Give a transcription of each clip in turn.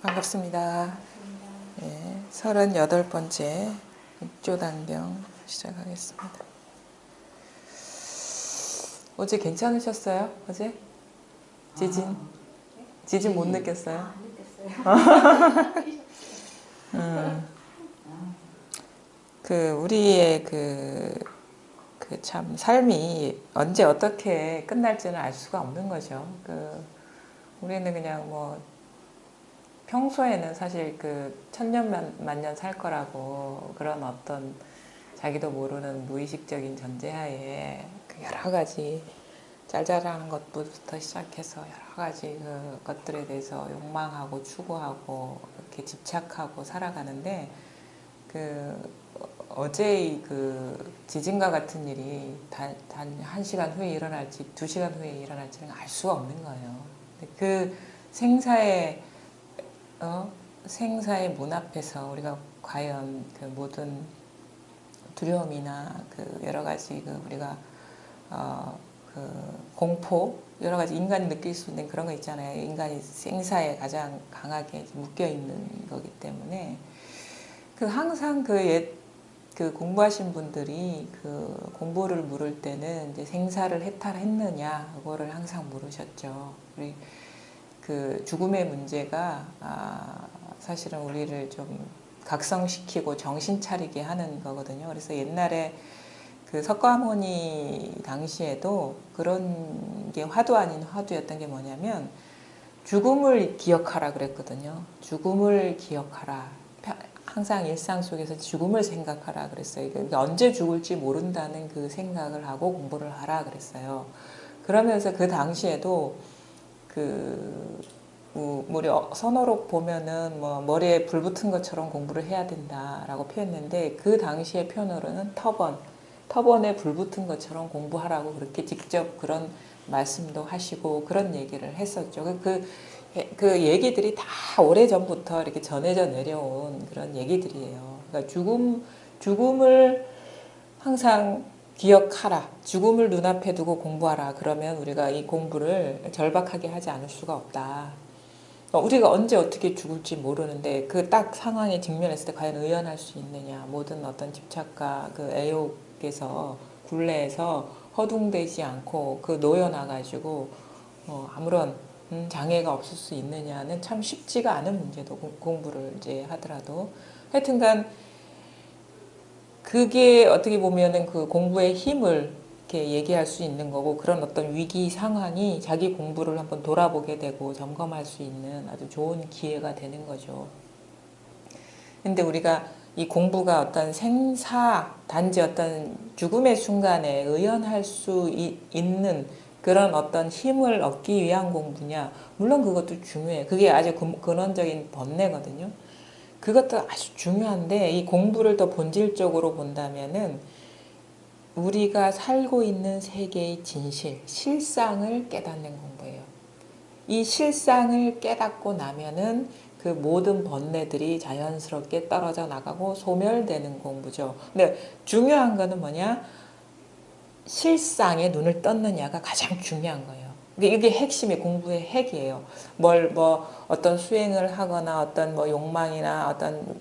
반갑습니다. 예, 38번째 육조단경 시작하겠습니다. 어제 괜찮으셨어요? 어제? 지진? 지진 못 느꼈어요? 안 느꼈어요. 우리의 참 삶이 언제 어떻게 끝날지는 알 수가 없는 거죠. 우리는 그냥 평소에는 사실 천년 만년 살 거라고 그런 어떤 자기도 모르는 무의식적인 전제하에 여러 가지 짤짤한 것부터 시작해서 여러 가지 것들에 대해서 욕망하고 추구하고 이렇게 집착하고 살아가는데 어제의 지진과 같은 일이 단 1시간 후에 일어날지 2시간 후에 일어날지는 알 수가 없는 거예요. 그 생사의 문 앞에서 우리가 과연 모든 두려움이나 여러 가지 우리가 공포, 여러 가지 인간이 느낄 수 있는 그런 거 있잖아요. 인간이 생사에 가장 강하게 묶여 있는 거기 때문에 항상 공부하신 분들이 공부를 물을 때는 이제 생사를 해탈했느냐 그거를 항상 물으셨죠. 우리 죽음의 문제가 사실은 우리를 좀 각성시키고 정신 차리게 하는 거거든요. 그래서 옛날에 석가모니 당시에도 그런 게 화두 아닌 화두였던 게 뭐냐면 죽음을 기억하라 그랬거든요. 죽음을 기억하라. 항상 일상 속에서 죽음을 생각하라 그랬어요. 그러니까 언제 죽을지 모른다는 그 생각을 하고 공부를 하라 그랬어요. 그러면서 그 당시에도 우리 선어록 보면은 머리에 불 붙은 것처럼 공부를 해야 된다라고 표현했는데 그 당시의 표현으로는 터번에 불 붙은 것처럼 공부하라고 그렇게 직접 그런 말씀도 하시고 그런 얘기를 했었죠. 그 얘기들이 다 오래전부터 이렇게 전해져 내려온 그런 얘기들이에요. 그러니까 죽음을 항상 기억하라. 죽음을 눈앞에 두고 공부하라. 그러면 우리가 이 공부를 절박하게 하지 않을 수가 없다. 우리가 언제 어떻게 죽을지 모르는데 딱 상황에 직면했을 때 과연 의연할 수 있느냐. 모든 어떤 집착과 애욕에서 굴레에서 허둥대지 않고 놓여나가지고 아무런 장애가 없을 수 있느냐는 참 쉽지가 않은 문제도 공부를 이제 하더라도 하여튼간 그게 어떻게 보면은 공부의 힘을 이렇게 얘기할 수 있는 거고 그런 어떤 위기 상황이 자기 공부를 한번 돌아보게 되고 점검할 수 있는 아주 좋은 기회가 되는 거죠. 근데 우리가 이 공부가 어떤 단지 어떤 죽음의 순간에 의연할 수 있는 그런 어떤 힘을 얻기 위한 공부냐? 물론 그것도 중요해요. 그게 아주 근원적인 본래거든요. 그것도 아주 중요한데 이 공부를 더 본질적으로 본다면은 우리가 살고 있는 세계의 진실, 실상을 깨닫는 공부예요. 이 실상을 깨닫고 나면은 모든 번뇌들이 자연스럽게 떨어져 나가고 소멸되는 공부죠. 근데 중요한 거는 뭐냐? 실상에 눈을 떴느냐가 가장 중요한 거예요. 이게 핵심이 공부의 핵이에요. 어떤 수행을 하거나 어떤 욕망이나 어떤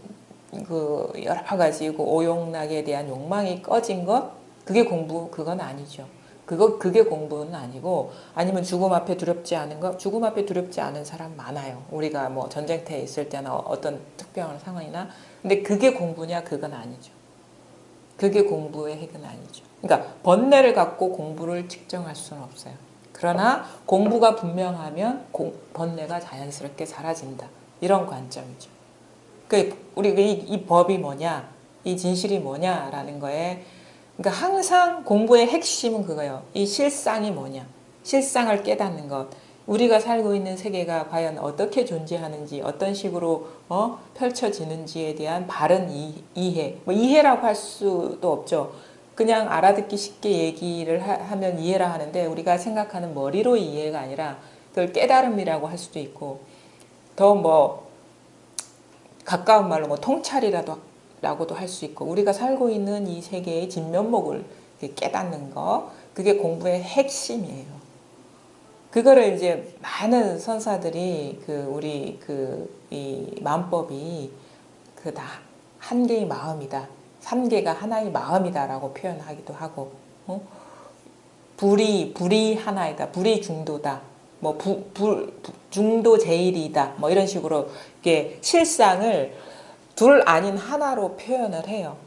여러 가지 오용락에 대한 욕망이 꺼진 것, 그건 아니죠. 그게 공부는 아니고, 아니면 죽음 앞에 두렵지 않은 것, 죽음 앞에 두렵지 않은 사람 많아요. 우리가 전쟁터에 있을 때나 어떤 특별한 상황이나. 근데 그게 공부냐? 그건 아니죠. 그게 공부의 핵은 아니죠. 그러니까 번뇌를 갖고 공부를 측정할 수는 없어요. 그러나 공부가 분명하면 번뇌가 자연스럽게 사라진다. 이런 관점이죠. 우리 이 법이 뭐냐, 이 진실이 뭐냐라는 거에, 그러니까 항상 공부의 핵심은 그거예요. 이 실상이 뭐냐, 실상을 깨닫는 것. 우리가 살고 있는 세계가 과연 어떻게 존재하는지, 어떤 식으로 펼쳐지는지에 대한 바른 이해. 이해라고 할 수도 없죠. 그냥 알아듣기 쉽게 얘기를 하면 이해라 하는데 우리가 생각하는 머리로 이해가 아니라 그걸 깨달음이라고 할 수도 있고 더 가까운 말로 통찰이라고도 할 수 있고 우리가 살고 있는 이 세계의 진면목을 깨닫는 거 그게 공부의 핵심이에요. 그거를 이제 많은 선사들이 우리 이 마음법이 그다 한 개의 마음이다. 3개가 하나의 마음이다라고 표현하기도 하고, 불이 하나이다. 불이 중도다. 뭐 중도 제일이다. 뭐 이런 식으로 이게 실상을 둘 아닌 하나로 표현을 해요.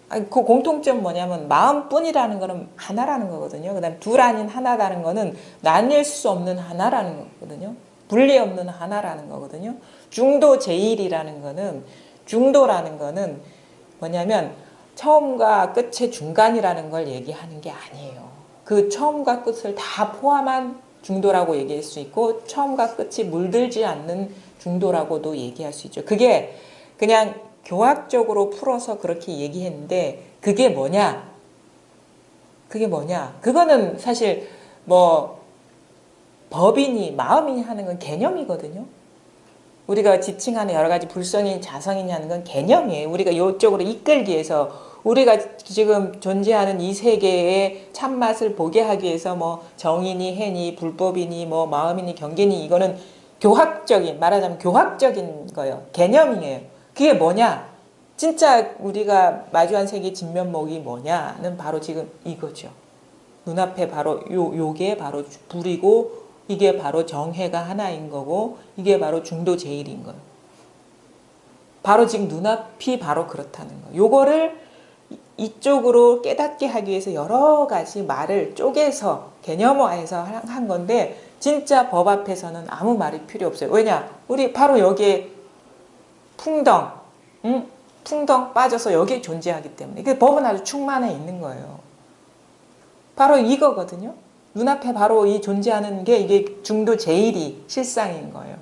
아니, 그 공통점 뭐냐면 마음뿐이라는 거는 하나라는 거거든요. 그다음 둘 아닌 하나라는 거는 나뉠 수 없는 하나라는 거거든요. 분리 없는 하나라는 거거든요. 중도 제일이라는 거는 중도라는 거는 뭐냐면 처음과 끝의 중간이라는 걸 얘기하는 게 아니에요. 그 처음과 끝을 다 포함한 중도라고 얘기할 수 있고 처음과 끝이 물들지 않는 중도라고도 얘기할 수 있죠. 그게 그냥 교학적으로 풀어서 그렇게 얘기했는데 그게 뭐냐? 그게 뭐냐? 그거는 사실 뭐 법이니 마음이니 하는 건 개념이거든요. 우리가 지칭하는 여러 가지 불성인 자성이니 하는 건 개념이에요. 우리가 이쪽으로 이끌기 위해서 우리가 지금 존재하는 이 세계의 참맛을 보게 하기 위해서 뭐 정이니 해니 불법이니 뭐 마음이니 경계니 이거는 교학적인 말하자면 교학적인 거예요. 개념이에요. 그게 뭐냐? 진짜 우리가 마주한 세계 진면목이 뭐냐는 바로 지금 이거죠. 눈앞에 바로 요게 바로 불이고 이게 바로 정해가 하나인 거고 이게 바로 중도 제일인 거예요. 바로 지금 눈앞이 바로 그렇다는 거예요. 요거를 이쪽으로 깨닫게 하기 위해서 여러 가지 말을 쪼개서 개념화해서 한 건데 진짜 법 앞에서는 아무 말이 필요 없어요. 왜냐? 우리 바로 여기에 풍덩, 풍덩 빠져서 여기에 존재하기 때문에 그 법은 아주 충만해 있는 거예요. 바로 이거거든요. 눈앞에 바로 이 존재하는 게 이게 중도 제일이 실상인 거예요.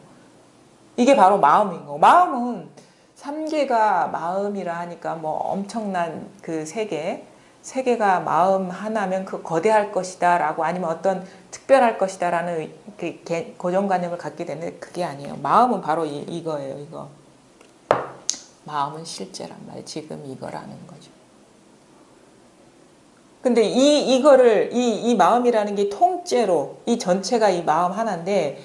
이게 바로 마음인 거고 마음은 3개가 마음이라 하니까 뭐 엄청난 그 세계가 마음 하나면 그 거대할 것이다 라고 아니면 어떤 특별할 것이다 라는 그 고정관념을 갖게 되는데 그게 아니에요. 마음은 바로 이거예요. 이거. 마음은 실제란 말이에요. 지금 이거라는 거죠. 근데 이거를 이 마음이라는 게 통째로 이 전체가 이 마음 하나인데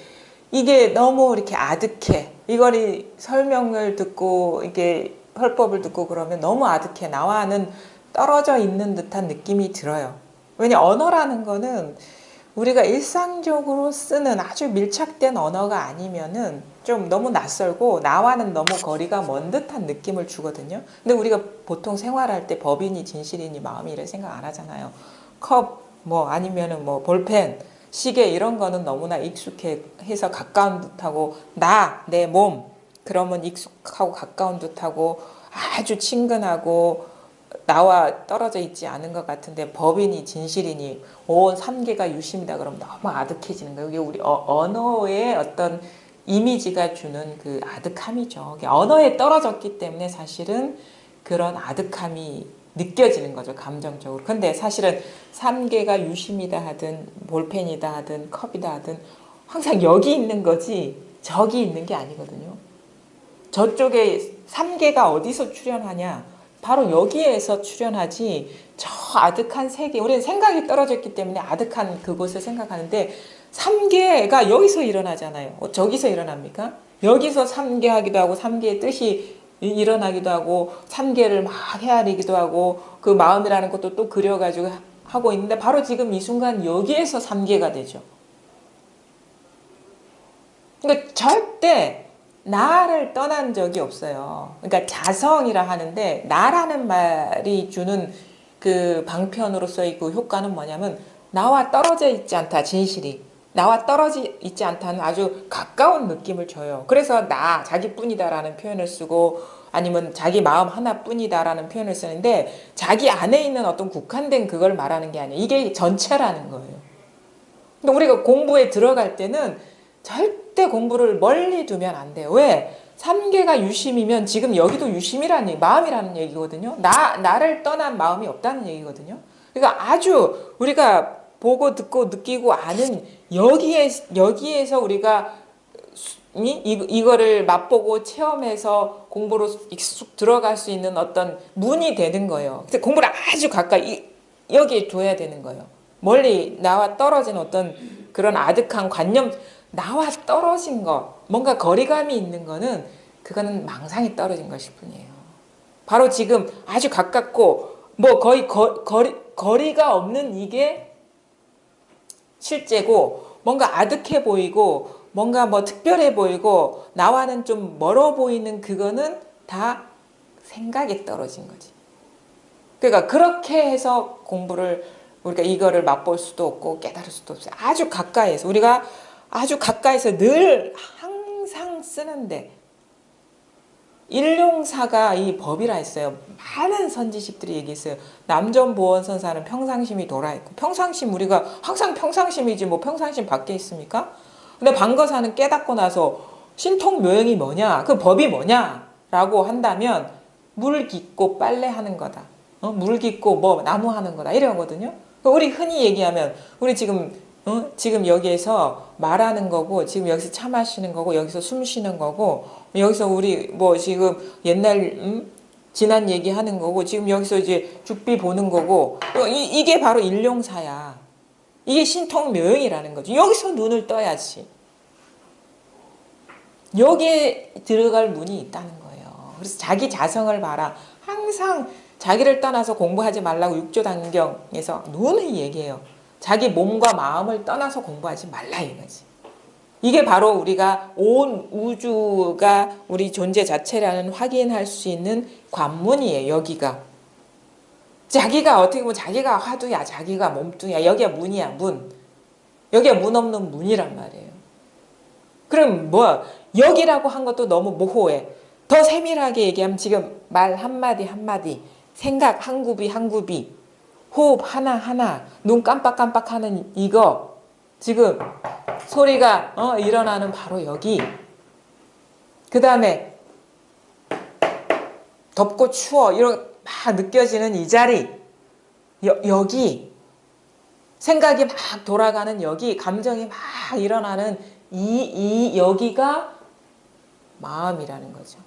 이게 너무 이렇게 아득해. 이걸 설명을 듣고 이게 헐법을 듣고 그러면 너무 아득해. 나와는 떨어져 있는 듯한 느낌이 들어요. 왜냐 언어라는 거는 우리가 일상적으로 쓰는 아주 밀착된 언어가 아니면은 좀 너무 낯설고 나와는 너무 거리가 먼 듯한 느낌을 주거든요. 근데 우리가 보통 생활할 때 법이니 진실이니 마음이 이래 생각 안 하잖아요. 컵, 뭐 아니면은 뭐 볼펜, 시계 이런 거는 너무나 익숙해서 가까운 듯하고 내 몸 그러면 익숙하고 가까운 듯하고 아주 친근하고 나와 떨어져 있지 않은 것 같은데 법이니 진실이니 온 3개가 유심이다 그러면 너무 아득해지는 거예요. 이게 우리 언어의 어떤 이미지가 주는 그 아득함이죠. 언어에 떨어졌기 때문에 사실은 그런 아득함이 느껴지는 거죠. 감정적으로. 근데 사실은 3개가 유심이다 하든 볼펜이다 하든 컵이다 하든 항상 여기 있는 거지 저기 있는 게 아니거든요. 저쪽에 3개가 어디서 출현하냐? 바로 여기에서 출현하지 저 아득한 세계 우리는 생각이 떨어졌기 때문에 아득한 그곳을 생각하는데 3개가 여기서 일어나잖아요. 저기서 일어납니까? 여기서 3개 하기도 하고 3개의 뜻이 일어나기도 하고 3개를 막 헤아리기도 하고 그 마음이라는 것도 또 그려가지고 하고 있는데 바로 지금 이 순간 여기에서 3개가 되죠. 그러니까 절대 나를 떠난 적이 없어요. 그러니까 자성이라 하는데 나라는 말이 주는 그 방편으로 써 있고 효과는 뭐냐면 나와 떨어져 있지 않다. 진실이. 나와 떨어져 있지 않다는 아주 가까운 느낌을 줘요. 그래서 자기뿐이다라는 표현을 쓰고 아니면 자기 마음 하나뿐이다라는 표현을 쓰는데 자기 안에 있는 어떤 국한된 그걸 말하는 게 아니에요. 이게 전체라는 거예요. 근데 우리가 공부에 들어갈 때는 절대 공부를 멀리 두면 안 돼요. 왜? 3개가 유심이면 지금 여기도 유심이라는 얘기, 마음이라는 얘기거든요. 나를 떠난 마음이 없다는 얘기거든요. 그러니까 아주 우리가 보고 듣고 느끼고 아는 여기에서 우리가 이거를 맛보고 체험해서 공부로 익숙 들어갈 수 있는 어떤 문이 되는 거예요. 그래서 공부를 아주 가까이 여기에 둬야 되는 거예요. 멀리 나와 떨어진 어떤 그런 아득한 관념 나와 떨어진 거 뭔가 거리감이 있는 거는 그거는 망상이 떨어진 것일 뿐이에요. 바로 지금 아주 가깝고 뭐 거의 거리가 없는 이게 실제고, 뭔가 아득해 보이고 뭔가 뭐 특별해 보이고 나와는 좀 멀어 보이는 그거는 다 생각에 떨어진 거지. 그러니까 그렇게 해서 공부를 우리가 이거를 맛볼 수도 없고 깨달을 수도 없어요. 아주 가까이에서, 우리가 아주 가까이서 늘 항상 쓰는데, 일용사가 이 법이라 했어요. 많은 선지식들이 얘기했어요. 남전보원선사는 평상심이 돌아있고, 평상심 우리가 항상 평상심이지 뭐 평상심 밖에 있습니까? 근데 방거사는 깨닫고 나서 신통묘행이 뭐냐, 그 법이 뭐냐 라고 한다면 물 깃고 빨래하는 거다, 물 깃고 뭐 나무 하는 거다 이러거든요. 우리 흔히 얘기하면 우리 지금 지금 여기에서 말하는 거고, 지금 여기서 차 마시는 거고, 여기서 숨 쉬는 거고, 여기서 우리 뭐 지금 옛날 지난 얘기하는 거고, 지금 여기서 이제 죽비 보는 거고, 이게 바로 일용사야. 이게 신통묘용이라는 거죠. 여기서 눈을 떠야지. 여기에 들어갈 문이 있다는 거예요. 그래서 자기 자성을 봐라. 항상 자기를 떠나서 공부하지 말라고 육조단경에서 누누이 얘기해요. 자기 몸과 마음을 떠나서 공부하지 말라 이거지. 이게 바로 우리가 온 우주가 우리 존재 자체라는 확인할 수 있는 관문이에요. 여기가. 자기가 어떻게 보면 자기가 화두야, 자기가 몸뚱이야. 여기가 문이야, 문. 여기가 문 없는 문이란 말이에요. 그럼 뭐 여기라고 한 것도 너무 모호해. 더 세밀하게 얘기하면 지금 말 한마디 한마디, 생각 한 굽이 한 굽이, 호흡 하나하나, 눈 깜빡깜빡하는 이거, 지금 소리가 일어나는 바로 여기, 그 다음에 덥고 추워 이런 막 느껴지는 이 자리, 여기 생각이 막 돌아가는 여기, 감정이 막 일어나는 여기가 마음이라는 거죠.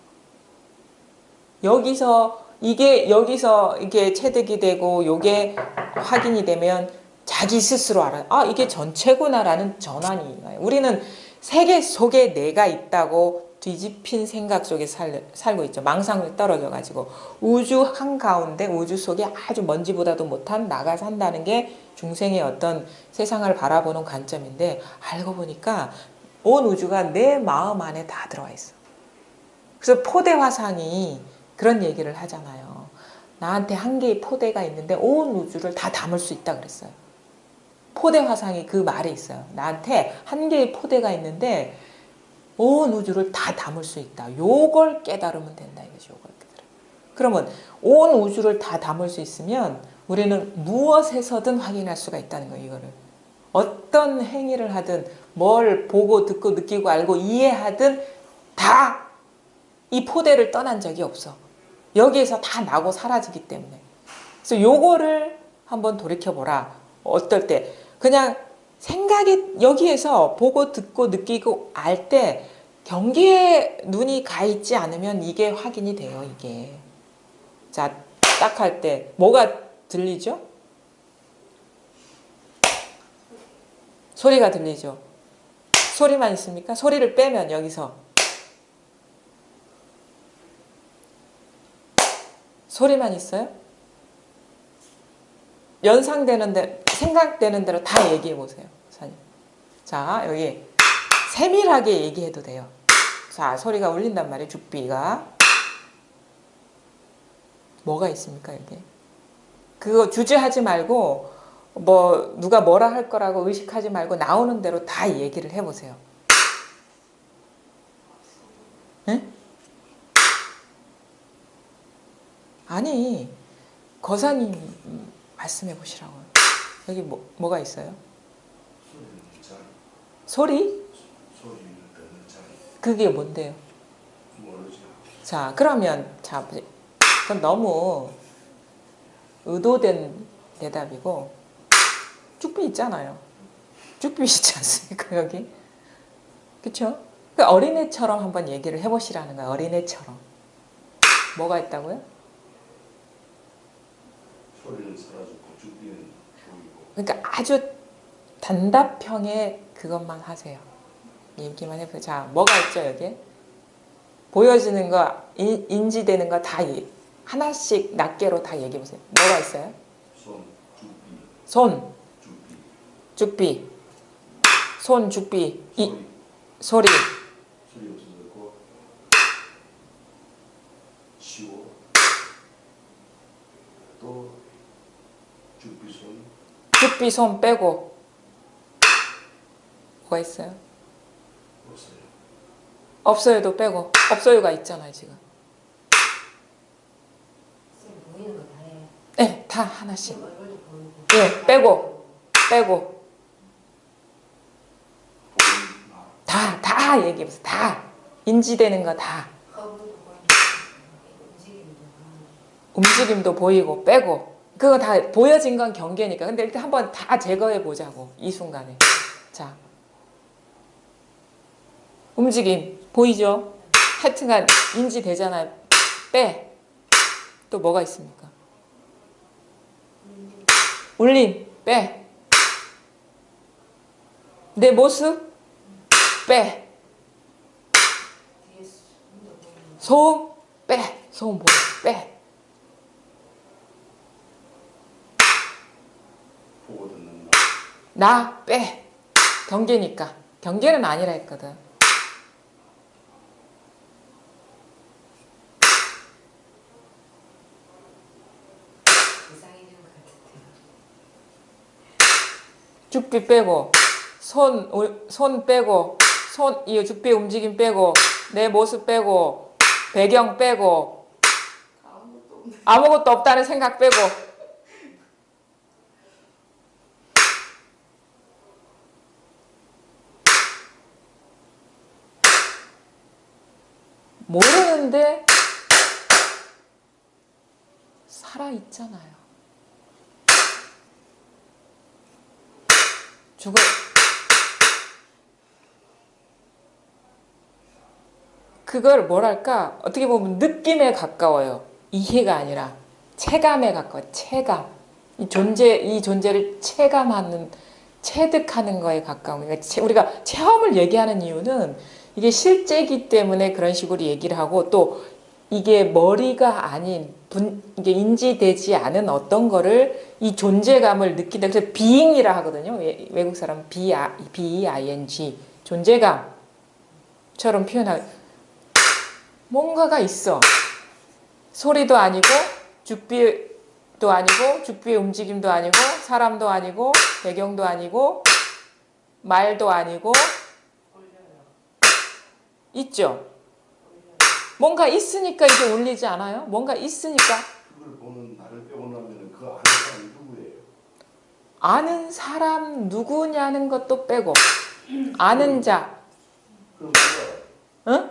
여기서 이게 체득이 되고 요게 확인이 되면 자기 스스로 알아요. 아, 이게 전체구나라는 전환이 와요. 우리는 세계 속에 내가 있다고 뒤집힌 생각 속에 살고 있죠. 망상을 떨어져 가지고 우주 한가운데, 우주 속에 아주 먼지보다도 못한 나가 산다는 게 중생의 어떤 세상을 바라보는 관점인데, 알고 보니까 온 우주가 내 마음 안에 다 들어와 있어. 그래서 포대화상이 그런 얘기를 하잖아요. 나한테 한 개의 포대가 있는데 온 우주를 다 담을 수 있다 그랬어요. 포대화상이 그 말에 있어요. 나한테 한 개의 포대가 있는데 온 우주를 다 담을 수 있다. 요걸 깨달으면 된다 이거죠. 요걸 깨달으면. 그러면 온 우주를 다 담을 수 있으면 우리는 무엇에서든 확인할 수가 있다는 거예요. 이거를. 어떤 행위를 하든, 뭘 보고 듣고 느끼고 알고 이해하든 다 이 포대를 떠난 적이 없어. 여기에서 다 나고 사라지기 때문에. 그래서 요거를 한번 돌이켜보라. 어떨 때 그냥 생각이 여기에서 보고 듣고 느끼고 알 때 경계에 눈이 가 있지 않으면 이게 확인이 돼요. 이게. 자, 딱 할 때 뭐가 들리죠? 소리가 들리죠? 소리만 있습니까? 소리를 빼면 여기서 소리만 있어요? 연상되는 생각되는 대로 다 얘기해 보세요. 자, 여기 세밀하게 얘기해도 돼요. 자, 소리가 울린단 말이에요. 죽비가. 뭐가 있습니까, 여기? 그거 주저하지 말고, 뭐 누가 뭐라 할 거라고 의식하지 말고 나오는 대로 다 얘기를 해보세요. 응? 아니, 거사님 말씀해 보시라고요. 여기 뭐가 있어요? 소리? 그게 뭔데요? 자, 그러면 자, 그건 너무 의도된 대답이고, 쭉비 있잖아요. 쭉비 있지 않습니까, 여기? 그쵸? 그 어린애처럼 한번 얘기를 해보시라는 거예요. 어린애처럼. 뭐가 있다고요? 소리는 사라졌고 쭉비는 보이고. 그러니까 아주 단답형의 그것만 하세요. 얘기만 해보세요. 자, 뭐가 있죠, 여기에? 보여지는 거, 인지되는 거 다 하나씩 낱개로 다 얘기해 보세요. 뭐가 있어요? 손, 죽비, 손, 죽비, 소리, 소리 없어졌고, 치워, 또 죽비, 손 빼고 뭐가 있어요? 없어요. 없어요도 빼고 없어요가 있잖아요 지금. 보이는 거 다 해요. 네, 다 하나씩. 얼굴도 보이고. 예, 빼고 다 얘기해 보세요. 다 인지되는 거 다. 허브도 보이고. 움직임도 보이고. 움직임도 보이고 빼고 그거 다 보여진 건 경계니까. 근데 일단 한번 다 제거해 보자고 이 순간에. 자, 움직임 보이죠? 하여튼간 인지되잖아요. 빼. 또 뭐가 있습니까? 울림 빼. 내 모습 빼. 뒤에 숨도 보이고. 소음 빼. 소음 보여 빼. 보고 듣는 나 빼. 경계니까. 경계는 아니라 했거든. 이상해지는 것 같은데. 죽비 빼고 손 빼고 이 죽비 움직임 빼고 내 모습 빼고 배경 빼고 아무것도 없네. 아무것도 없다는 생각 빼고 모르는데 살아있잖아요. 죽어. 그걸 뭐랄까 어떻게 보면 느낌에 가까워요. 이해가 아니라 체감에 가까워요. 체감. 이 존재를 체감하는 체득하는 거에 가까운. 그러니까 우리가 체험을 얘기하는 이유는 이게 실제이기 때문에 그런 식으로 얘기를 하고 또 이게 머리가 아닌 이게 인지되지 않은 어떤 거를 이 존재감을 느낀다. 그래서 being이라 하거든요. 외국 사람 B-E-I-N-G 존재감처럼 표현하고 뭔가가 있어. 소리도 아니고 죽비도 아니고 죽비의 움직임도 아니고 사람도 아니고 배경도 아니고 말도 아니고 있죠. 뭔가 있으니까 이게 울리지 않아요? 뭔가 있으니까. 그걸 보는 나를 빼고 나면 그 아는 사람이 누구예요? 아는 사람 누구냐는 것도 빼고 아는 자. 그럼 누가? 응?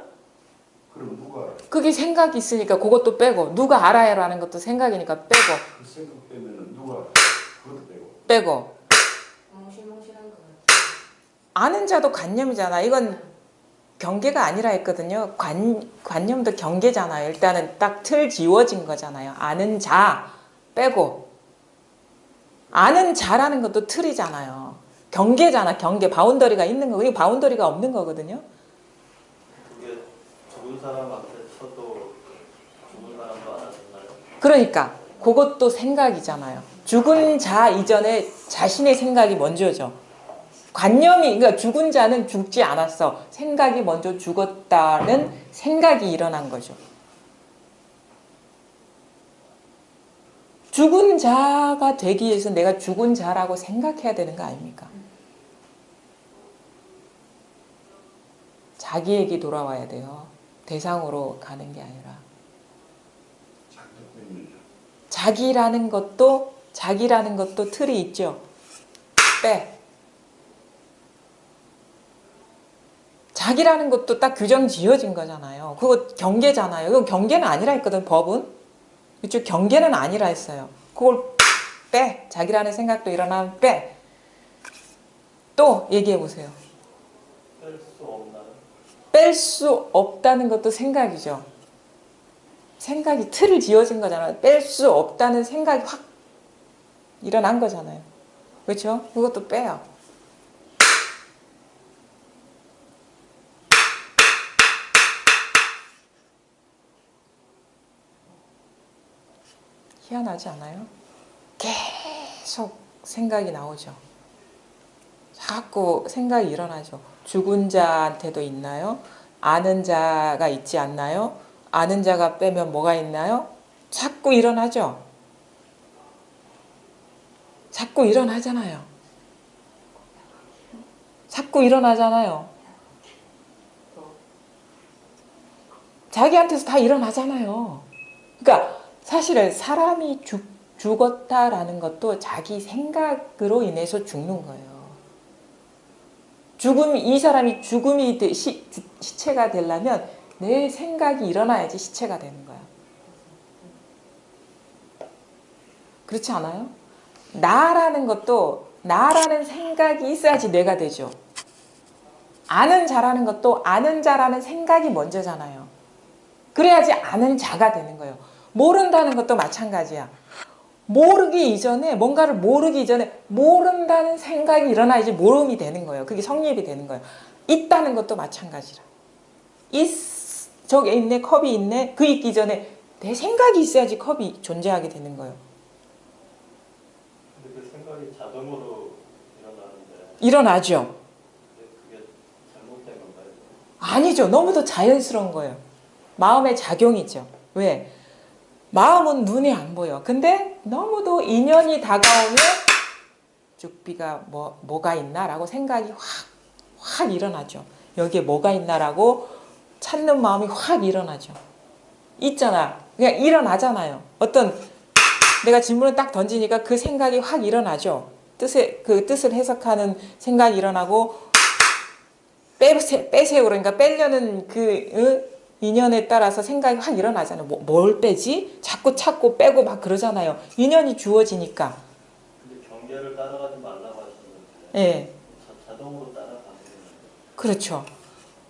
그럼 누가? 그게 생각이 있으니까 그것도 빼고 누가 알아야라는 것도 생각이니까 빼고 그 생각 빼면은 누가? 그것도 빼고. 빼고 몽실몽실한 것 같아. 아는 자도 관념이잖아. 이건 경계가 아니라 했거든요. 관념도 경계잖아요. 일단은 딱 틀 지워진 거잖아요. 아는 자 빼고 아는 자라는 것도 틀이잖아요. 경계잖아. 경계 바운더리가 있는 거고 이게 바운더리가 없는 거거든요. 그게 죽은 사람한테 쳐도 죽은 사람도 알아듣나요? 그러니까 그것도 생각이잖아요. 죽은 자 이전에 자신의 생각이 먼저죠. 관념이 그러니까 죽은 자는 죽지 않았어. 생각이 먼저 죽었다는 생각이 일어난 거죠. 죽은 자가 되기 위해서 내가 죽은 자라고 생각해야 되는 거 아닙니까? 자기에게 돌아와야 돼요. 대상으로 가는 게 아니라. 자기라는 것도 틀이 있죠. 빼. 자기라는 것도 딱 규정 지어진 거잖아요. 그거 경계잖아요. 이거 경계는 아니라 했거든, 법은. 이쪽 경계는 아니라 했어요. 그걸 빼. 자기라는 생각도 일어나면 빼. 또 얘기해 보세요. 뺄 수 없나요? 뺄 수 없다는 것도 생각이죠. 생각이 틀을 지어진 거잖아요. 뺄 수 없다는 생각이 확 일어난 거잖아요. 그렇죠? 그것도 빼요. 희한하지 않아요? 계속 생각이 나오죠. 자꾸 생각이 일어나죠. 죽은 자한테도 있나요? 아는 자가 있지 않나요? 아는 자가 빼면 뭐가 있나요? 자꾸 일어나죠. 자꾸 일어나잖아요. 자꾸 일어나잖아요. 자기한테서 다 일어나잖아요. 그러니까 사실은 사람이 죽었다라는 것도 자기 생각으로 인해서 죽는 거예요. 이 사람이 시체가 되려면 내 생각이 일어나야지 시체가 되는 거야. 그렇지 않아요? 나라는 것도 나라는 생각이 있어야지 내가 되죠. 아는 자라는 것도 아는 자라는 생각이 먼저잖아요. 그래야지 아는 자가 되는 거예요. 모른다는 것도 마찬가지야. 뭔가를 모르기 이전에 모른다는 생각이 일어나야지 모름이 되는 거예요. 그게 성립이 되는 거예요. 있다는 것도 마찬가지라. 저기 있네, 컵이 있네. 그 있기 전에 내 생각이 있어야지 컵이 존재하게 되는 거예요. 근데 그 생각이 자동으로 일어나는데 일어나죠. 그게 잘못된 건가요? 아니죠. 너무도 자연스러운 거예요. 마음의 작용이죠. 왜? 마음은 눈에 안 보여. 근데 너무도 인연이 다가오면 죽비가 뭐가 있나라고 생각이 확 일어나죠. 여기에 뭐가 있나라고 찾는 마음이 확 일어나죠. 있잖아. 그냥 일어나잖아요. 내가 질문을 딱 던지니까 그 생각이 확 일어나죠. 그 뜻을 해석하는 생각이 일어나고 빼세요. 그러니까 빼려는 인연에 따라서 생각이 확 일어나잖아요. 뭘 빼지? 자꾸 찾고 빼고 막 그러잖아요. 인연이 주어지니까. 근데 경계를 따라가지 말라고 하셨는데 예. 자동으로 따라가는 거예요. 그렇죠.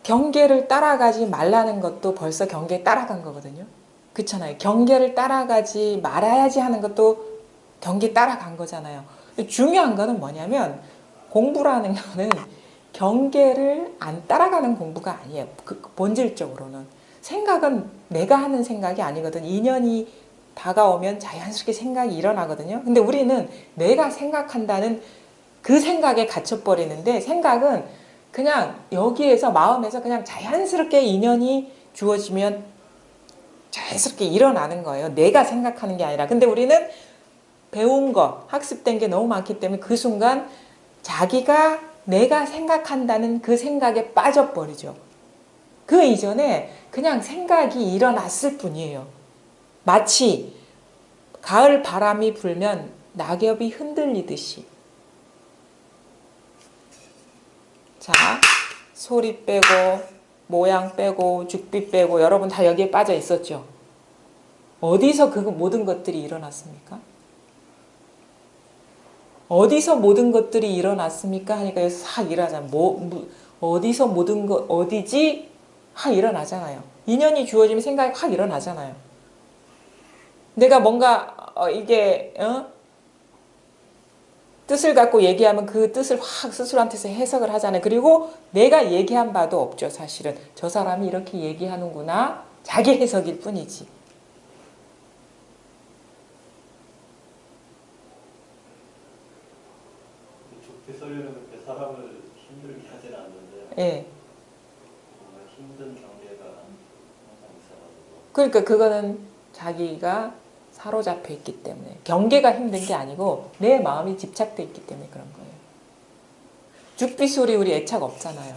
경계를 따라가지 말라는 것도 벌써 경계에 따라간 거거든요. 그렇잖아요. 경계를 따라가지 말아야지 하는 것도 경계에 따라간 거잖아요. 중요한 거는 뭐냐면 공부라는 거는 경계를 안 따라가는 공부가 아니에요. 본질적으로는. 생각은 내가 하는 생각이 아니거든. 인연이 다가오면 자연스럽게 생각이 일어나거든요. 근데 우리는 내가 생각한다는 그 생각에 갇혀버리는데 생각은 그냥 여기에서 마음에서 그냥 자연스럽게 인연이 주어지면 자연스럽게 일어나는 거예요. 내가 생각하는 게 아니라. 근데 우리는 배운 거, 학습된 게 너무 많기 때문에 그 순간 내가 생각한다는 그 생각에 빠져버리죠. 그 이전에 그냥 생각이 일어났을 뿐이에요. 마치 가을 바람이 불면 낙엽이 흔들리듯이. 자, 소리 빼고 모양 빼고 죽비 빼고 여러분 다 여기에 빠져 있었죠. 어디서 그 모든 것들이 일어났습니까? 어디서 모든 것들이 일어났습니까? 하니까 여기서 싹 일어나잖아요. 어디서 모든 것 어디지? 확 일어나잖아요. 인연이 주어지면 생각이 확 일어나잖아요. 내가 뭔가 뜻을 갖고 얘기하면 그 뜻을 확 스스로한테서 해석을 하잖아요. 그리고 내가 얘기한 바도 없죠. 사실은 저 사람이 이렇게 얘기하는구나. 자기 해석일 뿐이지. 죽비 소리는 그렇게 사람을 힘들게 하진 않는데 예. 정말 힘든 경계가 항상 있어가지고 그러니까 그거는 자기가 사로잡혀 있기 때문에 경계가 힘든 게 아니고 내 마음이 집착돼 있기 때문에 그런 거예요. 죽비 소리 우리 애착 없잖아요.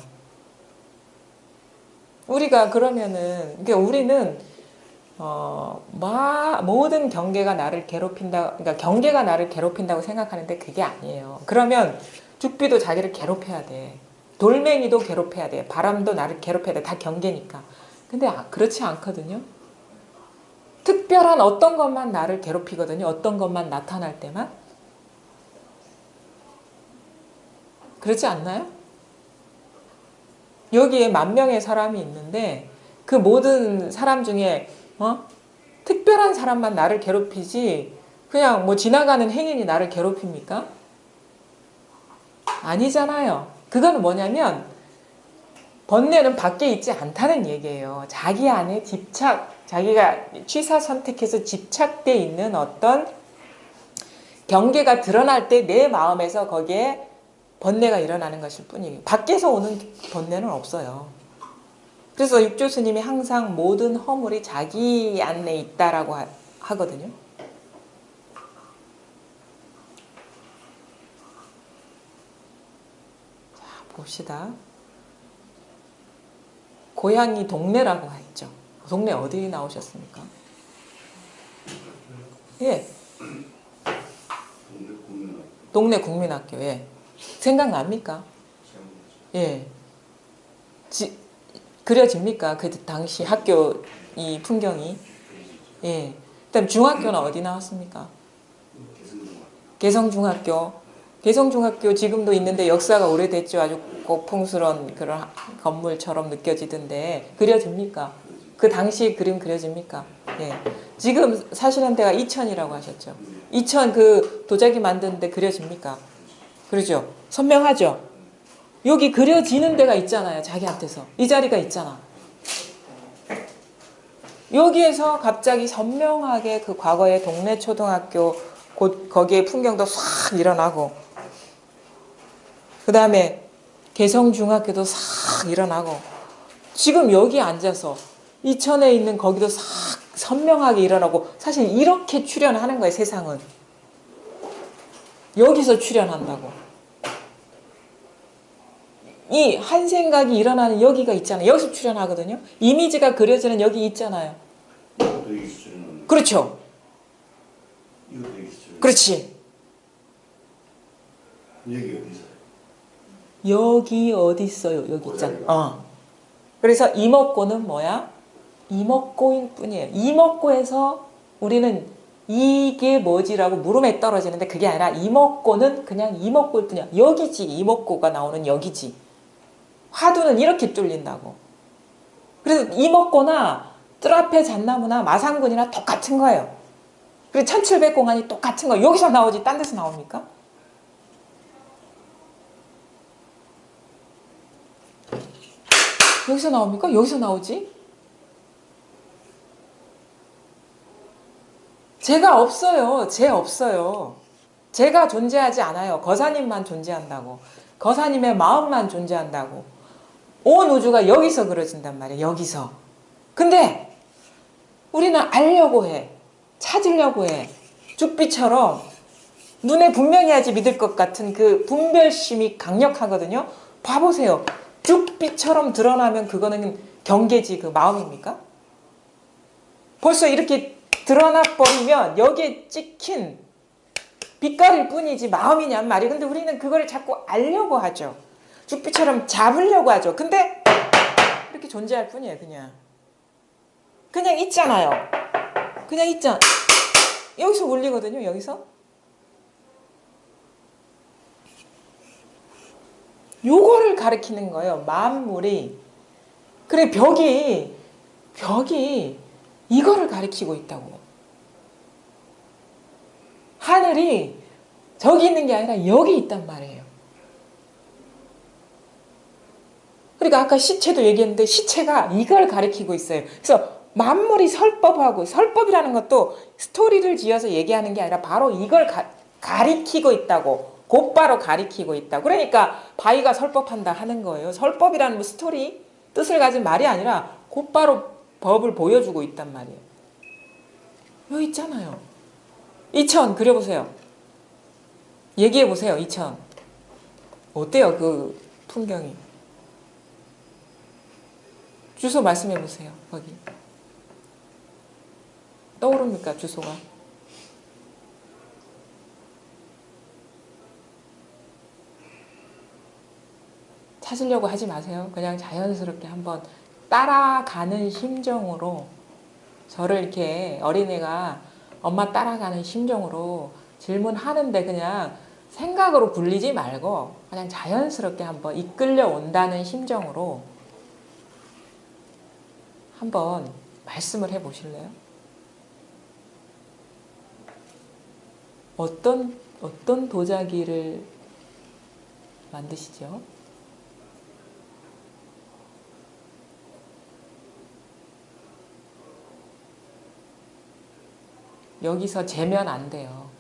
우리가 그러면은 그러니까 우리는 모든 경계가 나를 괴롭힌다. 그러니까 경계가 나를 괴롭힌다고 생각하는데 그게 아니에요. 그러면 죽비도 자기를 괴롭혀야 돼. 돌멩이도 괴롭혀야 돼. 바람도 나를 괴롭혀야 돼. 다 경계니까. 근데 그렇지 않거든요. 특별한 어떤 것만 나를 괴롭히거든요. 어떤 것만 나타날 때만. 그렇지 않나요? 여기에 10,000명의 사람이 있는데 그 모든 사람 중에 특별한 사람만 나를 괴롭히지 그냥 지나가는 행인이 나를 괴롭힙니까? 아니잖아요. 그건 뭐냐면 번뇌는 밖에 있지 않다는 얘기예요. 자기 안에 집착 자기가 취사 선택해서 집착돼 있는 어떤 경계가 드러날 때 내 마음에서 거기에 번뇌가 일어나는 것일 뿐이에요. 밖에서 오는 번뇌는 없어요. 그래서 육조 스님이 항상 모든 허물이 자기 안에 있다라고 하거든요. 자, 봅시다. 고향이 동네라고 했죠. 동네 어디 나오셨습니까? 예. 동네 국민학교. 예. 생각납니까? 예. 그려집니까? 그 당시 학교 이 풍경이. 예. 그다음 중학교는 어디 나왔습니까? 개성중학교. 개성중학교 지금도 있는데 역사가 오래됐죠. 아주 고풍스러운 그런 건물처럼 느껴지던데 그려집니까? 그 당시 그림 그려집니까? 예. 지금 사시는 데가 이천이라고 하셨죠. 이천 그 도자기 만드는데 그려집니까? 그러죠. 선명하죠. 여기 그려지는 데가 있잖아요. 자기한테서. 이 자리가 있잖아. 여기에서 갑자기 선명하게 그 과거의 동네 초등학교 거기에 풍경도 싹 일어나고 그 다음에 개성중학교도 싹 일어나고 지금 여기 앉아서 이천에 있는 거기도 싹 선명하게 일어나고 사실 이렇게 출현하는 거예요. 세상은. 여기서 출현한다고. 이 한 생각이 일어나는 여기가 있잖아요. 여기서 출현하거든요. 이미지가 그려지는 여기 있잖아요. 그렇죠. 그렇지. 여기 어디 있어요? 여기 어디 있어요? 여기 있잖아. 그래서 이목고는 뭐야? 이목고일 뿐이에요. 이목고에서 우리는 이게 뭐지라고 물음에 떨어지는데 그게 아니라 이목고는 그냥 이목고일 뿐이야. 여기지. 이목고가 나오는 여기지. 화두는 이렇게 뚫린다고. 그래서 이목고나 뜰 앞에 잣나무나 마산군이나 똑같은 거예요. 그리고 1700공안이 똑같은 거예요. 여기서 나오지 딴 데서 나옵니까? 여기서 나옵니까? 여기서 나오지? 제가 없어요. 제 없어요. 제가 존재하지 않아요. 거사님만 존재한다고. 거사님의 마음만 존재한다고. 온 우주가 여기서 그려진단 말이에요. 여기서. 근데 우리는 알려고 해. 찾으려고 해. 죽비처럼 눈에 분명히 하지 믿을 것 같은 그 분별심이 강력하거든요. 봐보세요. 죽비처럼 드러나면 그거는 경계지 그 마음입니까? 벌써 이렇게 드러나 버리면 여기에 찍힌 빛깔일 뿐이지 마음이냔 말이에요. 근데 우리는 그거를 자꾸 알려고 하죠. 죽비처럼 잡으려고 하죠. 근데 이렇게 존재할 뿐이에요. 그냥 있잖아요. 그냥 있잖아. 여기서 울리거든요. 여기서. 요거를 가리키는 거예요. 만물이. 그래 벽이 이거를 가리키고 있다고. 하늘이 저기 있는 게 아니라 여기 있단 말이에요. 그러니까 아까 시체도 얘기했는데 시체가 이걸 가리키고 있어요. 그래서 만물이 설법하고 설법이라는 것도 스토리를 지어서 얘기하는 게 아니라 바로 이걸 가리키고 있다고. 곧바로 가리키고 있다. 그러니까 바위가 설법한다 하는 거예요. 설법이라는 스토리 뜻을 가진 말이 아니라 곧바로 법을 보여주고 있단 말이에요. 여기 있잖아요. 이천 그려보세요. 얘기해보세요. 이천. 어때요? 그 풍경이. 주소 말씀해보세요. 거기. 떠오릅니까? 주소가. 찾으려고 하지 마세요. 그냥 자연스럽게 한번 따라가는 심정으로 저를 이렇게 어린애가 엄마 따라가는 심정으로 질문하는데 그냥 생각으로 굴리지 말고 그냥 자연스럽게 한번 이끌려 온다는 심정으로 한번 말씀을 해 보실래요? 어떤 도자기를 만드시죠? 여기서 재면 안 돼요.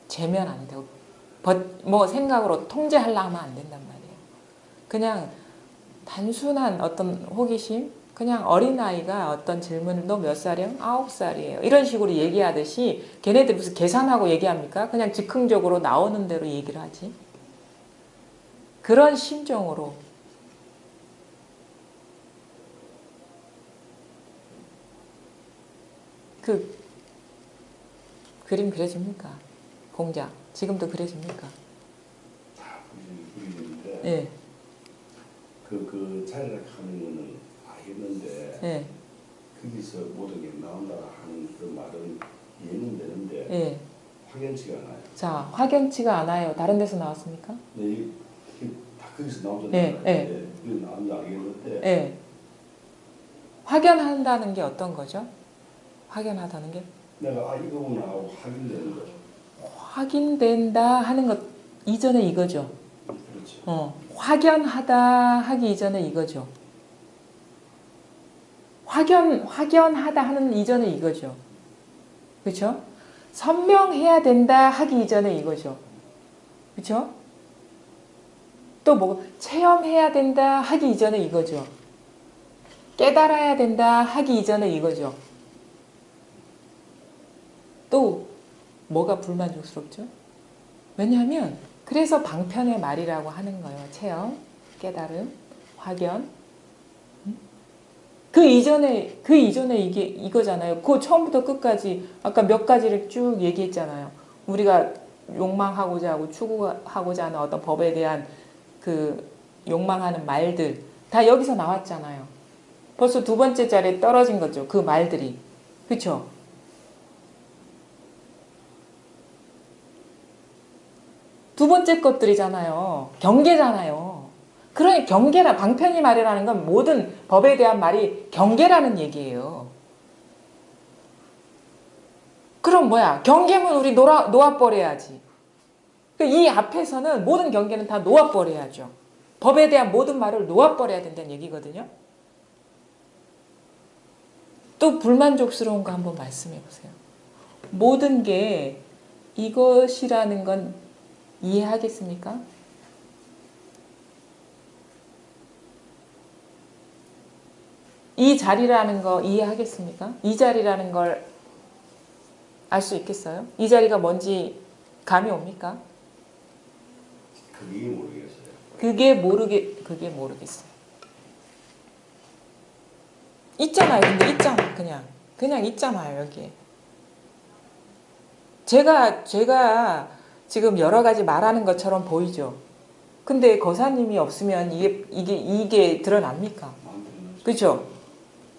재면 안 되고 뭐 생각으로 통제하려 하면 안 된단 말이에요. 그냥 단순한 어떤 호기심, 그냥 어린아이가 어떤 질문을 너 몇 살이야? 9살이에요. 이런 식으로 얘기하듯이 걔네들 무슨 계산하고 얘기합니까? 그냥 즉흥적으로 나오는 대로 얘기를 하지. 그런 심정으로 그 그림 그려집니까? 공작. 지금도 그려집니까? 다 그리는데 예. 그 자리를 하는 거는 알겠는데 예. 거기서 모든 게 나온다 하는 그 말은 이해는 되는데 예. 확연치가 않아요. 자, 확연치가 않아요. 다른 데서 나왔습니까? 근데 이게 다 거기서 나오잖아요. 네, 네. 그게 나온다 알겠는데 예. 확연한다는 게 어떤 거죠? 확연하다는 게? 내가 이거구나 하고 확인되는 거죠. 확인된다 하는 것 이전에 이거죠. 그렇죠. 확연하다 하기 이전에 이거죠. 확연하다 하는 이전에 이거죠. 그렇죠? 선명해야 된다 하기 이전에 이거죠. 그렇죠? 또 뭐 체험해야 된다 하기 이전에 이거죠. 깨달아야 된다 하기 이전에 이거죠. 또 뭐가 불만족스럽죠? 왜냐하면 그래서 방편의 말이라고 하는 거예요. 체험, 깨달음, 확연. 그 이전에 이게 이거잖아요. 그 처음부터 끝까지 아까 몇 가지를 쭉 얘기했잖아요. 우리가 욕망하고자 하고 추구하고자 하는 어떤 법에 대한 그 욕망하는 말들 다 여기서 나왔잖아요. 벌써 두 번째 자리에 떨어진 거죠. 그 말들이. 그렇죠? 두 번째 것들이잖아요. 경계잖아요. 그러니 경계라 방편이 말이라는 건 모든 법에 대한 말이 경계라는 얘기예요. 그럼 뭐야? 경계면 우리 놓아버려야지. 이 앞에서는 모든 경계는 다 놓아버려야죠. 법에 대한 모든 말을 놓아버려야 된다는 얘기거든요. 또 불만족스러운 거 한번 말씀해 보세요. 모든 게 이것이라는 건 이해하겠습니까? 이 자리라는 거 이해하겠습니까? 이 자리라는 걸 알 수 있겠어요? 이 자리가 뭔지 감이 옵니까? 그게 모르겠어요. 그게 모르겠어요. 있잖아요. 근데 있잖아. 그냥 있잖아요. 여기에. 제가 지금 여러 가지 말하는 것처럼 보이죠. 근데 거사님이 없으면 이게 드러납니까? 그렇죠?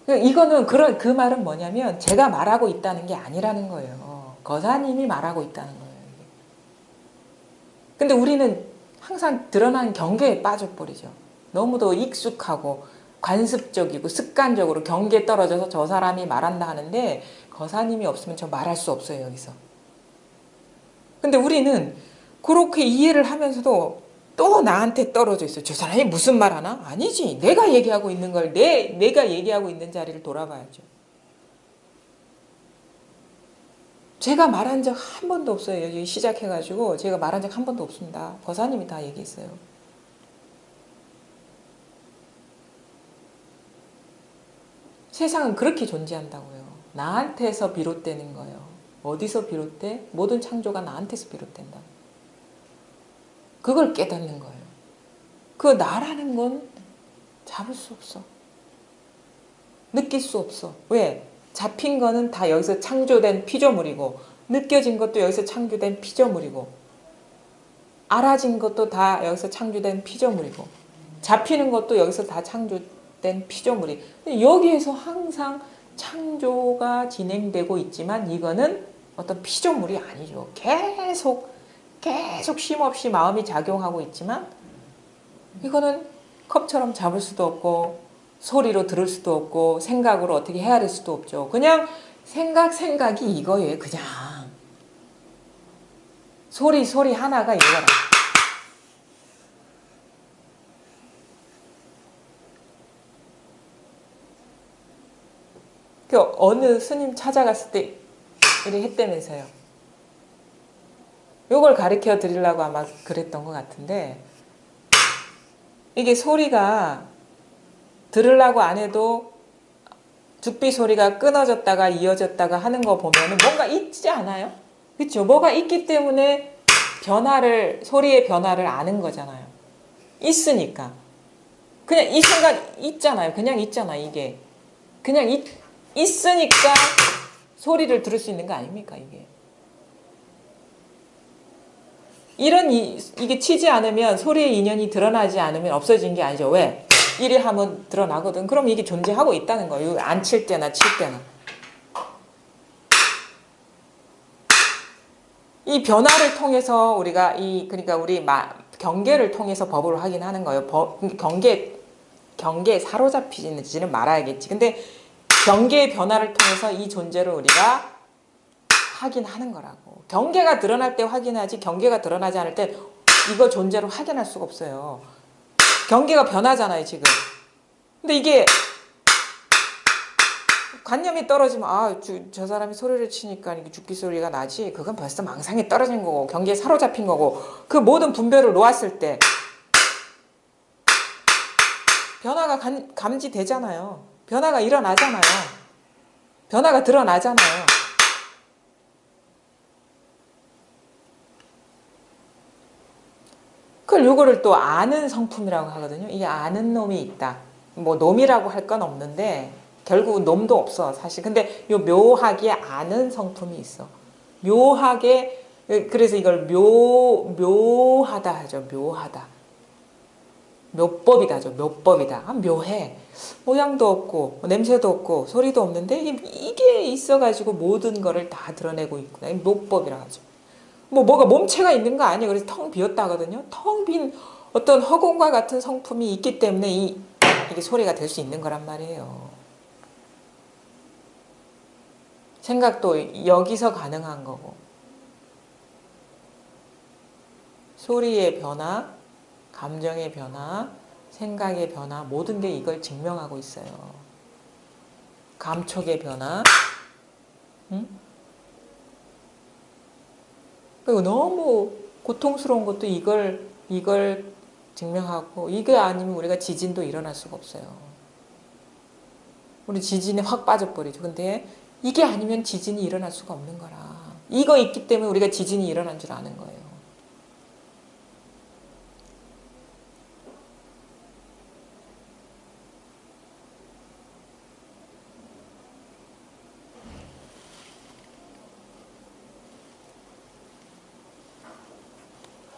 이거는 그 말은 뭐냐면 제가 말하고 있다는 게 아니라는 거예요. 거사님이 말하고 있다는 거예요. 근데 우리는 항상 드러난 경계에 빠져버리죠. 너무도 익숙하고 관습적이고 습관적으로 경계에 떨어져서 저 사람이 말한다 하는데 거사님이 없으면 저 말할 수 없어요. 여기서. 근데 우리는 그렇게 이해를 하면서도 또 나한테 떨어져 있어요. 저 사람이 무슨 말 하나? 아니지. 내가 얘기하고 있는 걸 내가 얘기하고 있는 자리를 돌아봐야죠. 제가 말한 적 한 번도 없어요. 여기 시작해가지고 제가 말한 적 한 번도 없습니다. 거사님이 다 얘기했어요. 세상은 그렇게 존재한다고요. 나한테서 비롯되는 거예요. 어디서 비롯돼? 모든 창조가 나한테서 비롯된다. 그걸 깨닫는 거예요. 그 나라는 건 잡을 수 없어. 느낄 수 없어. 왜? 잡힌 거는 다 여기서 창조된 피조물이고 느껴진 것도 여기서 창조된 피조물이고 알아진 것도 다 여기서 창조된 피조물이고 잡히는 것도 여기서 다 창조된 피조물이 여기에서 항상 창조가 진행되고 있지만 이거는 어떤 피조물이 아니죠. 계속 쉼없이 마음이 작용하고 있지만 이거는 컵처럼 잡을 수도 없고 소리로 들을 수도 없고 생각으로 어떻게 헤아릴 수도 없죠. 그냥 생각이 이거예요. 그냥 소리 하나가 이거라. 그 어느 스님 찾아갔을 때 이렇게 했다면서요. 요걸 가르쳐 드리려고 아마 그랬던 것 같은데, 이게 소리가 들으려고 안 해도 죽비 소리가 끊어졌다가 이어졌다가 하는 거 보면은 뭔가 있지 않아요? 그렇죠? 뭐가 있기 때문에 소리의 변화를 아는 거잖아요. 있으니까. 그냥 이 순간 있잖아요. 그냥 있잖아, 이게. 그냥 있으니까 소리를 들을 수 있는 거 아닙니까, 이게. 이게 치지 않으면, 소리의 인연이 드러나지 않으면 없어진 게 아니죠. 왜? 이리 하면 드러나거든. 그럼 이게 존재하고 있다는 거예요. 안 칠 때나 칠 때나. 이 변화를 통해서 우리가 그러니까 우리 경계를 통해서 법을 확인하는 거예요. 경계에 사로잡히지는 말아야겠지. 근데 경계의 변화를 통해서 이 존재를 우리가 확인하는 거라고. 경계가 드러날 때 확인하지, 경계가 드러나지 않을 때 이거 존재로 확인할 수가 없어요. 경계가 변하잖아요, 지금. 근데 이게 관념이 떨어지면 저 사람이 소리를 치니까 이게 죽기 소리가 나지, 그건 벌써 망상에 떨어진 거고 경계에 사로잡힌 거고, 그 모든 분별을 놓았을 때 변화가 감지되잖아요. 변화가 일어나잖아요. 변화가 드러나잖아요. 그걸 요거를 또 아는 성품이라고 하거든요. 이게 아는 놈이 있다. 뭐 놈이라고 할 건 없는데 결국은 놈도 없어, 사실. 근데 요 묘하게 아는 성품이 있어. 묘하게, 그래서 이걸 묘하다 하죠. 묘하다. 묘법이다 하죠. 묘법이다. 묘해. 모양도 없고 냄새도 없고 소리도 없는데 이게 있어가지고 모든 거를 다 드러내고 있구나. 묘법이라 하죠. 뭐가 몸체가 있는 거 아니에요. 그래서 텅 비었다 하거든요. 텅 빈 어떤 허공과 같은 성품이 있기 때문에 이게 소리가 될 수 있는 거란 말이에요. 생각도 여기서 가능한 거고, 소리의 변화, 감정의 변화, 생각의 변화, 모든 게 이걸 증명하고 있어요. 감촉의 변화. 응? 그리고 너무 고통스러운 것도 이걸 증명하고, 이게 아니면 우리가 지진도 일어날 수가 없어요. 우리 지진에 확 빠져버리죠. 근데 이게 아니면 지진이 일어날 수가 없는 거라. 이거 있기 때문에 우리가 지진이 일어난 줄 아는 거예요.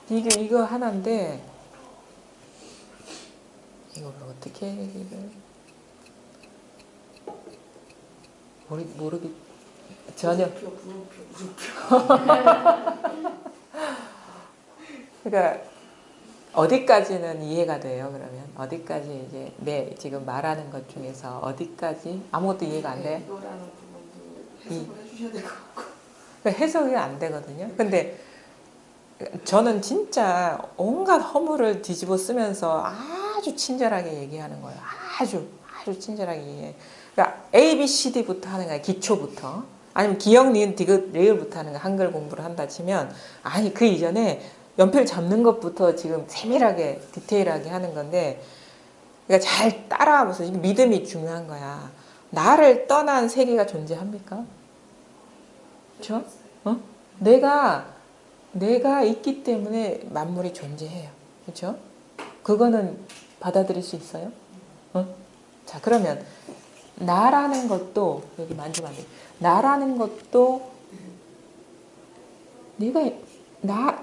이거 하나인데, 이걸 어떻게 해, 모르겠, 전혀. 그러니까, 어디까지는 이해가 돼요, 그러면? 어디까지 이제, 지금 말하는 것 중에서 어디까지? 아무것도 이해가 안 돼? 이거라는 부분도 해석을 해주셔야 될 것 같고. 그러니까 해석이 안 되거든요. 근데, 저는 진짜 온갖 허물을 뒤집어 쓰면서 아주 친절하게 얘기하는 거예요. 아주 친절하게 얘기해요. 그러니까 A, B, C, D부터 하는 거야. 기초부터. 아니면 기역, 니은, 디귿, 리을부터 하는 거야. 한글 공부를 한다 치면. 아니, 그 이전에 연필 잡는 것부터 지금 세밀하게, 디테일하게 하는 건데, 그러니까 잘 따라와서 믿음이 중요한 거야. 나를 떠난 세계가 존재합니까? 그렇죠? 내가 있기 때문에 만물이 존재해요. 그렇죠? 그거는 받아들일 수 있어요? 자, 그러면 나라는 것도, 여기 만지면 안 돼. 나라는 것도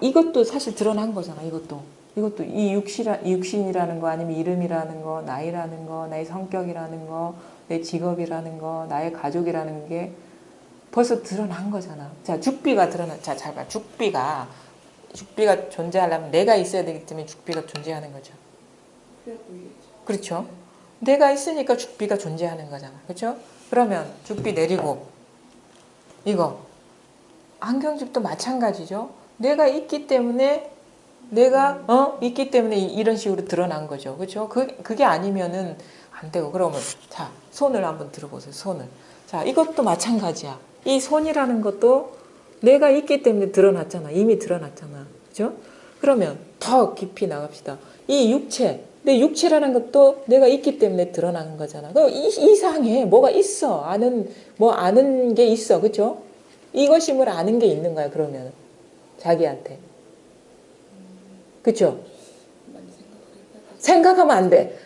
이것도 사실 드러난 거잖아. 이것도 이 육신이라는 거, 아니면 이름이라는 거, 나이라는 거, 나의 성격이라는 거, 내 직업이라는 거, 나의 가족이라는 게 벌써 드러난 거잖아. 자, 죽비가 자, 잘 봐. 죽비가 존재하려면 내가 있어야 되기 때문에 죽비가 존재하는 거죠. 그렇죠? 내가 있으니까 죽비가 존재하는 거잖아. 그렇죠? 그러면 죽비 내리고, 이거 안경집도 마찬가지죠. 내가 있기 때문에 이런 식으로 드러난 거죠. 그렇죠? 그게 아니면은 안 되고. 그러면 자, 손을 한번 들어보세요. 손을. 자, 이것도 마찬가지야. 이 손이라는 것도 내가 있기 때문에 드러났잖아. 이미 드러났잖아. 그죠? 그러면 더 깊이 나갑시다. 이 육체, 내 육체라는 것도 내가 있기 때문에 드러나는 거잖아. 그럼 이상해. 뭐가 있어. 아는 게 있어. 그죠? 이것임을 아는 게 있는 거야, 그러면. 자기한테. 그죠? 생각하면 안 돼.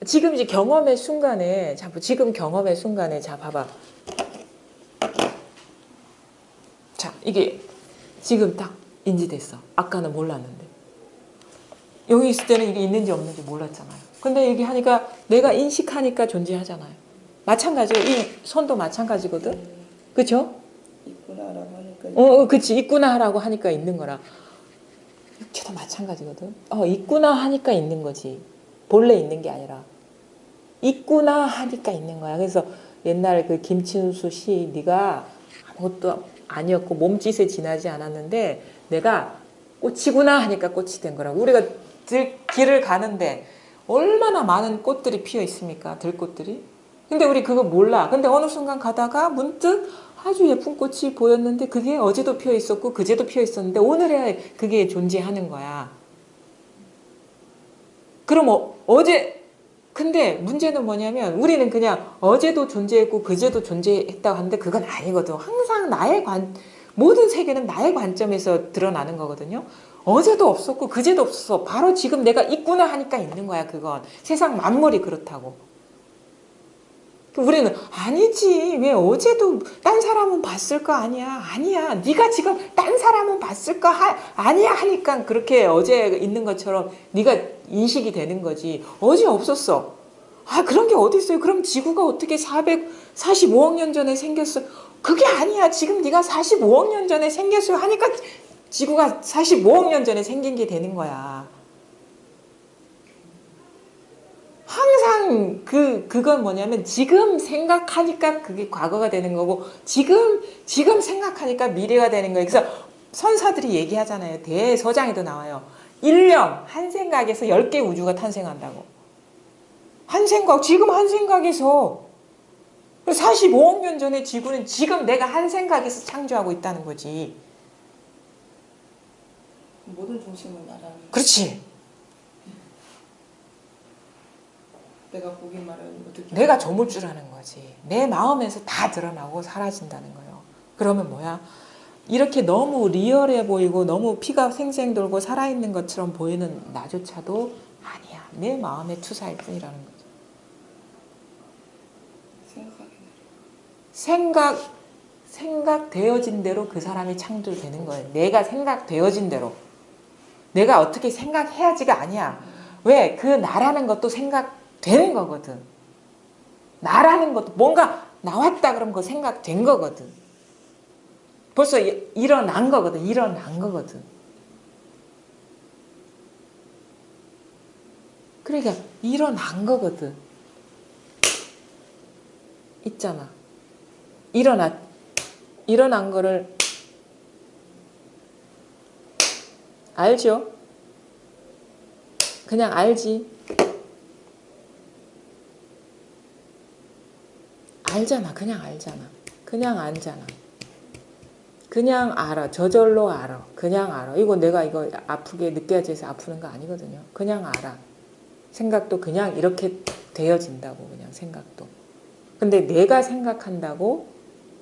지금 이제 경험의 순간에, 지금 경험의 순간에, 자, 봐봐. 자, 이게 지금 딱 인지됐어. 아까는 몰랐는데. 여기 있을 때는 이게 있는지 없는지 몰랐잖아요. 근데 여기 하니까 내가 인식하니까 존재하잖아요. 마찬가지로 이 손도 마찬가지거든. 그쵸? 있구나라고 하니까. 그치. 있구나라고 하니까 있는 거라. 육체도 마찬가지거든. 있구나 하니까 있는 거지. 본래 있는 게 아니라. 있구나 하니까 있는 거야. 그래서 옛날 그 김친수 씨, 네가 아무것도 아니었고 몸짓에 지나지 않았는데 내가 꽃이구나 하니까 꽃이 된 거라고. 우리가 길을 가는데 얼마나 많은 꽃들이 피어 있습니까? 들꽃들이. 근데 우리 그거 몰라. 근데 어느 순간 가다가 문득 아주 예쁜 꽃이 보였는데 그게 어제도 피어 있었고 그제도 피어 있었는데 오늘에 그게 존재하는 거야. 그럼 근데 문제는 뭐냐면 우리는 그냥 어제도 존재했고 그제도 존재했다고 하는데 그건 아니거든. 항상 모든 세계는 나의 관점에서 드러나는 거거든요. 어제도 없었고 그제도 없었어. 바로 지금 내가 있구나 하니까 있는 거야. 그건 세상 만물이 그렇다고. 우리는 아니지. 왜 어제도 딴 사람은 봤을 거 아니야. 아니야. 네가 지금 딴 사람은 봤을 거 아니야 하니까 그렇게 어제 있는 것처럼 네가 인식이 되는 거지. 어제 없었어. 그런 게 어디 있어요. 그럼 지구가 어떻게 445억 년 전에 생겼어? 그게 아니야. 지금 네가 45억 년 전에 생겼어요 하니까 지구가 45억 년 전에 생긴 게 되는 거야. 항상 그건 뭐냐면 지금 생각하니까 그게 과거가 되는 거고 지금 생각하니까 미래가 되는 거예요. 그래서 선사들이 얘기하잖아요. 대서장에도 나와요. 일념, 한 생각에서 10개 우주가 탄생한다고. 지금 한 생각에서 45억 년 전에 지구는 지금 내가 한 생각에서 창조하고 있다는 거지. 모든 중심을 말하는. 그렇지. 내가 보기 말하는 어떻게. 내가 조물주라는 거지. 내 마음에서 다 드러나고 사라진다는 거예요. 그러면 뭐야? 이렇게 너무 리얼해 보이고 너무 피가 생생 돌고 살아있는 것처럼 보이는 나조차도 아니야. 내 마음의 투사일 뿐이라는 거죠. 생각되어진 대로 그 사람이 창조되는 거예요. 내가 생각되어진 대로. 내가 어떻게 생각해야지가 아니야. 왜? 그 나라는 것도 생각되는 거거든. 나라는 것도 뭔가 나왔다 그러면 그 생각된 거거든. 벌써 일어난 거거든. 그러니까 일어난 거거든. 있잖아. 일어난 거를 알죠? 그냥 알지. 알잖아. 그냥 알잖아. 그냥 알잖아. 그냥 알아. 저절로 알아. 그냥 알아. 내가 이거 아프게 느껴져서 아프는 거 아니거든요. 그냥 알아. 생각도 그냥 이렇게 되어진다고. 그냥 생각도. 근데 내가 생각한다고,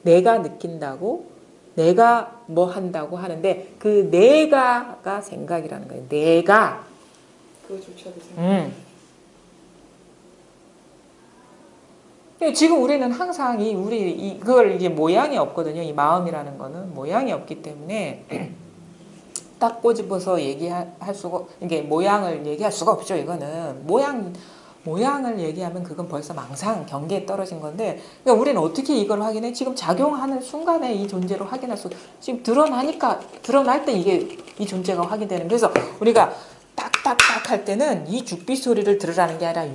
내가 느낀다고, 내가 뭐 한다고 하는데 그 내가가 생각이라는 거예요. 내가. 그거조차도 생각. 지금 우리는 항상 그걸 이게 모양이 없거든요. 이 마음이라는 거는 모양이 없기 때문에 딱 꼬집어서 이게 모양을 얘기할 수가 없죠. 이거는 모양을 얘기하면 그건 벌써 망상, 경계에 떨어진 건데, 그러니까 우리는 어떻게 이걸 확인해? 지금 작용하는 순간에 이 존재로 확인할 수, 지금 드러날 때 이 존재가 확인되는. 그래서 우리가 딱딱딱 할 때는 이 죽빛 소리를 들으라는 게 아니라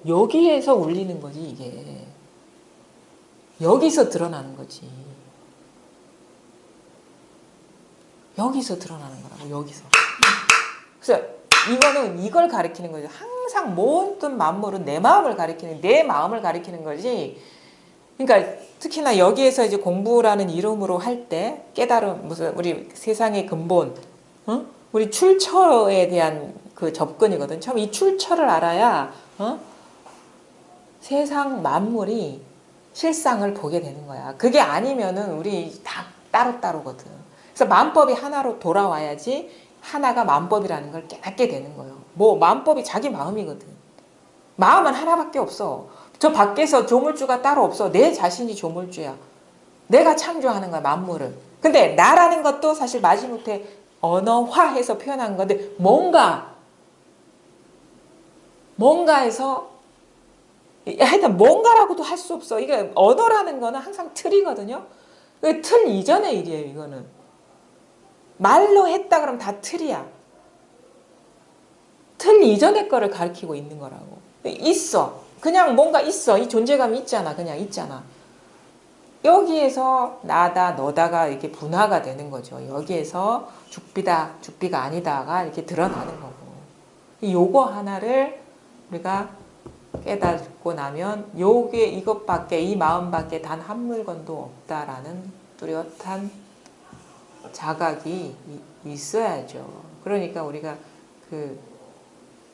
여기에서 울리는 거지, 이게. 여기서 드러나는 거지. 여기서 드러나는 거라고, 여기서. 그래서 이걸 가리키는 거죠. 항상 모든 만물은 내 마음을 가리키는 거지. 그러니까 특히나 여기에서 이제 공부라는 이름으로 할 때 깨달음 무슨 우리 세상의 근본, 어? 우리 출처에 대한 그 접근이거든. 처음 이 출처를 알아야 세상 만물이 실상을 보게 되는 거야. 그게 아니면은 우리 다 따로따로거든. 그래서 만법이 하나로 돌아와야지 하나가 만법이라는 걸 깨닫게 되는 거예요. 뭐 만법이 자기 마음이거든. 마음은 하나밖에 없어. 저 밖에서 조물주가 따로 없어. 내 자신이 조물주야. 내가 창조하는 거야, 만물을. 근데 나라는 것도 사실 마지못해 언어화해서 표현한 건데 뭔가에서 하여튼 뭔가라고도 할 수 없어. 이게 언어라는 거는 항상 틀이거든요. 틀 이전의 일이에요, 이거는. 말로 했다 그러면 다 틀이야. 틀 이전의 거를 가리키고 있는 거라고. 있어. 그냥 뭔가 있어. 이 존재감이 있잖아. 그냥 있잖아. 여기에서 나다 너다가 이렇게 분화가 되는 거죠. 여기에서 죽비다 죽비가 아니다가 이렇게 드러나는 거고. 요거 하나를 우리가 깨닫고 나면 요게 이것밖에 이 마음밖에 단 한 물건도 없다라는 뚜렷한 자각이 있어야죠. 그러니까 우리가 그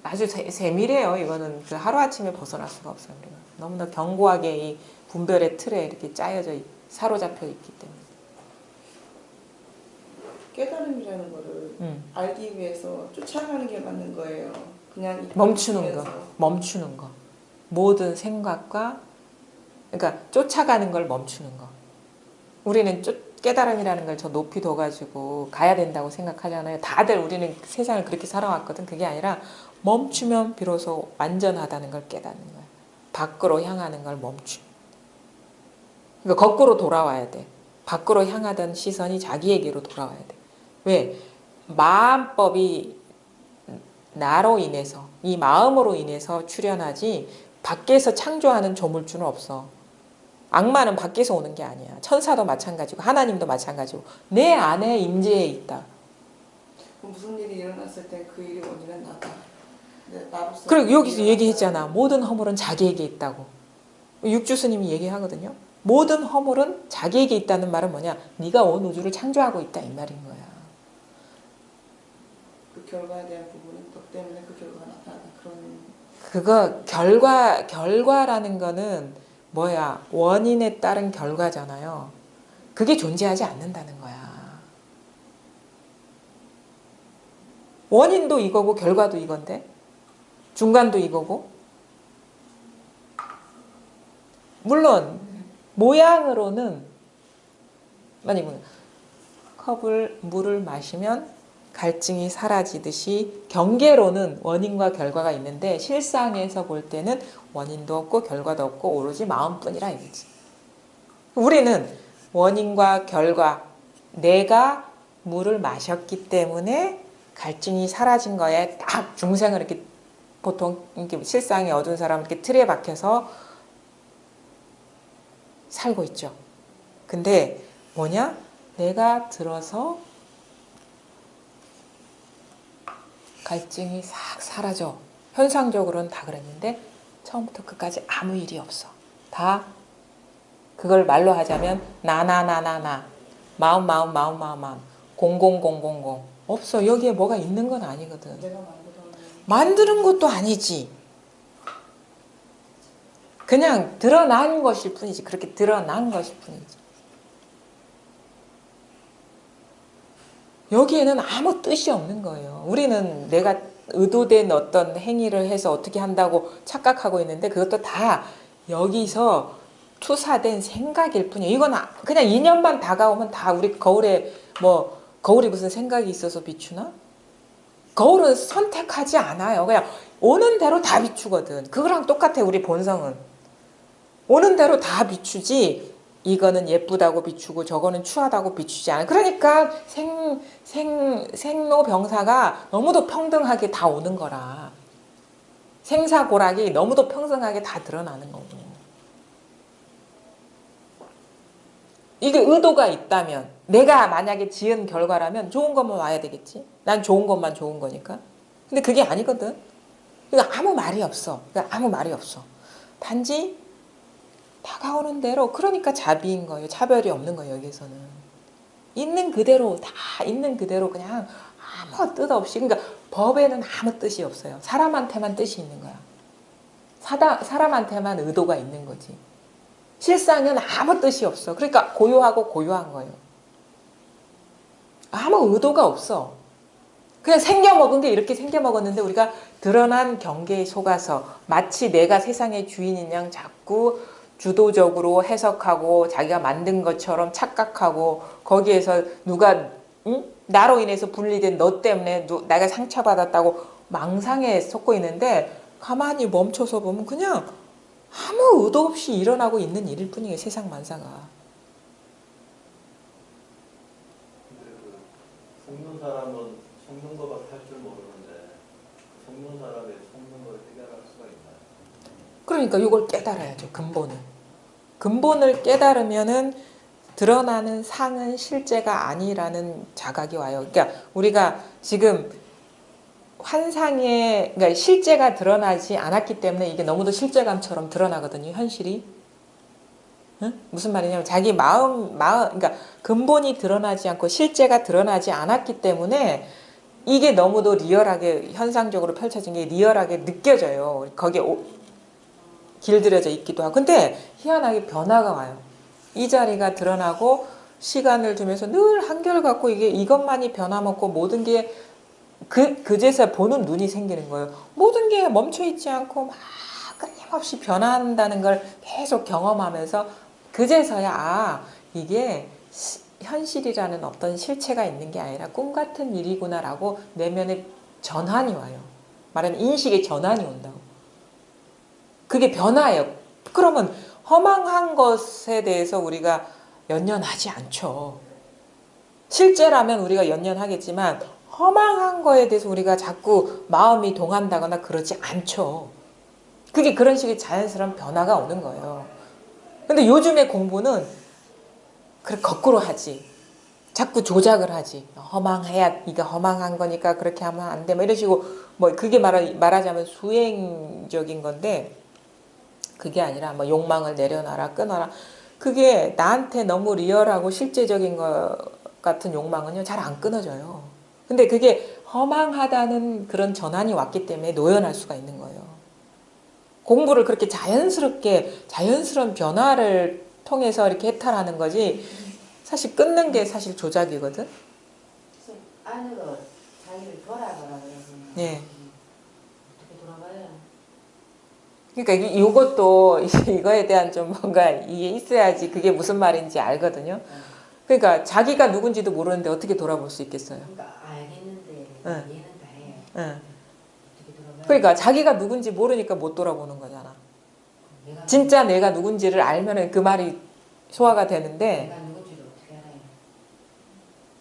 아주 세밀해요. 이거는 그 하루아침에 벗어날 수가 없어요. 우리가 너무나 견고하게 이 분별의 틀에 이렇게 짜여져 사로잡혀 있기 때문에. 깨달음이라는 거를 알기 위해서 쫓아가는 게 맞는 거예요. 그냥 멈추는 거. 멈추는 거. 모든 생각과 그러니까 쫓아가는 걸 멈추는 거. 우리는 깨달음이라는 걸 저 높이 둬가지고 가야 된다고 생각하잖아요. 다들 우리는 세상을 그렇게 살아왔거든. 그게 아니라 멈추면 비로소 완전하다는 걸 깨닫는 거야. 밖으로 향하는 걸 멈추. 그러니까 거꾸로 돌아와야 돼. 밖으로 향하던 시선이 자기에게로 돌아와야 돼. 왜? 마음법이 나로 인해서 이 마음으로 인해서 출현하지 밖에서 창조하는 조물주는 없어. 악마는 밖에서 오는 게 아니야. 천사도 마찬가지고 하나님도 마찬가지고 내 안에 임재해 있다. 무슨 일이 일어났을 때 그 일이 원인은 나다. 나로서 그리고 여기서 얘기했잖아. 모든 허물은 자기에게 있다고. 육주 스님이 얘기하거든요. 모든 허물은 자기에게 있다는 말은 뭐냐? 네가 온 우주를 창조하고 있다 이 말인 거야. 그 결과에 대한 부분은 너 때문에 그 결과가 나타나는 그런. 그거 결과라는 거는 뭐야? 원인에 따른 결과잖아요. 그게 존재하지 않는다는 거야. 원인도 이거고 결과도 이건데 중간도 이거고 물론 모양으로는 아니 컵을 물을 마시면 갈증이 사라지듯이 경계로는 원인과 결과가 있는데 실상에서 볼 때는 원인도 없고 결과도 없고 오로지 마음뿐이라 이거지. 우리는 원인과 결과 내가 물을 마셨기 때문에 갈증이 사라진 거에 딱 중생을 이렇게 보통 이렇게 실상에 어두운 사람은 이렇게 틀에 박혀서 살고 있죠. 근데 뭐냐? 내가 들어서 갈증이 싹 사라져. 현상적으로는 다 그랬는데 처음부터 끝까지 아무 일이 없어. 다 그걸 말로 하자면 나나나나나 마음 공공공공공 없어. 여기에 뭐가 있는 건 아니거든. 내가 만드는 것도 아니지. 그냥 드러난 것일 뿐이지. 그렇게 드러난 것일 뿐이지. 여기에는 아무 뜻이 없는 거예요. 우리는 내가 의도된 어떤 행위를 해서 어떻게 한다고 착각하고 있는데 그것도 다 여기서 투사된 생각일 뿐이에요. 이건 그냥 인연만 다가오면 다 우리 거울에 거울이 무슨 생각이 있어서 비추나? 거울은 선택하지 않아요. 그냥 오는 대로 다 비추거든. 그거랑 똑같아 우리 본성은. 오는 대로 다 비추지 이거는 예쁘다고 비추고 저거는 추하다고 비추지 않아. 그러니까 생로병사가 너무도 평등하게 다 오는 거라. 생사고락이 너무도 평등하게 다 드러나는 거고. 이게 의도가 있다면 내가 만약에 지은 결과라면 좋은 것만 와야 되겠지. 난 좋은 것만 좋은 거니까. 근데 그게 아니거든. 그러니까 아무 말이 없어. 단지 다가오는 대로 그러니까 자비인 거예요. 차별이 없는 거예요. 여기서는 있는 그대로 다 있는 그대로 그냥 아무 뜻 없이 그러니까 법에는 아무 뜻이 없어요. 사람한테만 뜻이 있는 거야. 사람한테만 의도가 있는 거지. 실상은 아무 뜻이 없어. 그러니까 고요하고 고요한 거예요. 아무 의도가 없어. 그냥 생겨먹은 게 이렇게 생겨먹었는데 우리가 드러난 경계에 속아서 마치 내가 세상의 주인인 양 자꾸 주도적으로 해석하고 자기가 만든 것처럼 착각하고 거기에서 누가 나로 인해서 분리된 너 때문에 내가 상처받았다고 망상에 속고 있는데 가만히 멈춰서 보면 그냥 아무 의도 없이 일어나고 있는 일일 뿐이에요. 세상 만사가. 근데 그 속는 사람은 속는 거가 할 줄 모르는데 속는 사람이 속는 걸 해결할 수가 있나요? 그러니까 이걸 깨달아야죠. 근본을 깨달으면은 드러나는 상은 실제가 아니라는 자각이 와요. 그러니까 우리가 지금 환상에 그러니까 실제가 드러나지 않았기 때문에 이게 너무도 실제감처럼 드러나거든요. 현실이. 응? 무슨 말이냐면 자기 마음 그러니까 근본이 드러나지 않고 실제가 드러나지 않았기 때문에 이게 너무도 리얼하게 현상적으로 펼쳐진 게 리얼하게 느껴져요. 거기에 길들여져 있기도 하고. 근데 희한하게 변화가 와요. 이 자리가 드러나고 시간을 두면서 늘 한결같고 이게 이것만이 변화먹고 모든 게 그제서 보는 눈이 생기는 거예요. 모든 게 멈춰있지 않고 막 끊임없이 변한다는 걸 계속 경험하면서 그제서야 이게 현실이라는 어떤 실체가 있는 게 아니라 꿈 같은 일이구나라고 내면에 전환이 와요. 말하는 인식의 전환이 온다고. 그게 변화예요. 그러면 허망한 것에 대해서 우리가 연연하지 않죠. 실제라면 우리가 연연하겠지만 허망한 거에 대해서 우리가 자꾸 마음이 동한다거나 그러지 않죠. 그게 그런 식의 자연스러운 변화가 오는 거예요. 근데 요즘의 공부는 그래 거꾸로 하지. 자꾸 조작을 하지. 허망해야 이거 허망한 거니까 그렇게 하면 안 돼. 뭐 이런 식으로 뭐 그게 말하자면 수행적인 건데 그게 아니라 뭐 욕망을 내려놔라 끊어라. 그게 나한테 너무 리얼하고 실제적인 것 같은 욕망은요 잘 안 끊어져요. 근데 그게 허망하다는 그런 전환이 왔기 때문에 노연할 수가 있는 거예요. 공부를 그렇게 자연스러운 변화를 통해서 이렇게 해탈하는 거지 사실 끊는 게 사실 조작이거든. 안으로 자기를 돌아보라 그러면 예. 어떻게 돌아봐요? 그러니까 이것도 이거에 대한 좀 뭔가 이게 있어야지 그게 무슨 말인지 알거든요. 그러니까 자기가 누군지도 모르는데 어떻게 돌아볼 수 있겠어요? 그러니까 알겠는데 응. 이해는 다 해요. 응. 어떻게 돌아봐요? 그러니까 자기가 누군지 모르니까 못 돌아보는 거잖아. 진짜 내가 누군지를 알면은 그 말이 소화가 되는데 내가 누군지를 어떻게 알아요?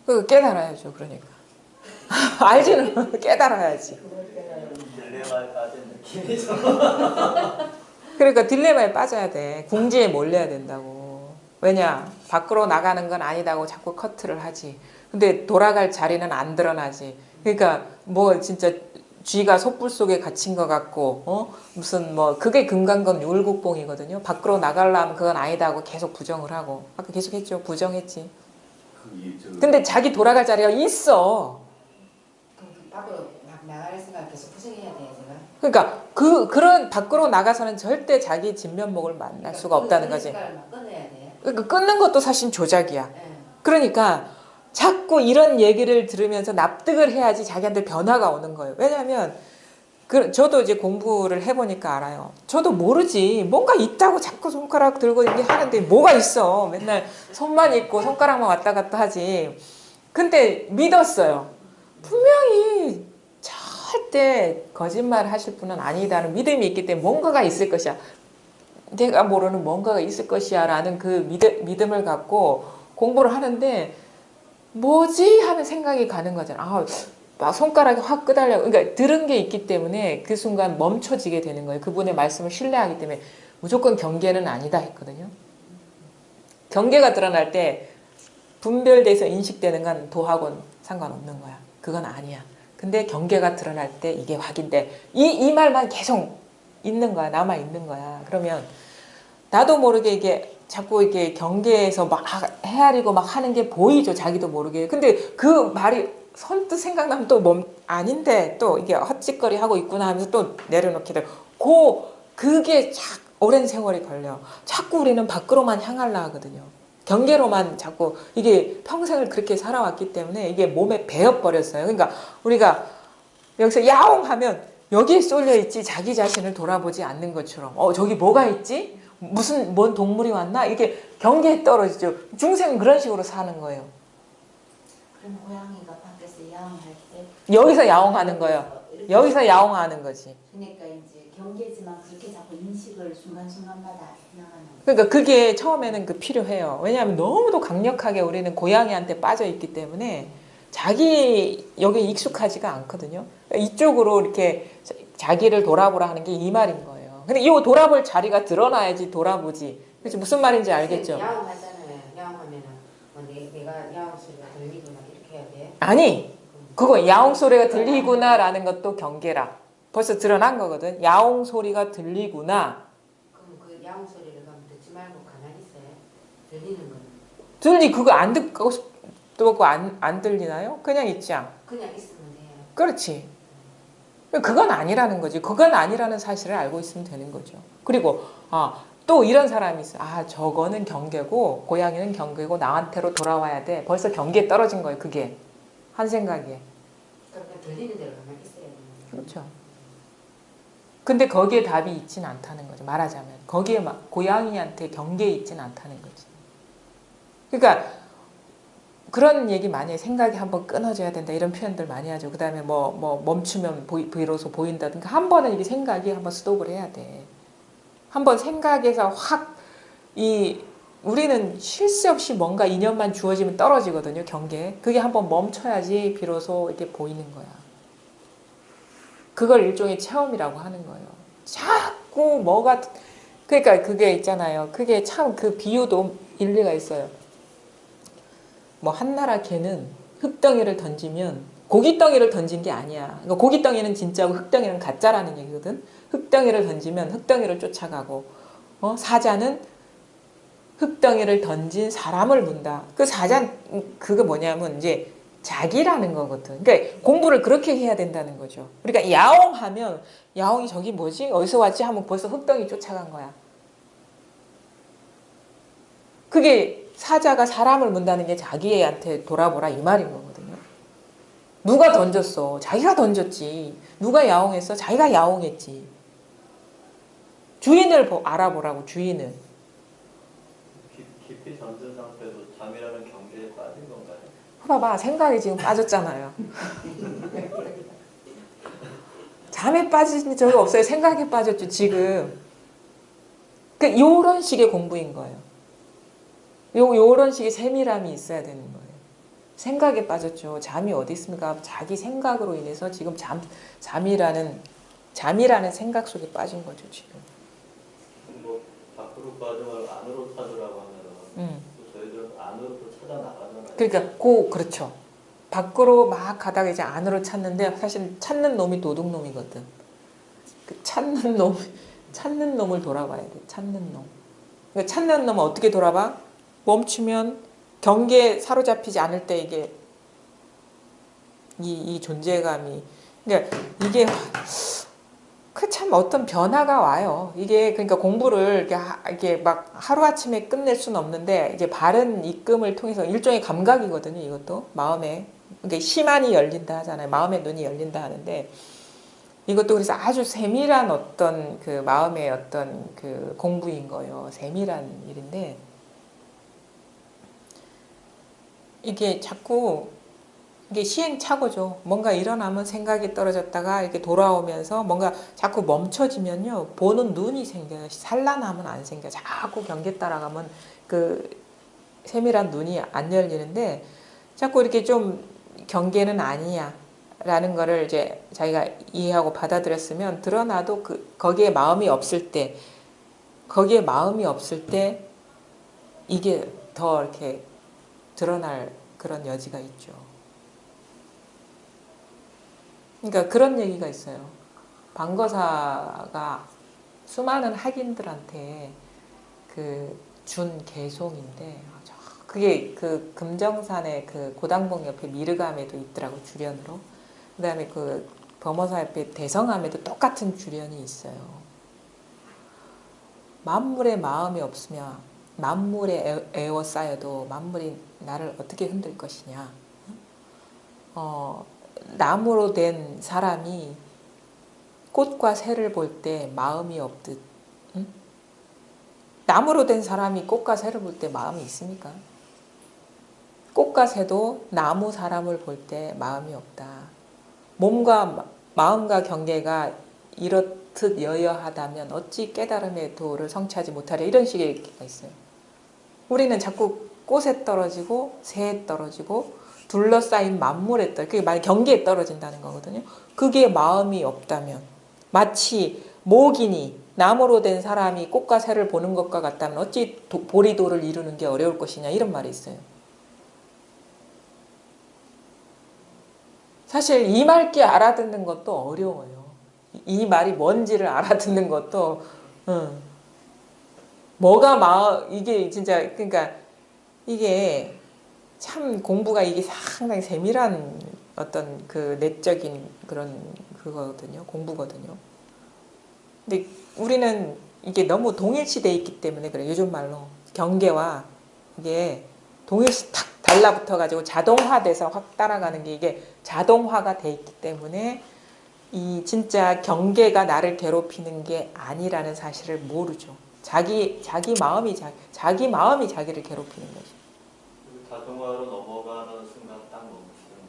그 깨달아야죠. 그러니까 알지는 깨달아야지. 딜레마에 빠진 느낌이죠. 그러니까 딜레마에 빠져야 돼. 궁지에 몰려야 된다고. 왜냐? 밖으로 나가는 건 아니다고 자꾸 커트를 하지. 근데 돌아갈 자리는 안 드러나지. 그러니까 뭐 진짜 쥐가 솥불 속에 갇힌 것 같고 무슨 뭐 그게 금강건 율곡봉이거든요. 밖으로 나가려면 그건 아니다고 계속 부정을 하고 아까 계속 했죠. 부정했지. 근데 자기 돌아갈 자리가 있어. 그럼 그 밖으로 막 나갈 생각 계속 부정해야 돼요 제가? 그러니까 그런 밖으로 나가서는 절대 자기 진면목을 만날 수가 없다는 거지. 막 끊어야 돼요? 그러니까 끊는 것도 사실 조작이야. 네. 그러니까 자꾸 이런 얘기를 들으면서 납득을 해야지 자기한테 변화가 오는 거예요. 왜냐하면 저도 이제 공부를 해보니까 알아요. 저도 모르지. 뭔가 있다고 자꾸 손가락 들고 이게 하는데 뭐가 있어. 맨날 손만 있고 손가락만 왔다 갔다 하지. 근데 믿었어요. 분명히 절대 거짓말 하실 분은 아니다는 믿음이 있기 때문에 뭔가가 있을 것이야. 내가 모르는 뭔가가 있을 것이야 라는 그 믿음을 갖고 공부를 하는데 뭐지? 하는 생각이 가는 거잖아. 막 손가락이 확 끄달려고. 그러니까 들은 게 있기 때문에 그 순간 멈춰지게 되는 거예요. 그분의 말씀을 신뢰하기 때문에 무조건 경계는 아니다 했거든요. 경계가 드러날 때 분별돼서 인식되는 건 도하고는 상관없는 거야. 그건 아니야. 근데 경계가 드러날 때 이게 확인돼. 이 말만 계속 있는 거야. 남아 있는 거야. 그러면 나도 모르게 이게 자꾸 이게 경계에서 막 헤아리고 막 하는 게 보이죠. 자기도 모르게. 근데 그 말이 선뜻 생각나면 또 아닌데 또 이게 헛짓거리 하고 있구나 하면서 또 내려놓게 되고 그게 오랜 세월이 걸려. 자꾸 우리는 밖으로만 향하려 하거든요. 경계로만 자꾸 이게 평생을 그렇게 살아왔기 때문에 이게 몸에 배어버렸어요. 그러니까 우리가 여기서 야옹하면 여기에 쏠려 있지 자기 자신을 돌아보지 않는 것처럼 저기 뭐가 있지? 뭔 동물이 왔나? 이게 경계에 떨어지죠. 중생은 그런 식으로 사는 거예요. 그럼 고양이가 밖에서 야옹할 때 여기서 야옹하는 거예요. 이렇게 여기서 야옹하는 거지. 그러니까 이제 경계지만 그렇게 자꾸 인식을 순간순간마다 해나가는 거예요. 그러니까 그게 처음에는 필요해요. 왜냐하면 너무도 강력하게 우리는 고양이한테 빠져 있기 때문에 자기 여기에 익숙하지가 않거든요. 이쪽으로 이렇게 자기를 돌아보라 하는 게 이 말인 거예요. 근데 이 돌아볼 자리가 드러나야지 돌아보지. 그치? 무슨 말인지 알겠죠? 야옹하잖아요. 야옹하면은 내가 야옹 소리가 들리구나 이렇게 해야 돼. 아니, 그거 야옹 소리가 들리구나라는 것도 경계라. 벌써 드러난 거거든. 야옹 소리가 들리구나. 그럼 그 야옹 소리를 그럼 듣지 말고 가만히 있어요. 들리는 거는 그거 안 듣고 싶고 안 들리나요? 그냥 있자. 그냥 있으면 돼요. 그렇지. 그건 아니라는 거지. 그건 아니라는 사실을 알고 있으면 되는 거죠. 그리고 또 이런 사람이 있어. 저거는 경계고 고양이는 경계고 나한테로 돌아와야 돼. 벌써 경계에 떨어진 거예요. 그게 한 생각에. 그러니까 들리는 대로 가만히 있어야 돼요. 그렇죠. 근데 거기에 답이 있진 않다는 거죠. 말하자면 거기에 고양이한테 경계에 있진 않다는 거지. 그러니까 그런 얘기 많이 해요. 생각이 한번 끊어져야 된다 이런 표현들 많이 하죠. 그 다음에 뭐 멈추면 비로소 보인다든가 한 번은 이게 생각이 한번 스톱을 해야 돼. 한번 생각에서 우리는 쉴 새 없이 뭔가 인연만 주어지면 떨어지거든요. 경계. 그게 한번 멈춰야지 비로소 이렇게 보이는 거야. 그걸 일종의 체험이라고 하는 거예요. 자꾸 그러니까 그게 있잖아요. 그게 참 그 비유도 일리가 있어요. 한나라 개는 흙덩이를 던지면 고깃덩이를 던진 게 아니야. 그러니까 고깃덩이는 진짜고 흙덩이는 가짜라는 얘기거든. 흙덩이를 던지면 흙덩이를 쫓아가고 사자는 흙덩이를 던진 사람을 문다. 그 사자 그게 뭐냐면 이제 자기라는 거거든. 그러니까 공부를 그렇게 해야 된다는 거죠. 그러니까 야옹하면 야옹이 저기 뭐지? 어디서 왔지? 하면 벌써 흙덩이 쫓아간 거야. 그게 사자가 사람을 문다는 게 자기한테 돌아보라 이 말인 거거든요. 누가 던졌어? 자기가 던졌지. 누가 야옹했어? 자기가 야옹했지. 주인을 알아보라고 주인을. 깊이 잠든 상태도 잠이라는 경계에 빠진 건가요? 봐봐 생각이 지금 빠졌잖아요. 잠에 빠진 적이 없어요. 생각에 빠졌죠 지금. 그러니까 이런 식의 공부인 거예요. 요런 식의 세밀함이 있어야 되는 거예요. 생각에 빠졌죠. 잠이 어디 있습니까? 자기 생각으로 인해서 지금 잠이라는 생각 속에 빠진 거죠 지금. 밖으로 빠져서 안으로 찾으라고 하면은 또 저희들은 안으로 또 찾아 나가잖아요. 그러니까 그렇죠. 밖으로 막 가다가 이제 안으로 찾는데 사실 찾는 놈이 도둑놈이거든. 그 찾는 놈을 돌아봐야 돼. 찾는 놈. 그러니까 찾는 놈은 어떻게 돌아봐? 멈추면 경계에 사로잡히지 않을 때 이게 이 존재감이 그러니까 이게 참 어떤 변화가 와요. 이게 그러니까 공부를 이렇게 막 하루아침에 끝낼 수는 없는데 이제 바른 입금을 통해서 일종의 감각이거든요. 이것도 마음에 그러니까 심안이 열린다 하잖아요. 마음의 눈이 열린다 하는데 이것도 그래서 아주 세밀한 어떤 그 마음의 어떤 그 공부인 거예요. 세밀한 일인데 이게 자꾸 이게 시행착오죠. 뭔가 일어나면 생각이 떨어졌다가 이렇게 돌아오면서 뭔가 자꾸 멈춰지면요. 보는 눈이 생겨요. 산란하면 안 생겨. 자꾸 경계 따라가면 그 세밀한 눈이 안 열리는데 자꾸 이렇게 좀 경계는 아니야. 라는 거를 이제 자기가 이해하고 받아들였으면 드러나도 거기에 마음이 없을 때 이게 더 이렇게 드러날 그런 여지가 있죠. 그러니까 그런 얘기가 있어요. 방거사가 수많은 학인들한테 그 준개송인데 그게 그 금정산의 그 고당봉 옆에 미르감에도 있더라고 주련으로. 그다음에 그 범어사 옆에 대성함에도 똑같은 주련이 있어요. 만물의 마음이 없으면 만물에 에워싸여도 만물이 나를 어떻게 흔들 것이냐. 나무로 된 사람이 꽃과 새를 볼 때 마음이 없듯, 응? 나무로 된 사람이 꽃과 새를 볼 때 마음이 있습니까? 꽃과 새도 나무 사람을 볼 때 마음이 없다. 몸과 마음과 경계가 이렇듯 여여하다면 어찌 깨달음의 도를 성취하지 못하려, 이런 식의 얘기가 있어요. 우리는 자꾸 꽃에 떨어지고 새에 떨어지고 둘러싸인 만물에 그게 만약 경계에 떨어진다는 거거든요. 그게 마음이 없다면, 마치 목인이 나무로 된 사람이 꽃과 새를 보는 것과 같다면 어찌 보리도를 이루는 게 어려울 것이냐, 이런 말이 있어요. 사실 이 말귀 알아듣는 것도 어려워요. 이 말이 뭔지를 알아듣는 것도, 뭐가 이게 진짜, 그러니까 이게 참 공부가 이게 상당히 세밀한 어떤 그 내적인 그런 그거거든요. 공부거든요. 근데 우리는 이게 너무 동일시돼 있기 때문에 그래요. 요즘 말로 경계와 이게 동일시 탁 달라붙어 가지고 자동화돼서 확 따라가는 게, 이게 자동화가 돼 있기 때문에 이 진짜 경계가 나를 괴롭히는 게 아니라는 사실을 모르죠. 자기 마음이 자기를 괴롭히는 거죠. 자동화로 넘어가는 순간 딱 멈추는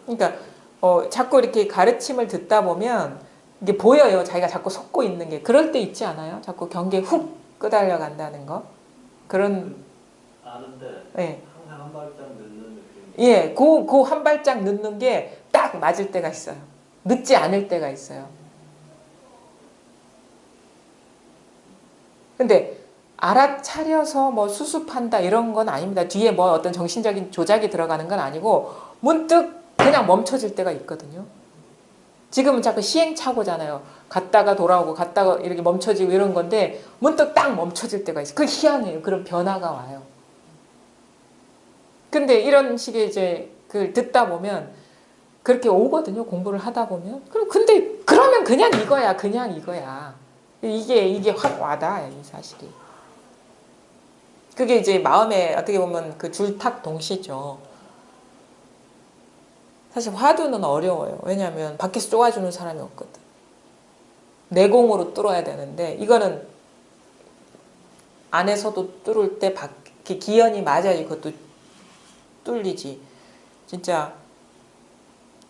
거예요. 그러니까 자꾸 이렇게 가르침을 듣다 보면 이게 보여요. 자기가 자꾸 속고 있는 게. 그럴 때 있지 않아요? 자꾸 경계에 훅 끄달려 간다는 거. 그런. 아는데 네. 항상 한 발짝 늦는 느낌. 예, 그 한 발짝 늦는 게 딱 맞을 때가 있어요. 늦지 않을 때가 있어요. 근데 알아차려서 뭐 수습한다 이런 건 아닙니다. 뒤에 뭐 어떤 정신적인 조작이 들어가는 건 아니고 문득 그냥 멈춰질 때가 있거든요. 지금은 자꾸 시행착오잖아요. 갔다가 돌아오고 갔다가 이렇게 멈춰지고 이런 건데 문득 딱 멈춰질 때가 있어요. 그게 희한해요. 그런 변화가 와요. 근데 이런 식의 이제 그 듣다 보면 그렇게 오거든요. 공부를 하다 보면. 근데 그러면 그냥 이거야. 그냥 이거야. 이게 확 와닿아요. 이 사실이. 그게 이제 마음에 어떻게 보면 그 줄탁 동시죠. 사실 화두는 어려워요. 왜냐하면 밖에서 쪼아주는 사람이 없거든. 내공으로 뚫어야 되는데 이거는 안에서도 뚫을 때 기연이 맞아야 그것도 뚫리지. 진짜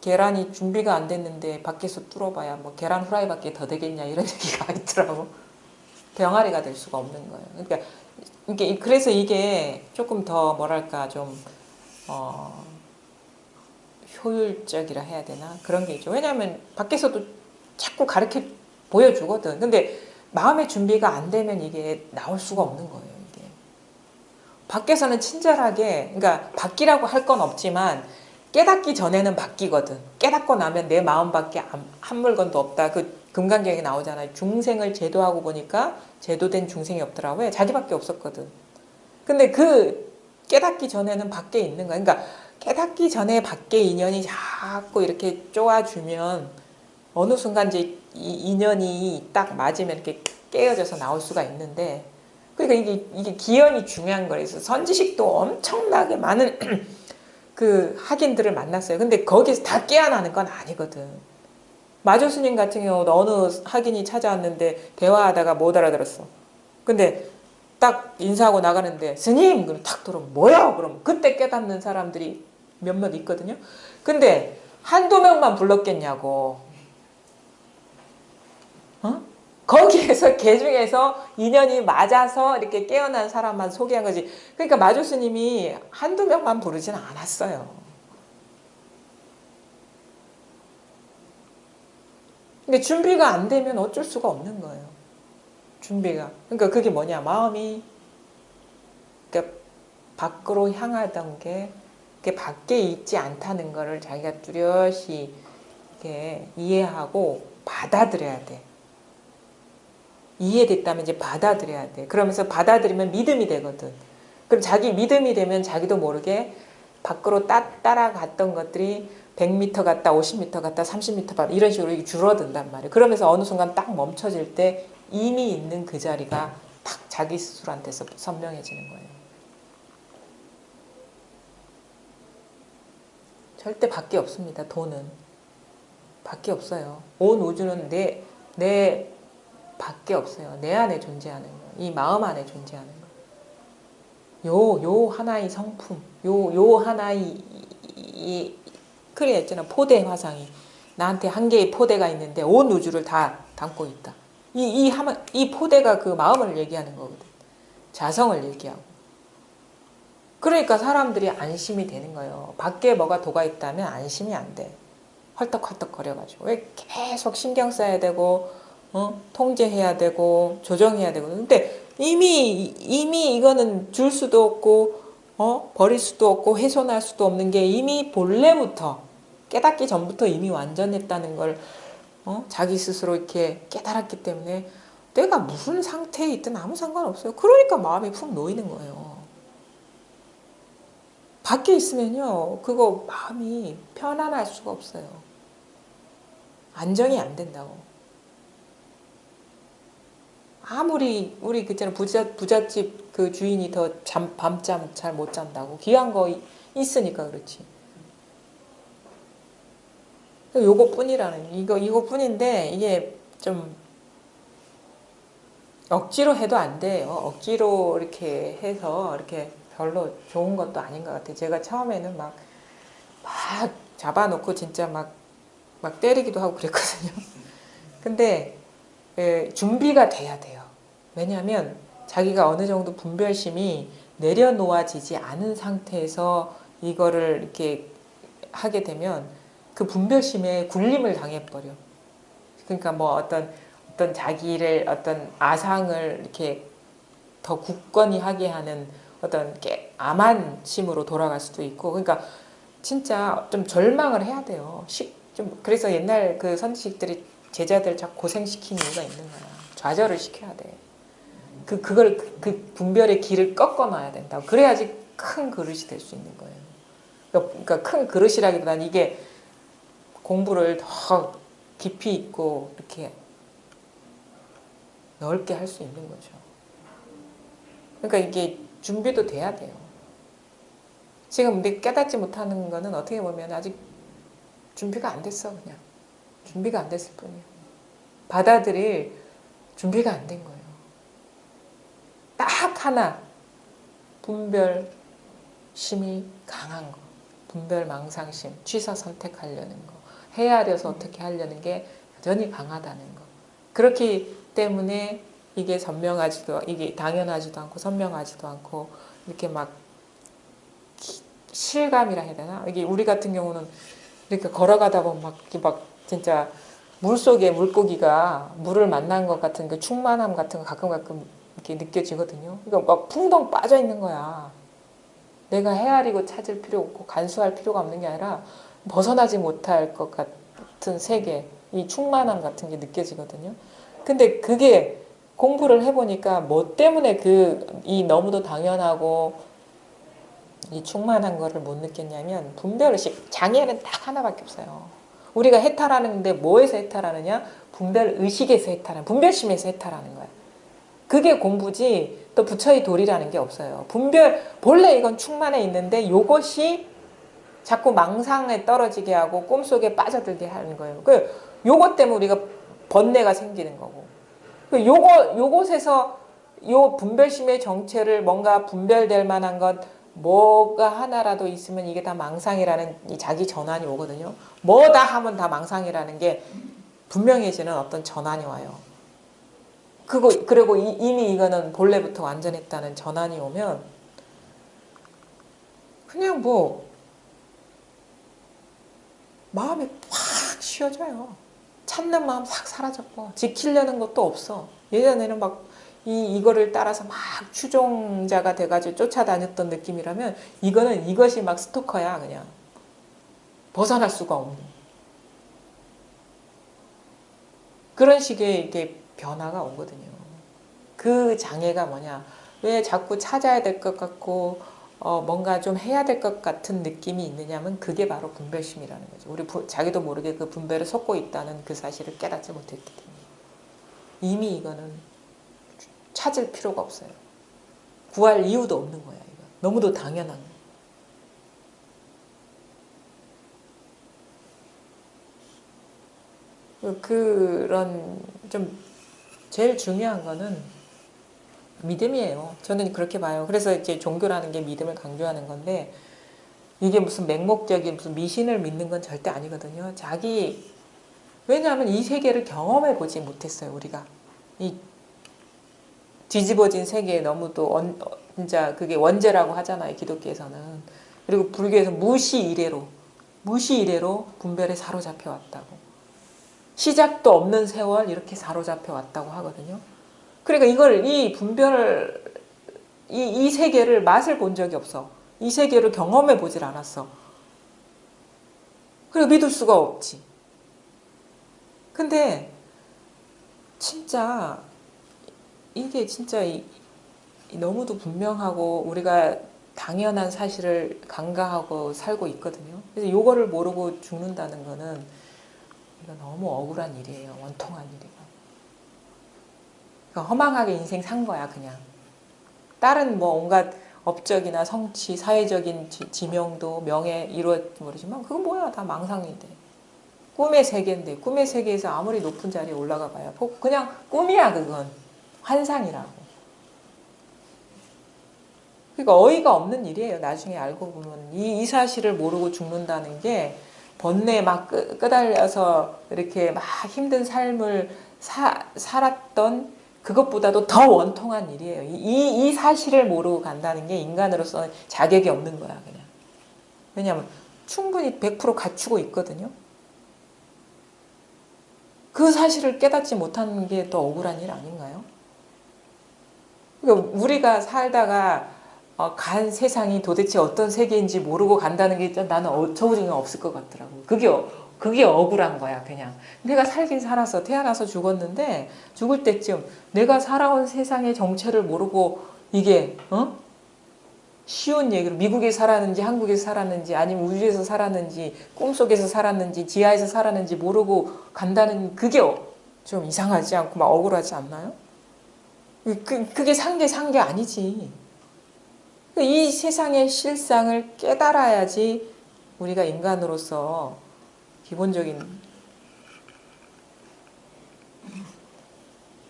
계란이 준비가 안 됐는데 밖에서 뚫어봐야 뭐 계란 후라이밖에 더 되겠냐 이런 얘기가 있더라고. 병아리가 될 수가 없는 거예요. 그러니까 그래서 이게 조금 더 뭐랄까 좀 효율적이라 해야 되나 그런 게 있죠. 왜냐하면 밖에서도 자꾸 가르쳐 보여주거든. 근데 마음의 준비가 안 되면 이게 나올 수가 없는 거예요. 이게 밖에서는 친절하게, 그러니까 바뀌라고 할 건 없지만 깨닫기 전에는 바뀌거든. 깨닫고 나면 내 마음밖에 한 물건도 없다. 그 금강경에 나오잖아요. 중생을 제도하고 보니까 제도된 중생이 없더라고요. 왜? 자기밖에 없었거든. 근데 그 깨닫기 전에는 밖에 있는 거야. 그러니까 깨닫기 전에 밖에 인연이 자꾸 이렇게 쪼아주면 어느 순간 이제 이 인연이 딱 맞으면 이렇게 깨어져서 나올 수가 있는데, 그러니까 이게 기연이 중요한 거예요. 그래서 선지식도 엄청나게 많은 그 학인들을 만났어요. 근데 거기서 다 깨어나는 건 아니거든. 마조 스님 같은 경우도 어느 학인이 찾아왔는데 대화하다가 못 알아들었어. 근데 딱 인사하고 나가는데 스님! 그럼 탁 들어오면 뭐야? 그럼 그때 깨닫는 사람들이 몇몇 있거든요. 근데 한두 명만 불렀겠냐고. 거기에서 개 중에서 인연이 맞아서 이렇게 깨어난 사람만 소개한 거지. 그러니까 마조 스님이 한두 명만 부르진 않았어요. 근데 준비가 안 되면 어쩔 수가 없는 거예요. 준비가. 그러니까 그게 뭐냐. 마음이 그러니까 밖으로 향하던 게 그게 밖에 있지 않다는 거를 자기가 뚜렷이 이렇게 이해하고 받아들여야 돼. 이해됐다면 이제 받아들여야 돼. 그러면서 받아들이면 믿음이 되거든. 그럼 자기 믿음이 되면 자기도 모르게 밖으로 따라갔던 것들이 100m 갔다 50m 갔다 30m 갔다 이런 식으로 이게 줄어든단 말이에요. 그러면서 어느 순간 딱 멈춰질 때 이미 있는 그 자리가 딱 자기 스스로한테서 선명해지는 거예요. 절대 밖에 없습니다. 돈은 밖에 없어요. 온 우주는 내 밖에 없어요. 내 안에 존재하는 거예요. 이 마음 안에 존재하는 거예요. 요 하나의 성품, 요 하나의 그래 했잖아. 포대 화상이 나한테 한 개의 포대가 있는데 온 우주를 다 담고 있다. 이 포대가 그 마음을 얘기하는 거거든. 자성을 얘기하고. 그러니까 사람들이 안심이 되는 거예요. 밖에 뭐가 도가 있다면 안심이 안 돼. 헐떡헐떡 거려가지고. 왜 계속 신경 써야 되고, 통제해야 되고, 조정해야 되고. 근데 이미 이거는 줄 수도 없고, 버릴 수도 없고, 훼손할 수도 없는 게 이미 본래부터, 깨닫기 전부터 이미 완전했다는 걸, 자기 스스로 이렇게 깨달았기 때문에 내가 무슨 상태에 있든 아무 상관없어요. 그러니까 마음이 푹 놓이는 거예요. 밖에 있으면요, 그거 마음이 편안할 수가 없어요. 안정이 안 된다고. 아무리 우리 그때는 부잣집 그 주인이 더 밤잠 잘 못 잔다고. 귀한 거 있으니까 그렇지. 요거뿐이라는 이거뿐인데 이게 좀 억지로 해도 안 돼요. 억지로 이렇게 해서 이렇게 별로 좋은 것도 아닌 것 같아요. 제가 처음에는 막 잡아놓고 진짜 막 때리기도 하고 그랬거든요. 근데 준비가 돼야 돼요. 왜냐하면 자기가 어느 정도 분별심이 내려놓아지지 않은 상태에서 이거를 이렇게 하게 되면 그 분별심에 굴림을 당해버려. 그러니까 뭐 어떤 자기를 어떤 아상을 이렇게 더 굳건히 하게 하는 어떤 암한심으로 돌아갈 수도 있고, 그러니까 진짜 좀 절망을 해야 돼요. 좀 그래서 옛날 그 선지식들이 제자들 자꾸 고생시키는 이유가 있는 거야. 좌절을 시켜야 돼. 그걸 그 분별의 길을 꺾어놔야 된다고. 그래야지 큰 그릇이 될 수 있는 거예요. 그러니까 큰 그릇이라기보다는 이게 공부를 더 깊이 있고 이렇게 넓게 할 수 있는 거죠. 그러니까 이게 준비도 돼야 돼요. 지금 우리 깨닫지 못하는 거는 어떻게 보면 아직 준비가 안 됐어. 그냥 준비가 안 됐을 뿐이에요. 받아들일 준비가 안 된 거예요. 딱 하나 분별심이 강한 거, 분별망상심, 취사 선택하려는 거, 헤아려서 어떻게 하려는 게 여전히 강하다는 거. 그렇기 때문에 이게 이게 당연하지도 않고 선명하지도 않고 이렇게 막 실감이라 해야 되나? 이게 우리 같은 경우는 이렇게 걸어가다 보면 막 진짜 물속에 물고기가 물을 만난 것 같은 그 충만함 같은 거 가끔 이렇게 느껴지거든요. 그러니까 막 풍덩 빠져 있는 거야. 내가 헤아리고 찾을 필요 없고 간수할 필요가 없는 게 아니라 벗어나지 못할 것 같은 세계, 이 충만함 같은 게 느껴지거든요. 근데 그게 공부를 해보니까 뭐 때문에 이 너무도 당연하고 이 충만한 거를 못 느꼈냐면 분별의식, 장애는 딱 하나밖에 없어요. 우리가 해탈하는데 뭐에서 해탈하느냐? 분별의식에서 해탈하는, 분별심에서 해탈하는 거야. 그게 공부지 또 부처의 도리라는 게 없어요. 본래 이건 충만해 있는데 요것이 자꾸 망상에 떨어지게 하고 꿈속에 빠져들게 하는 거예요. 요것 때문에 우리가 번뇌가 생기는 거고. 요것에서 요 분별심의 정체를 뭔가 분별될 만한 것 뭐가 하나라도 있으면 이게 다 망상이라는 이 자기 전환이 오거든요. 뭐다 하면 다 망상이라는 게 분명해지는 어떤 전환이 와요. 그리고 이미 이거는 본래부터 완전했다는 전환이 오면 그냥 뭐 마음이 확 쉬어져요. 찾는 마음 싹 사라졌고 지키려는 것도 없어. 예전에는 막 이거를 따라서 막 추종자가 돼가지고 쫓아다녔던 느낌이라면 이것이 막 스토커야. 그냥 벗어날 수가 없는 그런 식의 이게 변화가 오거든요. 그 장애가 뭐냐? 왜 자꾸 찾아야 될 것 같고 뭔가 좀 해야 될 것 같은 느낌이 있느냐면 그게 바로 분별심이라는 거죠. 우리 자기도 모르게 그 분별을 섞고 있다는 그 사실을 깨닫지 못했기 때문에 이미 이거는 찾을 필요가 없어요. 구할 이유도 없는 거야. 이거 너무도 당연한 거야. 그런 좀 제일 중요한 거는 믿음이에요. 저는 그렇게 봐요. 그래서 이제 종교라는 게 믿음을 강조하는 건데 이게 무슨 맹목적인 무슨 미신을 믿는 건 절대 아니거든요. 왜냐하면 이 세계를 경험해 보지 못했어요. 우리가 이 뒤집어진 세계에 너무도 진짜 그게 원죄라고 하잖아요. 기독교에서는. 그리고 불교에서 무시 이래로 분별에 사로잡혀 왔다고. 시작도 없는 세월 이렇게 사로잡혀 왔다고 하거든요. 그러니까 이 분별을 이 세계를 맛을 본 적이 없어. 이 세계를 경험해 보질 않았어. 그리고 믿을 수가 없지. 근데 진짜 이게 진짜 너무도 분명하고 우리가 당연한 사실을 간과하고 살고 있거든요. 그래서 이거를 모르고 죽는다는 거는 이거 너무 억울한 일이에요. 원통한 일이고. 그러니까 허망하게 인생 산 거야 그냥. 다른 뭐 온갖 업적이나 성취, 사회적인 지명도, 명예 이루어질지 모르지만 그건 뭐야 다 망상인데. 꿈의 세계인데 꿈의 세계에서 아무리 높은 자리에 올라가 봐야 그냥 꿈이야 그건. 환상이라고. 그러니까 어이가 없는 일이에요. 나중에 알고 보면 이 사실을 모르고 죽는다는 게 번뇌에 막 끄달려서 이렇게 막 힘든 삶을 살았던 그것보다도 더 원통한 일이에요. 이 사실을 모르고 간다는 게 인간으로서는 자격이 없는 거야 그냥. 왜냐하면 충분히 100% 갖추고 있거든요. 그 사실을 깨닫지 못하는 게 더 억울한 일 아닌가요? 그러니까 우리가 살다가 간 세상이 도대체 어떤 세계인지 모르고 간다는 게 나는 저우중에 없을 것 같더라고. 그게 억울한 거야 그냥. 내가 살긴 살았어. 태어나서 죽었는데 죽을 때쯤 내가 살아온 세상의 정체를 모르고 이게 쉬운 얘기로 미국에 살았는지 한국에서 살았는지 아니면 우주에서 살았는지 꿈속에서 살았는지 지하에서 살았는지 모르고 간다는 그게 좀 이상하지 않고 막 억울하지 않나요? 그게 산 게 아니지. 이 세상의 실상을 깨달아야지 우리가 인간으로서 기본적인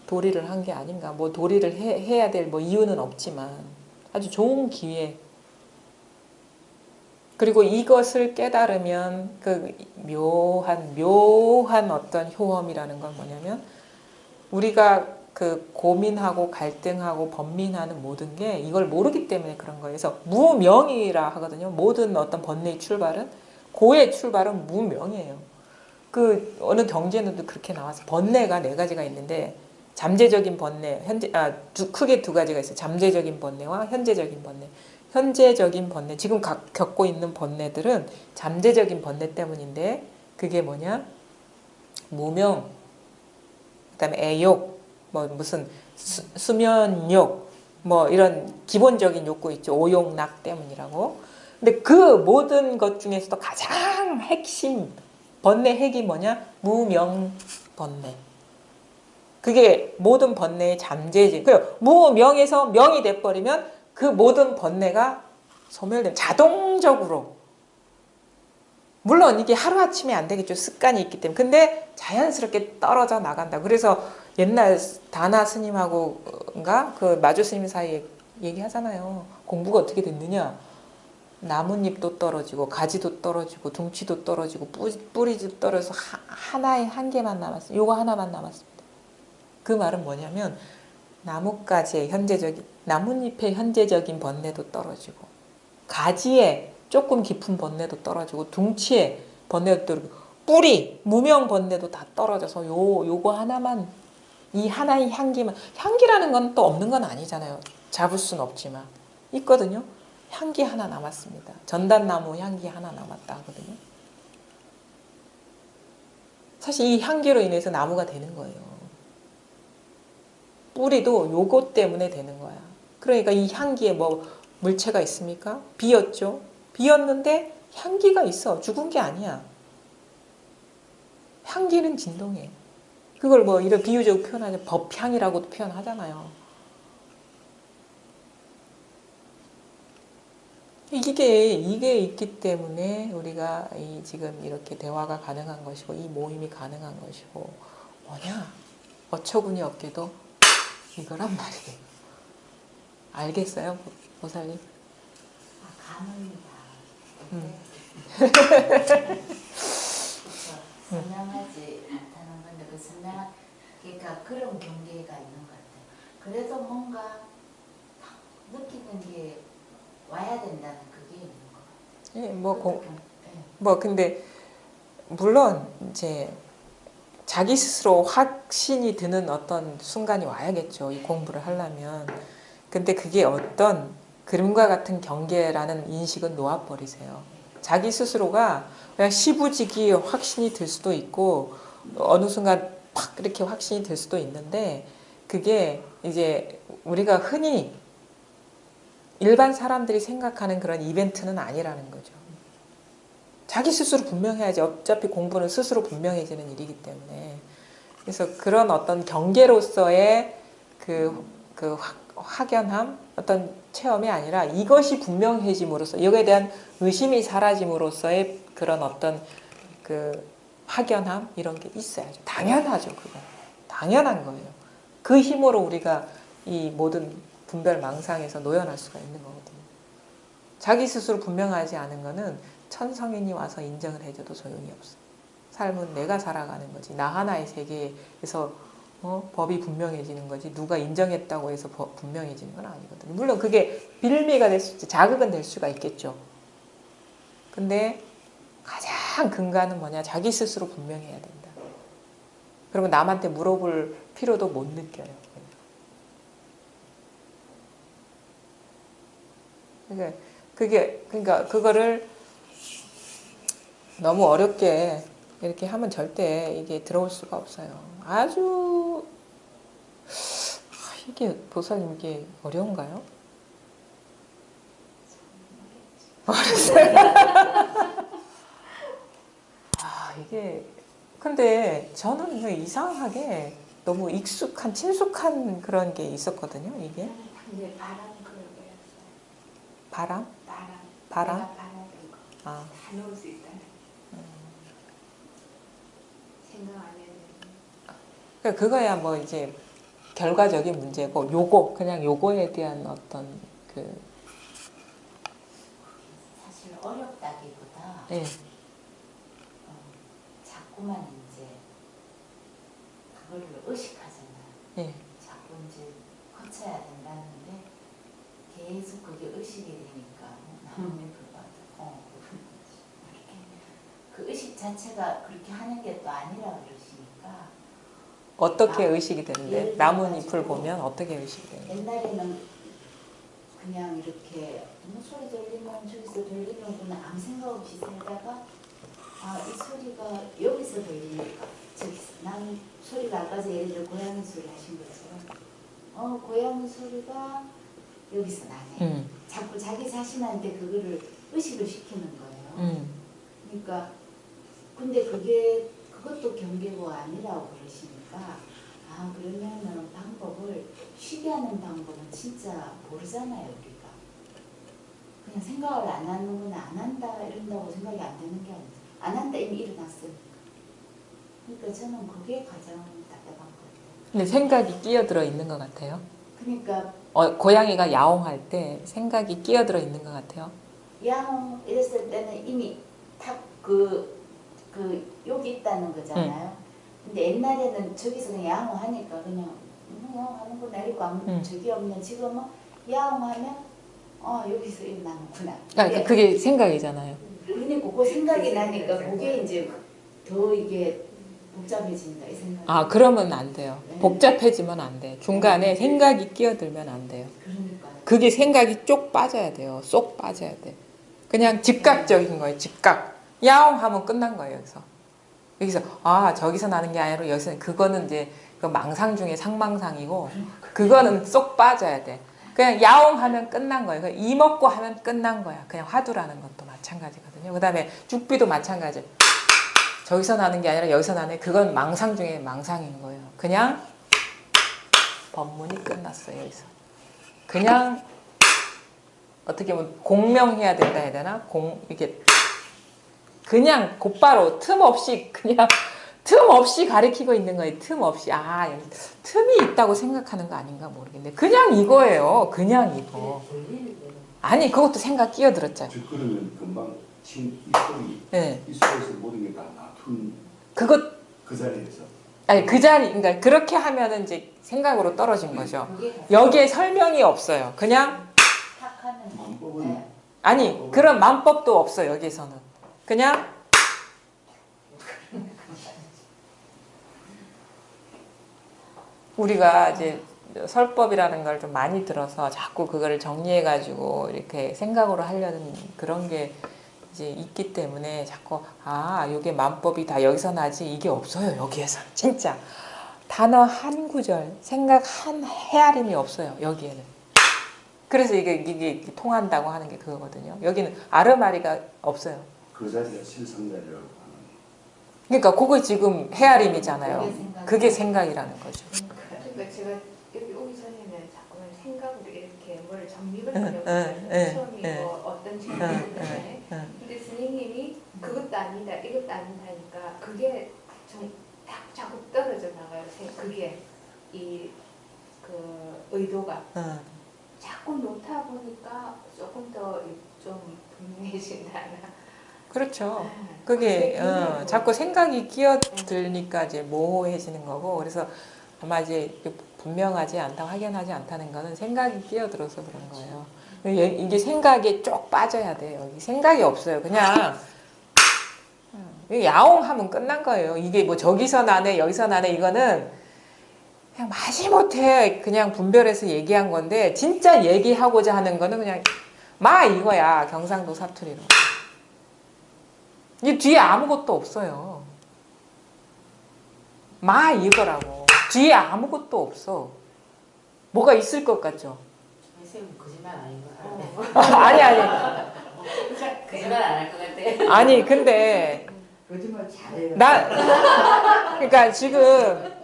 도리를 한 게 아닌가. 뭐 도리를 해야 될 뭐 이유는 없지만 아주 좋은 기회. 그리고 이것을 깨달으면 그 묘한 어떤 효험이라는 건 뭐냐면 우리가 그 고민하고 갈등하고 번민하는 모든 게 이걸 모르기 때문에 그런 거예요. 그래서 무명이라 하거든요. 모든 어떤 번뇌의 출발은 고의 출발은 무명이에요. 그 어느 경제는도 그렇게 나와서 번뇌가 4가지가 있는데 잠재적인 번뇌, 크게 2가지가 있어요. 잠재적인 번뇌와 현재적인 번뇌. 현재적인 번뇌, 지금 겪고 있는 번뇌들은 잠재적인 번뇌 때문인데 그게 뭐냐? 무명, 그다음에 애욕, 뭐 무슨 수면욕, 뭐 이런 기본적인 욕구 있죠. 오욕락 때문이라고. 근데 그 모든 것 중에서도 가장 핵심 번뇌 핵이 뭐냐? 무명 번뇌. 그게 모든 번뇌의 잠재지. 그 무명에서 명이 돼버리면 그 모든 번뇌가 소멸되면 자동적으로. 물론 이게 하루아침에 안 되겠죠. 습관이 있기 때문에. 근데 자연스럽게 떨어져 나간다. 그래서 옛날 다나 스님하고인가 그 마조 스님 사이에 얘기하잖아요. 공부가 어떻게 됐느냐. 나뭇잎도 떨어지고 가지도 떨어지고 둥치도 떨어지고 뿌리도 떨어져서 하나의 한 개만 남았어요. 요거 하나만 남았습니다. 그 말은 뭐냐면 나뭇가지의 나뭇잎의 현재적인 번뇌도 떨어지고 가지에 조금 깊은 번뇌도 떨어지고 둥치에 번뇌도 떨어지고 뿌리 무명 번뇌도 다 떨어져서 요거 하나만 이 하나의 향기라는 건 또 없는 건 아니잖아요. 잡을 수는 없지만 있거든요. 향기 하나 남았습니다. 전단나무 향기 하나 남았다 하거든요. 사실 이 향기로 인해서 나무가 되는 거예요. 뿌리도 요것 때문에 되는 거야. 그러니까 이 향기에 뭐 물체가 있습니까? 비었죠. 비었는데 향기가 있어. 죽은 게 아니야. 향기는 진동이에요. 그걸 뭐 이런 비유적으로 표현하면 법향이라고도 표현하잖아요. 이게 있기 때문에 우리가 지금 이렇게 대화가 가능한 것이고 이 모임이 가능한 것이고 뭐냐? 어처구니 없게도 이거란 말이에요. 알겠어요, 보살님? 감입니다. 음. 선명하지 않다는 건데 그 선명한 그러니까 그런 경계가 있는 것 같아요. 그래도 뭔가 느끼는 게 와야 된다는 그게 있는 것 같아요. 예, 근데 물론 이제 자기 스스로 확신이 드는 어떤 순간이 와야겠죠. 이 공부를 하려면. 근데 그게 어떤 그림과 같은 경계라는 인식은 놓아버리세요. 자기 스스로가 그냥 시부지기 확신이 들 수도 있고 어느 순간 팍 이렇게 확신이 들 수도 있는데 그게 이제 우리가 흔히 일반 사람들이 생각하는 그런 이벤트는 아니라는 거죠. 자기 스스로 분명해야지. 어차피 공부는 스스로 분명해지는 일이기 때문에. 그래서 그런 어떤 경계로서의 확연함, 어떤 체험이 아니라 이것이 분명해짐으로써, 여기에 대한 의심이 사라짐으로써의 그런 어떤 확연함, 이런 게 있어야죠. 당연하죠, 그건. 당연한 거예요. 그 힘으로 우리가 이 모든 분별 망상에서 노연할 수가 있는 거거든요. 자기 스스로 분명하지 않은 거는 천성인이 와서 인정을 해줘도 소용이 없어. 삶은 내가 살아가는 거지. 나 하나의 세계에서 법이 분명해지는 거지. 누가 인정했다고 해서 분명해지는 건 아니거든요. 물론 그게 빌미가 될 수 있지. 자극은 될 수가 있겠죠. 근데 가장 근간은 뭐냐? 자기 스스로 분명해야 된다. 그러면 남한테 물어볼 필요도 못 느껴요. 그러니까 그거를 너무 어렵게 이렇게 하면 절대 이게 들어올 수가 없어요. 아주 이게 보살님 이게 어려운가요? 어렵어요. 이게 근데 저는 이상하게 너무 익숙한 친숙한 그런 게 있었거든요. 이게 근데 바람 그걸 배웠어요. 바람? 바람? 내가 바라는 거. 다 넣을 수 있다는 생각 안 해야 되는. 그거야 뭐 이제 결과적인 문제고 그냥 요거에 대한 어떤 사실 어렵다기보다 예. 자꾸만 이제 그거를 의식하잖아요. 예. 자꾸 이제 거쳐야 된다는데 계속 그게 의식이 되니까 남의 봐도 이렇게 그 의식 자체가 그렇게 하는 게 또 아니라 그러시니까 어떻게 의식이 되는데 예를 나뭇잎을 들어가지고 보면 어떻게 의식이 되는데 옛날에는 그냥 이렇게 뭐 소리 들리면 저기서 들리는구나 아무 생각 없이 살다가 이 소리가 여기서 들리니까 저기서 나는 소리가 아까 예를 들어 고양이 소리 하신 것처럼 고양이 소리가 여기서 나네. 자꾸 자기 자신한테 그거를 의식을 시키는 거예요. 그러니까 근데 그것도 경계가 아니라고 그러시니까 그러면은 방법을 쉬게 하는 방법은 진짜 모르잖아요 우리가. 그냥 생각을 안 하는구나 안 한다 이런다고 생각이 안 되는 게 아니죠. 안 한다 이미 일어났으니까. 그러니까 저는 그게 가장 답답한 것 같아요. 근데 생각이 끼어들어 있는 것 같아요. 그러니까 고양이가 야옹할 때 생각이 끼어들어 있는 것 같아요. 야옹 이랬을 때는 이미 탁 여기 있다는 거잖아요. 근데 옛날에는 저기서 그냥 야옹하니까 그냥 야옹하는 거 내리고 저기 없는 지금은 야옹하면 여기서 일어나는구나. 그러니까 그게 생각이잖아요. 그러니까 그 생각이 나니까 그게 이제 더 이게 복잡해진다 이 생각. 그러면 안 돼요. 네. 복잡해지면 안 돼. 중간에 생각이 끼어들면 안 돼요. 그러니까 그게 생각이 쪽 빠져야 돼요. 쏙 빠져야 돼. 그냥 즉각적인 거예요. 즉각. 야옹 하면 끝난 거예요. 여기서. 여기서 아 저기서 나는 게 아니라 여기서 그거는 이제 그 망상 중에 상망상이고 그거는 쏙 빠져야 돼. 그냥 야옹하면 끝난 거예요. 이 먹고 하면 끝난 거야. 그냥 화두라는 것도 마찬가지거든요. 그 다음에 죽비도 마찬가지. 저기서 나는 게 아니라 여기서 나는 그건 망상 중에 망상인 거예요. 그냥 법문이 끝났어요. 여기서. 그냥 어떻게 보면 공명해야 된다 해야 되나? 이게 그냥 곧바로 틈 없이 그냥 틈 없이 가리키고 있는 거예요. 틈 없이. 아, 틈이 있다고 생각하는 거 아닌가 모르겠네. 그냥 이거예요. 그냥 이거. 아니, 그것도 생각 끼어들었잖아요. 그러면 금방 이 소리, 네. 이 속에서 모든 게 다 놔둔 그것 그 자리에서. 아니 그 자리 그러니까 그렇게 하면은 이제 생각으로 떨어진 거죠. 여기에 설명이 없어요. 그냥 만법은 아니 그런 만법도 없어 여기서는. 그냥 우리가 이제 설법이라는 걸 좀 많이 들어서 자꾸 그거를 정리해 가지고 이렇게 생각으로 하려는 그런 게 이제 있기 때문에 자꾸 아 이게 만법이 다 여기서 나지 이게 없어요 여기에서 진짜 단어 한 구절 생각 한 헤아림이 없어요 여기에는. 그래서 이게 통한다고 하는 게 그거거든요. 여기는 아르마리가 없어요. 그 자리가 실성자리라고 하는. 그러니까 그거 지금 헤아림이잖아요. 그게 생각이라는 거죠. 그러니까 제가 여기 오기 전에는 자꾸만 생각으로 이렇게 뭘 정립을 하려고 했어요. 처음이 뭐 어떤 질문인데 근데 스님이 그것도 아니다 이것도 아니다 하니까 그게 좀 딱 자꾸 떨어져 나가요. 그게 이 그 의도가 자꾸 놓다 보니까 조금 더 좀 분명해진다나. 그렇죠. 그게 자꾸 생각이 끼어들니까 이제 모호해지는 거고 그래서 아마 이제 분명하지 않다, 확연하지 않다는 거는 생각이 끼어들어서 그런 거예요. 이게 생각에 쪽 빠져야 돼요. 여기 생각이 없어요. 그냥 야옹하면 끝난 거예요. 이게 뭐 저기서 나네, 여기서 나네 이거는 그냥 마지못해 그냥 분별해서 얘기한 건데 진짜 얘기하고자 하는 거는 그냥 마 이거야. 경상도 사투리로. 이 뒤에 아무것도 없어요. 마 이거라고. 뒤에 아무것도 없어. 뭐가 있을 것 같죠? 선생님 거짓말 아닌 거 알아요. 아니. 거짓말 안 할 것 같아. 아니 근데 거짓말 잘해요. 그러니까 지금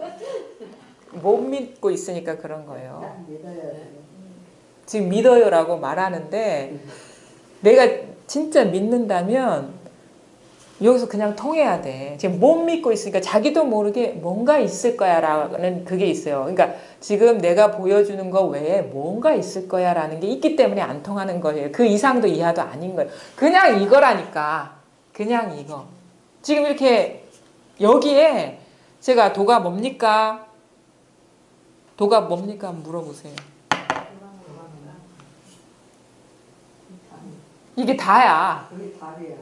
못 믿고 있으니까 그런 거예요. 난 믿어요. 지금 믿어요라고 말하는데 내가 진짜 믿는다면 여기서 그냥 통해야 돼. 지금 못 믿고 있으니까 자기도 모르게 뭔가 있을 거야 라는 그게 있어요. 그러니까 지금 내가 보여주는 거 외에 뭔가 있을 거야 라는 게 있기 때문에 안 통하는 거예요. 그 이상도 이하도 아닌 거예요. 그냥 이거라니까. 그냥 이거. 지금 이렇게 여기에 제가 도가 뭡니까? 도가 뭡니까? 한번 물어보세요. 이게 다야. 그게 답이야.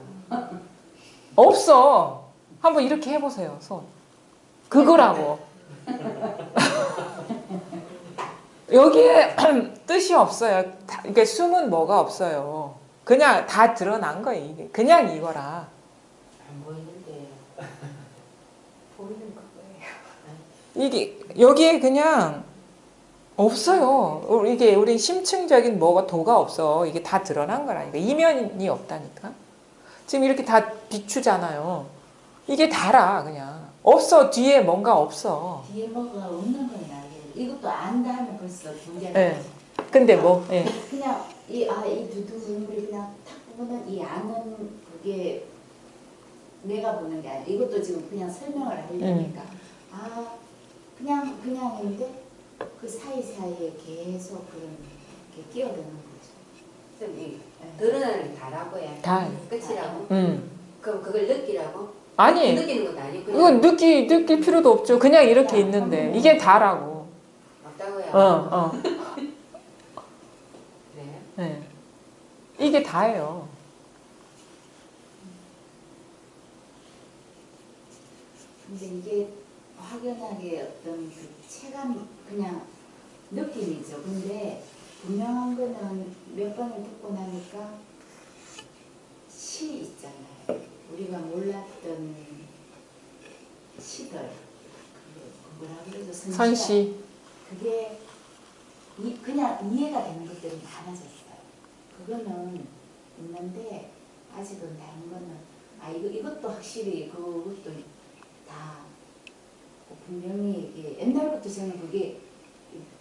없어. 한번 이렇게 해보세요. 손. 그거라고. 여기에 뜻이 없어요. 이게 숨은 뭐가 없어요. 그냥 다 드러난 거예요. 이게 그냥 이거라. 안 보이는데 보이는 거예요. 이게 여기에 그냥 없어요. 이게 우리 심층적인 뭐가 도가 없어. 이게 다 드러난 거라니까. 이면이 없다니까. 지금 이렇게 다 비추잖아요. 이게 다라 그냥. 없어. 뒤에 뭔가 없어. 뒤에 뭐가 없는 거야. 이것도 안다 하면 벌써 분개가. 네. 근데 뭐 예. 그냥 이 두두 눈물이 그냥 탁 보면 이 아는 그게 내가 보는 게 아니야. 이것도 지금 그냥 설명을 하려니까 그냥인데 그 사이사이에 계속 그런 게 끼어드는 거죠. 선생님, 드러나는 게 다라고요. 다. 끝이라고? 그럼 그걸 느끼라고? 아니. 느끼는 것도 아니고 이건 느낄 필요도 없죠. 그냥 이렇게 있는데 이게 다라고. 맞다고요? 그래요? 네. 이게 다예요. 근데 이게 확연하게 어떤 그 체감 그냥 느낌이죠. 근데 분명한 거는 몇 번을 듣고 나니까 시 있잖아요. 우리가 몰랐던 시들 그 뭐라 그러죠? 선시. 그게 그냥 이해가 되는 것들이 많아졌어요. 그거는 있는데 아직은 다른 거는 이것도 확실히 그것도 다 분명히 옛날부터 저는 그게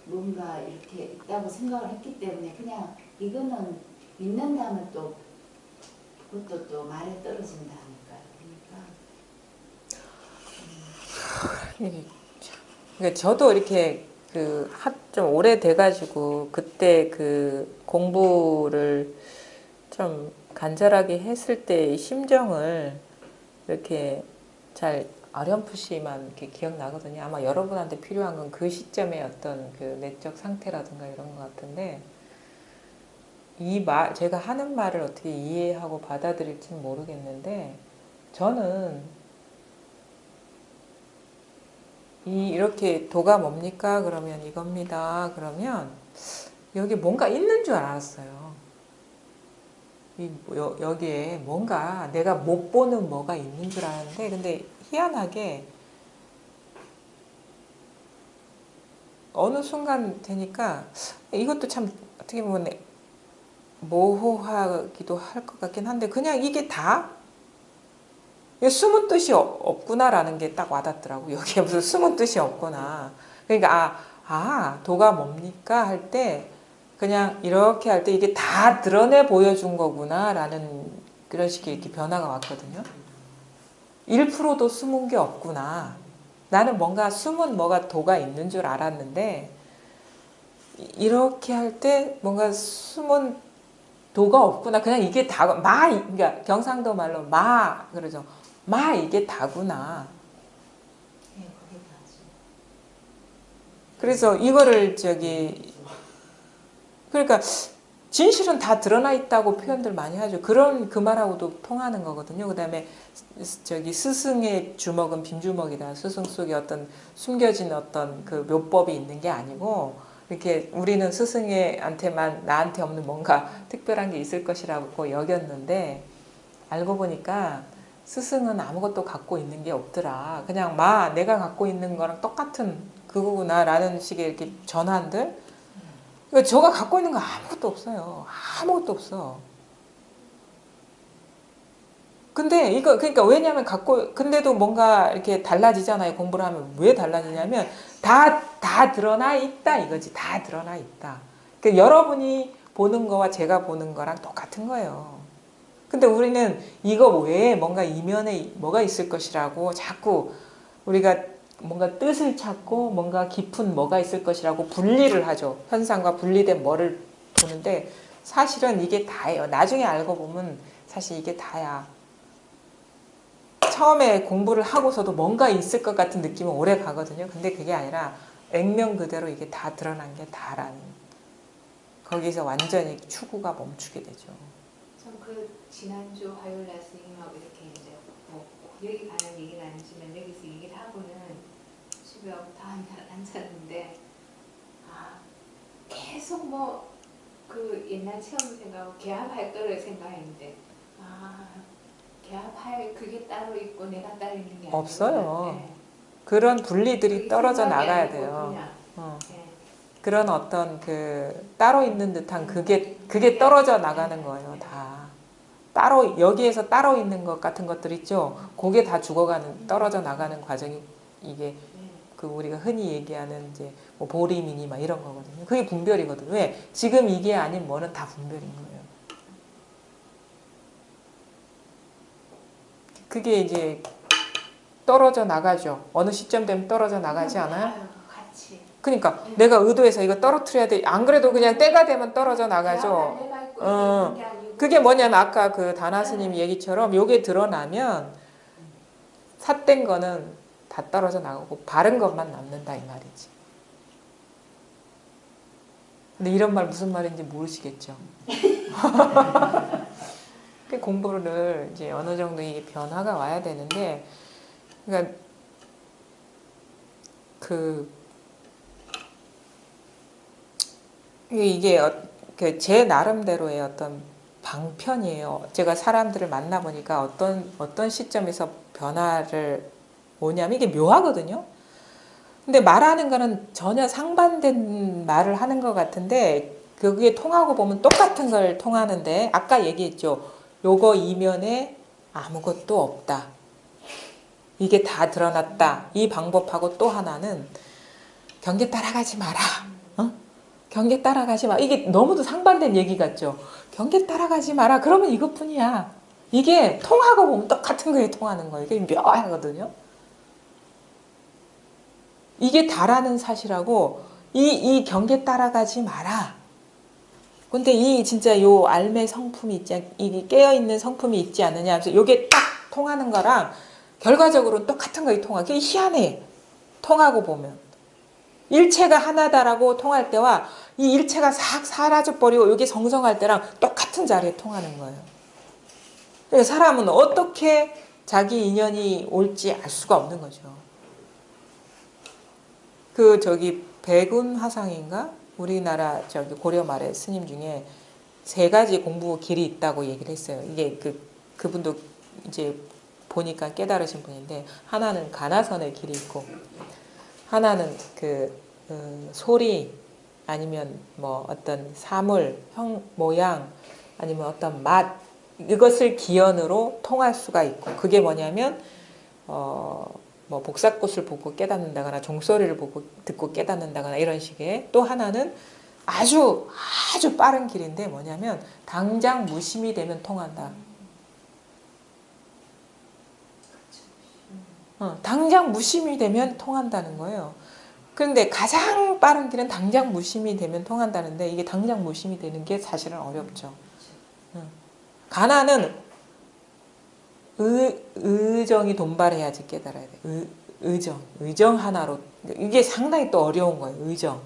뭔가 이렇게 있다고 생각을 했기 때문에 그냥 이거는 믿는다면 또 그것도 또 말에 떨어진다니까요. 그러니까 저도 이렇게 좀 오래돼가지고 그때 그 공부를 좀 간절하게 했을 때의 심정을 이렇게 잘 어렴풋이만 이렇게 기억나거든요. 아마 여러분한테 필요한 건 그 시점의 어떤 그 내적 상태라든가 이런 것 같은데 제가 하는 말을 어떻게 이해하고 받아들일지는 모르겠는데 저는 이렇게 도가 뭡니까? 그러면 이겁니다. 그러면 여기 뭔가 있는 줄 알았어요. 여기에 뭔가 내가 못 보는 뭐가 있는 줄 알았는데 근데 희한하게 어느 순간 되니까 이것도 참 어떻게 보면 모호하기도 할 것 같긴 한데 그냥 이게 다 숨은 뜻이 없구나라는 게 딱 와닿더라고. 여기에 무슨 숨은 뜻이 없구나. 그러니까 도가 뭡니까 할 때 그냥 이렇게 할 때 이게 다 드러내 보여준 거구나라는 그런 식의 이렇게 변화가 왔거든요. 1%도 숨은 게 없구나. 나는 뭔가 숨은 뭐가 도가 있는 줄 알았는데 이렇게 할 때 뭔가 숨은 도가 없구나. 그냥 이게 다 그러니까 경상도 말로 그러죠. 이게 다구나. 네, 그게 다죠. 그래서 이거를 그러니까 진실은 다 드러나 있다고 표현들 많이 하죠. 그 말하고도 통하는 거거든요. 그 다음에 스승의 주먹은 빈주먹이다. 스승 속에 어떤 숨겨진 어떤 그 묘법이 있는 게 아니고 이렇게 우리는 스승한테만 나한테 없는 뭔가 특별한 게 있을 것이라고 여겼는데 알고 보니까 스승은 아무것도 갖고 있는 게 없더라. 그냥 내가 갖고 있는 거랑 똑같은 그거구나 라는 식의 이렇게 전환들. 그러니까 저가 갖고 있는 거 아무것도 없어요. 아무것도 없어. 근데 그러니까 왜냐면 근데도 뭔가 이렇게 달라지잖아요. 공부를 하면. 왜 달라지냐면 다 드러나 있다 이거지. 다 드러나 있다. 그러니까 여러분이 보는 거와 제가 보는 거랑 똑같은 거예요. 근데 우리는 이거 외에 뭔가 이면에 뭐가 있을 것이라고 자꾸 우리가 뭔가 뜻을 찾고 뭔가 깊은 뭐가 있을 것이라고 분리를 하죠. 현상과 분리된 뭐를 보는데 사실은 이게 다예요. 나중에 알고 보면 사실 이게 다야. 처음에 공부를 하고서도 뭔가 있을 것 같은 느낌은 오래 가거든요. 근데 그게 아니라 액면 그대로 이게 다 드러난 게 다라는 거기서 완전히 추구가 멈추게 되죠. 전 지난주 화요일 날 선생님하고 이렇게 이제 여기 가는 얘기는 아니지만 여기서 얘기를 하고는 집에 와서 다 앉았는데 계속 그 옛날 체험 생각하고 개합할 거를 생각했는데 개합할 그게 따로 있고 내가 따로 있는 게 아니고 없어요. 네. 그런 분리들이 떨어져 나가야 아니고 돼요. 그냥, 네. 그런 어떤 따로 있는 듯한 그게 떨어져 나가는 거예요. 다 따로 여기에서 따로 있는 것 같은 것들 있죠. 그게 다 죽어가는 떨어져 나가는 과정이 이게 우리가 흔히 얘기하는 이제 보리미니 막 이런 거거든요. 그게 분별이거든요. 왜? 지금 이게 아닌 뭐는 다 분별인 거예요. 그게 이제 떨어져 나가죠. 어느 시점 되면 떨어져 나가지 않아요? 같이. 그러니까 내가 의도해서 이거 떨어뜨려야 돼. 안 그래도 그냥 때가 되면 떨어져 나가죠. 그게 뭐냐면 아까 그 다나 스님 얘기처럼 요게 드러나면 삿된 거는 다 떨어져 나가고 바른 것만 남는다 이 말이지. 근데 이런 말 무슨 말인지 모르시겠죠. 공부를 이제 어느 정도 이게 변화가 와야 되는데, 그러니까 이게 제 나름대로의 어떤 방편이에요. 제가 사람들을 만나보니까 어떤 시점에서 변화를 뭐냐면 이게 묘하거든요. 근데 말하는 거는 전혀 상반된 말을 하는 것 같은데 그게 통하고 보면 똑같은 걸 통하는데 아까 얘기했죠. 요거 이면에 아무것도 없다. 이게 다 드러났다. 이 방법하고 또 하나는 경계 따라가지 마라. 경계 따라가지 마. 이게 너무도 상반된 얘기 같죠. 경계 따라가지 마라. 그러면 이것뿐이야. 이게 통하고 보면 똑같은 거에 통하는 거예요. 이게 묘하거든요. 이게 다라는 사실하고 이 경계 따라가지 마라. 근데 이 진짜 요 알매 성품이 있지, 이 깨어있는 성품이 있지 않느냐. 그래서 요게 딱 통하는 거랑 결과적으로 똑같은 거에 통하. 그게 희한해. 통하고 보면. 일체가 하나다라고 통할 때와 이 일체가 싹 사라져버리고 이게 성성할 때랑 똑같은 자리에 통하는 거예요. 그러니까 사람은 어떻게 자기 인연이 올지 알 수가 없는 거죠. 그 저기 백운 화상인가? 우리나라 저기 고려 말의 스님 중에 3가지 공부 길이 있다고 얘기를 했어요. 이게 그분도 이제 보니까 깨달으신 분인데 하나는 가나선의 길이 있고 하나는 소리 아니면 뭐 어떤 사물, 형, 모양 아니면 어떤 맛 이것을 기연으로 통할 수가 있고 그게 뭐냐면 뭐 복사꽃을 보고 깨닫는다거나 종소리를 보고 듣고 깨닫는다거나 이런 식의 또 하나는 아주 빠른 길인데 뭐냐면 당장 무심이 되면 통한다. 당장 무심이 되면 통한다는 거예요. 그런데 가장 빠른 길은 당장 무심이 되면 통한다는데 이게 당장 무심이 되는 게 사실은 어렵죠. 가나는 의정이 돈발해야지 깨달아야 돼. 의정 하나로 이게 상당히 또 어려운 거예요. 의정.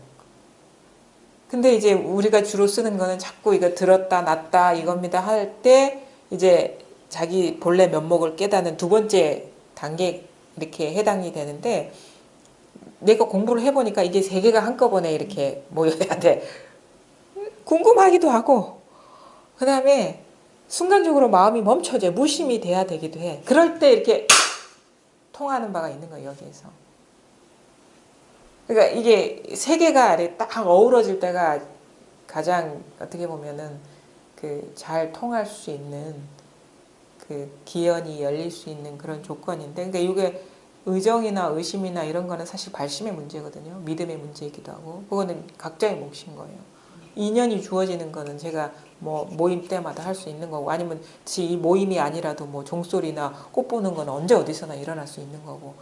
근데 이제 우리가 주로 쓰는 거는 자꾸 이거 들었다 놨다 이겁니다 할 때 이제 자기 본래 면목을 깨닫는 2번째 단계 이렇게 해당이 되는데 내가 공부를 해보니까 이게 3개가 한꺼번에 이렇게 모여야 돼. 궁금하기도 하고 그 다음에 순간적으로 마음이 멈춰져 무심이 돼야 되기도 해. 그럴 때 이렇게 통하는 바가 있는 거예요. 여기에서. 그러니까 이게 3개가 딱 어우러질 때가 가장 어떻게 보면은 잘 통할 수 있는 기연이 열릴 수 있는 그런 조건인데 그러니까 이게 의정이나 의심이나 이런 거는 사실 발심의 문제거든요. 믿음의 문제이기도 하고 그거는 각자의 몫인 거예요. 인연이 주어지는 거는 제가 뭐 모임 때마다 할 수 있는 거고 아니면 이 모임이 아니라도 뭐 종소리나 꽃 보는 건 언제 어디서나 일어날 수 있는 거고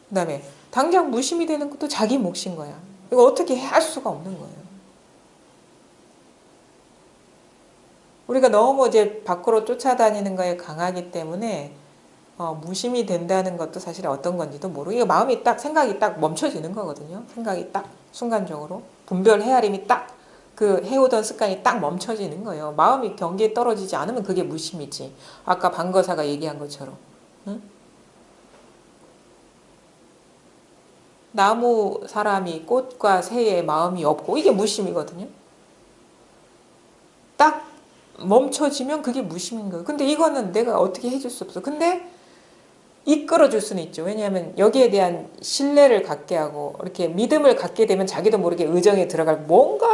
그 다음에 당장 무심이 되는 것도 자기 몫인 거야. 이거 어떻게 할 수가 없는 거예요. 우리가 너무 이제 밖으로 쫓아다니는 거에 강하기 때문에 무심이 된다는 것도 사실 어떤 건지도 모르고 이거 마음이 딱 생각이 딱 멈춰지는 거거든요. 생각이 딱 순간적으로 분별 헤아림이 딱 해오던 습관이 딱 멈춰지는 거예요. 마음이 경계에 떨어지지 않으면 그게 무심이지. 아까 방거사가 얘기한 것처럼. 응? 나무 사람이 꽃과 새에 마음이 없고 이게 무심이거든요. 딱 멈춰지면 그게 무심인 거예요. 근데 이거는 내가 어떻게 해줄 수 없어. 근데 이끌어줄 수는 있죠. 왜냐하면 여기에 대한 신뢰를 갖게 하고 이렇게 믿음을 갖게 되면 자기도 모르게 의정에 들어갈 뭔가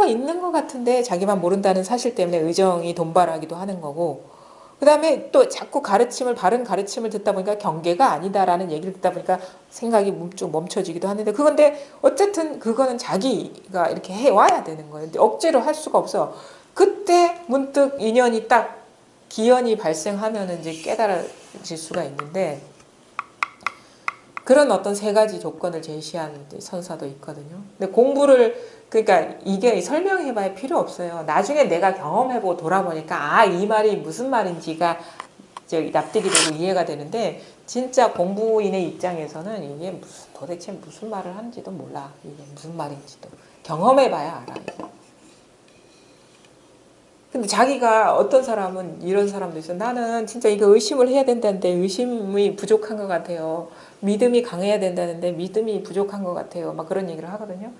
있는 것 같은데 자기만 모른다는 사실 때문에 의정이 돈발하기도 하는 거고 그 다음에 또 자꾸 바른 가르침을 듣다 보니까 경계가 아니다라는 얘기를 듣다 보니까 생각이 쭉 멈춰지기도 하는데 그건데 어쨌든 그거는 자기가 이렇게 해와야 되는 거예요. 근데 억지로 할 수가 없어. 그때 문득 인연이 딱 기연이 발생하면 이제 깨달아질 수가 있는데 그런 어떤 3가지 조건을 제시한 선사도 있거든요. 근데 공부를 그러니까 이게 설명해봐야 필요 없어요. 나중에 내가 경험해보고 돌아보니까 이 말이 무슨 말인지가 납득이 되고 이해가 되는데 진짜 공부인의 입장에서는 이게 도대체 무슨 말을 하는지도 몰라. 이게 무슨 말인지도 경험해봐야 알아. 근데 자기가 어떤 사람은 이런 사람도 있어. 나는 진짜 이거 의심을 해야 된다는데 의심이 부족한 것 같아요. 믿음이 강해야 된다는데 믿음이 부족한 것 같아요. 막 그런 얘기를 하거든요.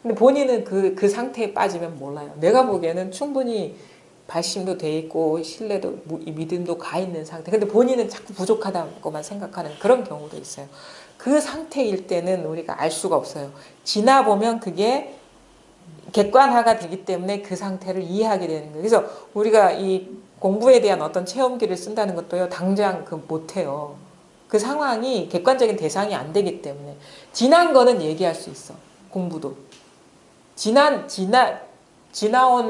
근데 본인은 그 상태에 빠지면 몰라요. 내가 보기에는 충분히 발심도 돼 있고 신뢰도 믿음도 가 있는 상태. 근데 본인은 자꾸 부족하다고만 생각하는 그런 경우도 있어요. 그 상태일 때는 우리가 알 수가 없어요. 지나 보면 그게 객관화가 되기 때문에 그 상태를 이해하게 되는 거예요. 그래서 우리가 이 공부에 대한 어떤 체험기를 쓴다는 것도요, 당장 못해요. 그 상황이 객관적인 대상이 안 되기 때문에. 지난 거는 얘기할 수 있어. 공부도. 지나온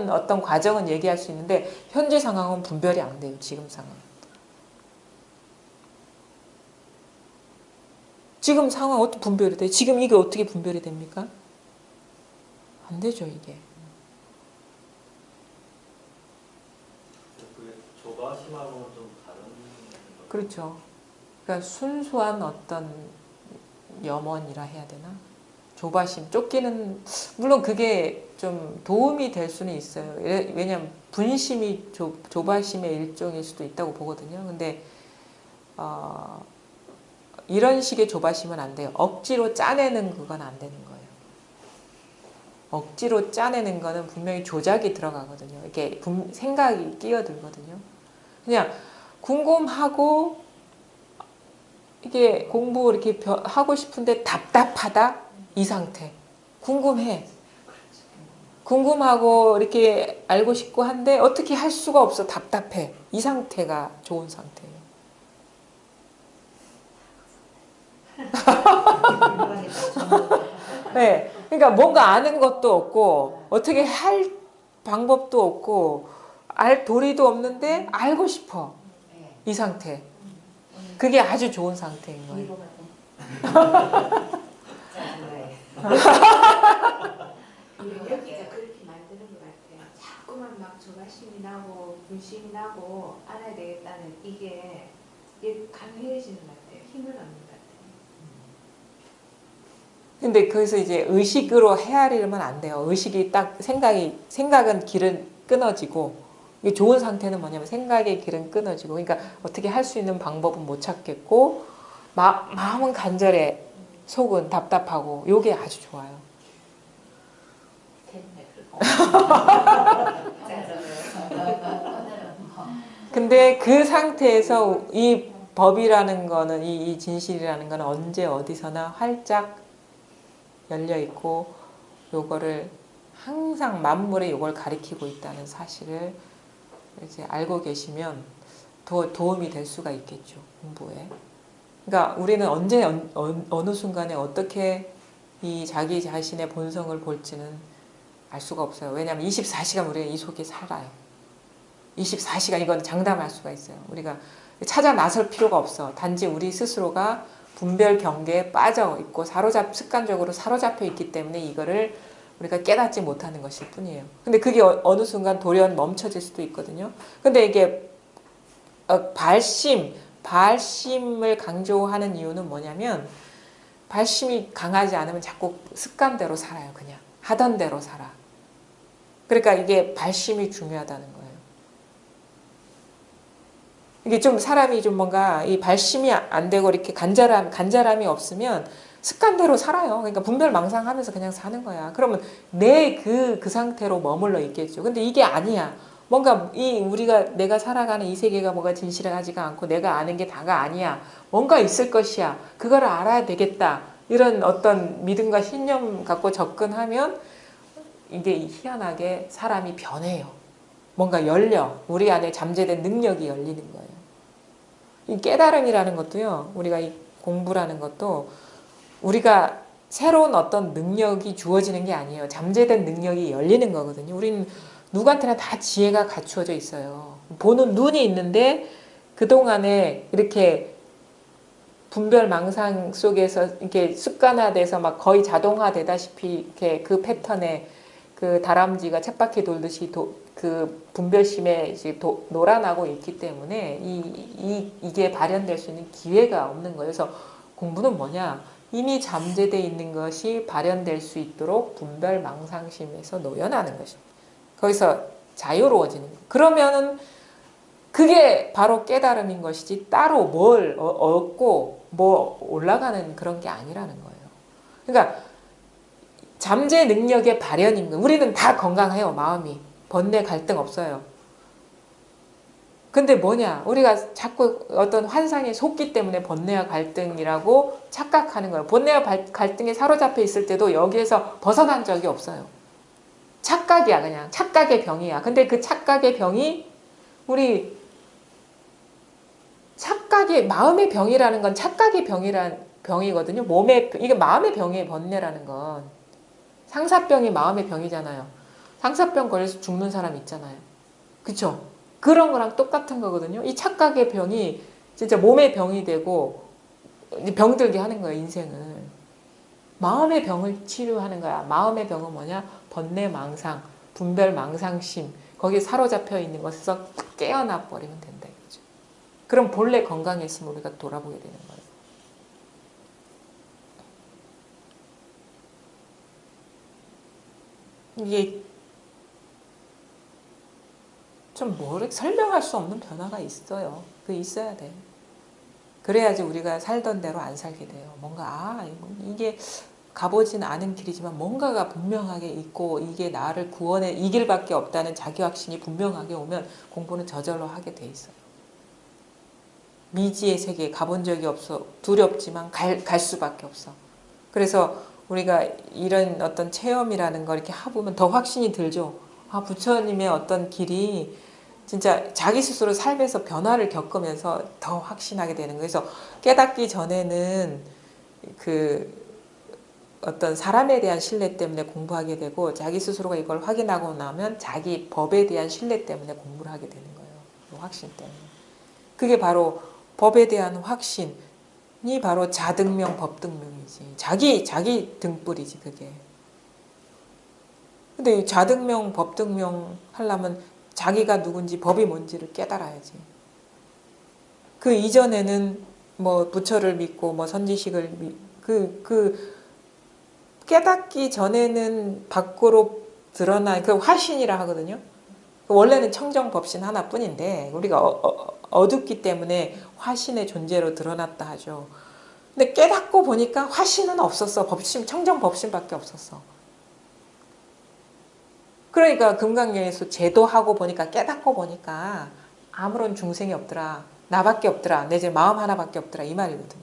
어떤 과정은 얘기할 수 있는데 현재 상황은 분별이 안 돼요. 지금 상황. 지금 상황 어떻게 분별이 돼요? 지금 이게 어떻게 분별이 됩니까? 안 되죠, 이게. 그게 조바심하고는 좀 다른. 그렇죠. 그러니까 순수한 어떤 염원이라 해야 되나? 조바심, 쫓기는, 물론 그게 좀 도움이 될 수는 있어요. 왜냐하면 분심이 조바심의 일종일 수도 있다고 보거든요. 근데 이런 식의 조바심은 안 돼요. 억지로 짜내는 그건 안 되는 거예요. 억지로 짜내는 거는 분명히 조작이 들어가거든요. 이렇게 생각이 끼어들거든요. 그냥 궁금하고 이게 공부 이렇게 하고 싶은데 답답하다? 이 상태. 궁금해. 궁금하고 이렇게 알고 싶고 한데 어떻게 할 수가 없어. 답답해. 이 상태가 좋은 상태예요. 네. 그러니까 뭔가 아는 것도 없고 어떻게 할 방법도 없고 알 도리도 없는데 알고 싶어. 이 상태. 그게 아주 좋은 상태인 거예요. 여기가 그렇게 만드는 것 같아요. 자꾸만 막 조바심이 나고 불심이 나고 알아야 되겠다는 이게 강해지는 것 같아요. 힘을 얻는 것 같아요. 근데 거기서 이제 의식으로 헤아리면 안 돼요. 의식이 딱 생각은 길은 끊어지고, 이게 좋은 상태는 뭐냐면 생각의 길은 끊어지고, 그러니까 어떻게 할 수 있는 방법은 못 찾겠고, 마음은 간절해, 속은 답답하고, 요게 아주 좋아요. 근데 그 상태에서 이 법이라는 거는, 이 진실이라는 거는 언제 어디서나 활짝 열려 있고, 요거를 항상 만물에 요걸 가리키고 있다는 사실을 이제 알고 계시면 더 도움이 될 수가 있겠죠, 공부에. 그러니까 우리는 언제 어느 순간에 어떻게 이 자기 자신의 본성을 볼지는 알 수가 없어요. 왜냐하면 24시간 우리가 이 속에 살아요. 24시간 이건 장담할 수가 있어요. 우리가 찾아 나설 필요가 없어. 단지 우리 스스로가 분별 경계에 빠져 있고 습관적으로 사로잡혀 있기 때문에 이거를 우리가 깨닫지 못하는 것일 뿐이에요. 근데 그게 어느 순간 돌연 멈춰질 수도 있거든요. 근데 이게 발심을 강조하는 이유는 뭐냐면 발심이 강하지 않으면 자꾸 습관대로 살아요. 그냥 하던 대로 살아. 그러니까 이게 발심이 중요하다는 거예요. 이게 좀 사람이 좀 뭔가 이 발심이 안 되고 이렇게 간절함이 없으면 습관대로 살아요. 그러니까 분별망상하면서 그냥 사는 거야. 그러면 그 상태로 머물러 있겠죠. 근데 이게 아니야. 뭔가 내가 살아가는 이 세계가 뭐가 진실하지가 않고 내가 아는 게 다가 아니야. 뭔가 있을 것이야. 그걸 알아야 되겠다. 이런 어떤 믿음과 신념 갖고 접근하면 이게 희한하게 사람이 변해요. 뭔가 열려. 우리 안에 잠재된 능력이 열리는 거예요. 이 깨달음이라는 것도요. 우리가 이 공부라는 것도 우리가 새로운 어떤 능력이 주어지는 게 아니에요. 잠재된 능력이 열리는 거거든요. 우리는 누구한테나 다 지혜가 갖추어져 있어요. 보는 눈이 있는데 그동안에 이렇게 분별망상 속에서 이렇게 습관화돼서 막 거의 자동화되다시피 이렇게 그 패턴에 그 다람쥐가 쳇바퀴 돌듯이 그 분별심에 놀아나고 있기 때문에 이게 발현될 수 있는 기회가 없는 거예요. 그래서 공부는 뭐냐? 이미 잠재되어 있는 것이 발현될 수 있도록 분별망상심에서 놓여나는 것입니다. 거기서 자유로워지는 거예요. 그러면은 그게 바로 깨달음인 것이지 따로 뭘 얻고 뭐 올라가는 그런 게 아니라는 거예요. 그러니까 잠재 능력의 발현인 거예요. 우리는 다 건강해요. 마음이. 번뇌 갈등 없어요. 근데 뭐냐? 우리가 자꾸 어떤 환상에 속기 때문에 번뇌와 갈등이라고 착각하는 거예요. 번뇌와 갈등에 사로잡혀 있을 때도 여기에서 벗어난 적이 없어요. 착각이야, 그냥. 착각의 병이야. 근데 그 착각의 병이 우리 착각의 마음의 병이라는 건 착각의 병이거든요. 이게 마음의 병이에요. 번뇌라는 건. 상사병이 마음의 병이잖아요. 상사병 걸려서 죽는 사람 있잖아요. 그쵸? 그런 거랑 똑같은 거거든요. 이 착각의 병이 진짜 몸의 병이 되고 병들게 하는 거예요, 인생을. 마음의 병을 치료하는 거야. 마음의 병은 뭐냐? 번뇌, 망상, 분별, 망상심. 거기에 사로잡혀 있는 것에서 깨어나 버리면 된다. 이거죠. 그럼 본래 건강했으면 우리가 돌아보게 되는 거예요. 이게 좀 설명할 수 없는 변화가 있어요. 그 있어야 돼. 그래야지 우리가 살던 대로 안 살게 돼요. 뭔가 이게 가보진 않은 길이지만 뭔가가 분명하게 있고 이게 나를 구원해 이 길밖에 없다는 자기 확신이 분명하게 오면 공부는 저절로 하게 돼 있어요. 미지의 세계에 가본 적이 없어 두렵지만 갈 수밖에 없어. 그래서 우리가 이런 어떤 체험이라는 걸 이렇게 해보면 더 확신이 들죠. 부처님의 어떤 길이 진짜 자기 스스로 삶에서 변화를 겪으면서 더 확신하게 되는 거예요. 그래서 깨닫기 전에는 그 어떤 사람에 대한 신뢰 때문에 공부하게 되고 자기 스스로가 이걸 확인하고 나면 자기 법에 대한 신뢰 때문에 공부를 하게 되는 거예요. 그 확신 때문에. 그게 바로 법에 대한 확신이 바로 자등명 법등명이지. 자기 등불이지 그게. 근데 자등명 법등명 하려면 자기가 누군지 법이 뭔지를 깨달아야지. 그 이전에는 뭐 부처를 믿고 뭐 선지식을 깨닫기 전에는 밖으로 드러난 그 화신이라 하거든요. 원래는 청정법신 하나뿐인데 우리가 어둡기 때문에 화신의 존재로 드러났다 하죠. 근데 깨닫고 보니까 화신은 없었어. 청정법신밖에 없었어. 그러니까 금강경에서 제도하고 보니까 깨닫고 보니까 아무런 중생이 없더라. 나밖에 없더라. 내 마음 하나밖에 없더라. 이 말이거든요.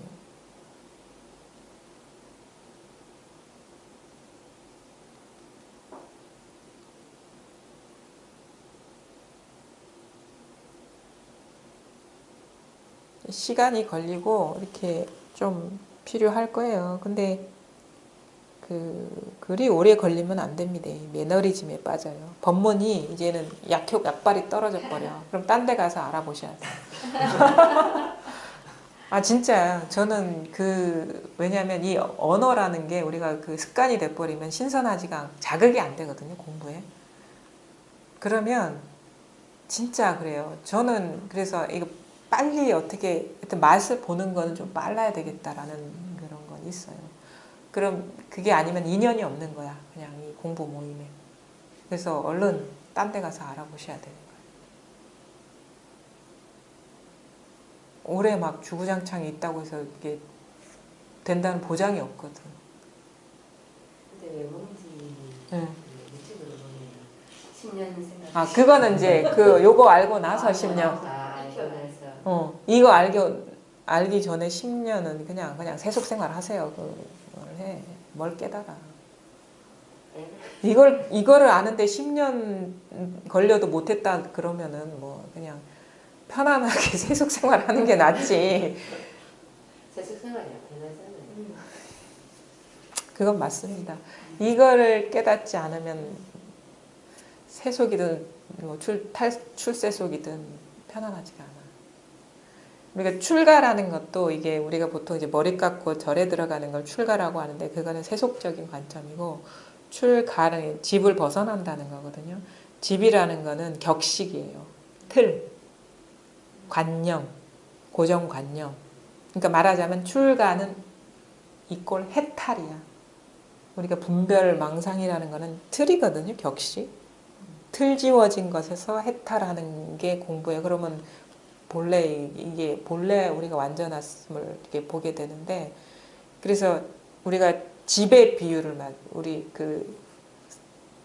시간이 걸리고 이렇게 좀 필요할 거예요. 근데 그리 오래 걸리면 안 됩니다. 매너리즘에 빠져요. 법문이 이제는 약발이 떨어져 버려. 그럼 딴 데 가서 알아보셔야 돼요. 진짜 저는 왜냐하면 이 언어라는 게 우리가 그 습관이 돼버리면 자극이 안 되거든요. 공부에. 그러면 진짜 그래요. 저는 그래서 이거 빨리 어떻게 맛을 보는 거는 좀 빨라야 되겠다라는 그런 건 있어요. 그럼 그게 아니면 인연이 없는 거야. 그냥 이 공부 모임에. 그래서 얼른 딴 데 가서 알아보셔야 되는 거예요. 오래 막 주구장창이 있다고 해서 이게 된다는 보장이 없거든. 근데 왜 그런지 유튜브로 보면 10년 생각. 그거는 이제 요거 알고 나서 10년. 이거 알기 전에 10년은 그냥 세속생활 하세요. 뭘 깨달아. 이거를 아는데 10년 걸려도 못했다 그러면은 뭐 그냥 편안하게 세속생활 하는 게 낫지. 세속생활이야 편하잖아요. 그건 맞습니다. 이거를 깨닫지 않으면 세속이든 뭐 출세속이든 편안하지가 않아. 우리가 출가라는 것도 이게 우리가 보통 이제 머리 깎고 절에 들어가는 걸 출가라고 하는데 그거는 세속적인 관점이고 출가는 집을 벗어난다는 거거든요. 집이라는 거는 격식이에요. 틀, 관념, 고정관념. 그러니까 말하자면 출가는 이꼴 해탈이야. 우리가 분별 망상이라는 거는 틀이거든요. 격식. 틀 지워진 것에서 해탈하는 게 공부예요. 그러면 본래 우리가 완전했음을 이렇게 보게 되는데, 그래서 우리가 집의 비유를 우리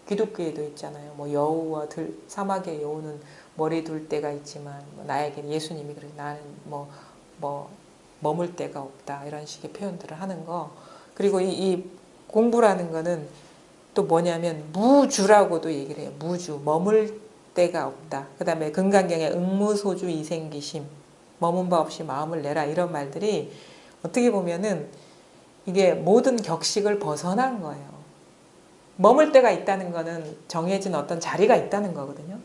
기독교에도 있잖아요. 뭐 여우와 사막의 여우는 머리 둘 때가 있지만 나에게 예수님이 그래 나는 머물 데가 없다 이런 식의 표현들을 하는 거. 그리고 이 공부라는 거는 또 뭐냐면 무주라고도 얘기를 해요. 무주 머물 데가 없다. 그 다음에 금강경에 응무소주 이생기심 머문 바 없이 마음을 내라 이런 말들이 어떻게 보면은 이게 모든 격식을 벗어난 거예요. 머물 데가 있다는 거는 정해진 어떤 자리가 있다는 거거든요.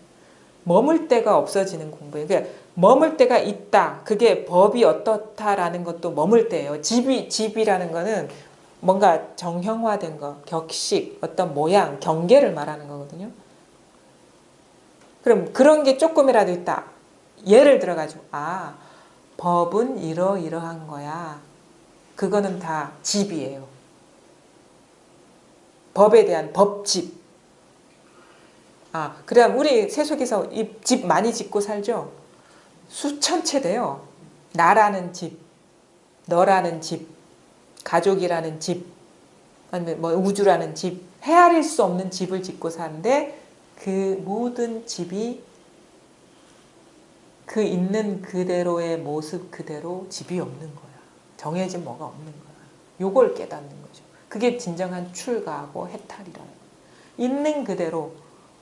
머물 데가 없어지는 공부예요. 그러니까 머물 데가 있다. 그게 법이 어떻다라는 것도 머물 데예요. 집이라는 거는 뭔가 정형화된 거, 격식, 어떤 모양, 경계를 말하는 거거든요. 그럼 그런 게 조금이라도 있다. 예를 들어가지고 법은 이러이러한 거야. 그거는 다 집이에요. 법에 대한 법집. 그다음 우리 세속에서 이 집 많이 짓고 살죠? 수천 채 돼요. 나라는 집, 너라는 집, 가족이라는 집, 아니면 뭐 우주라는 집, 헤아릴 수 없는 집을 짓고 사는데 그 모든 집이 그 있는 그대로의 모습 그대로 집이 없는 거야. 정해진 뭐가 없는 거야. 요걸 깨닫는 거죠. 그게 진정한 출가하고 해탈이라는 거야. 있는 그대로.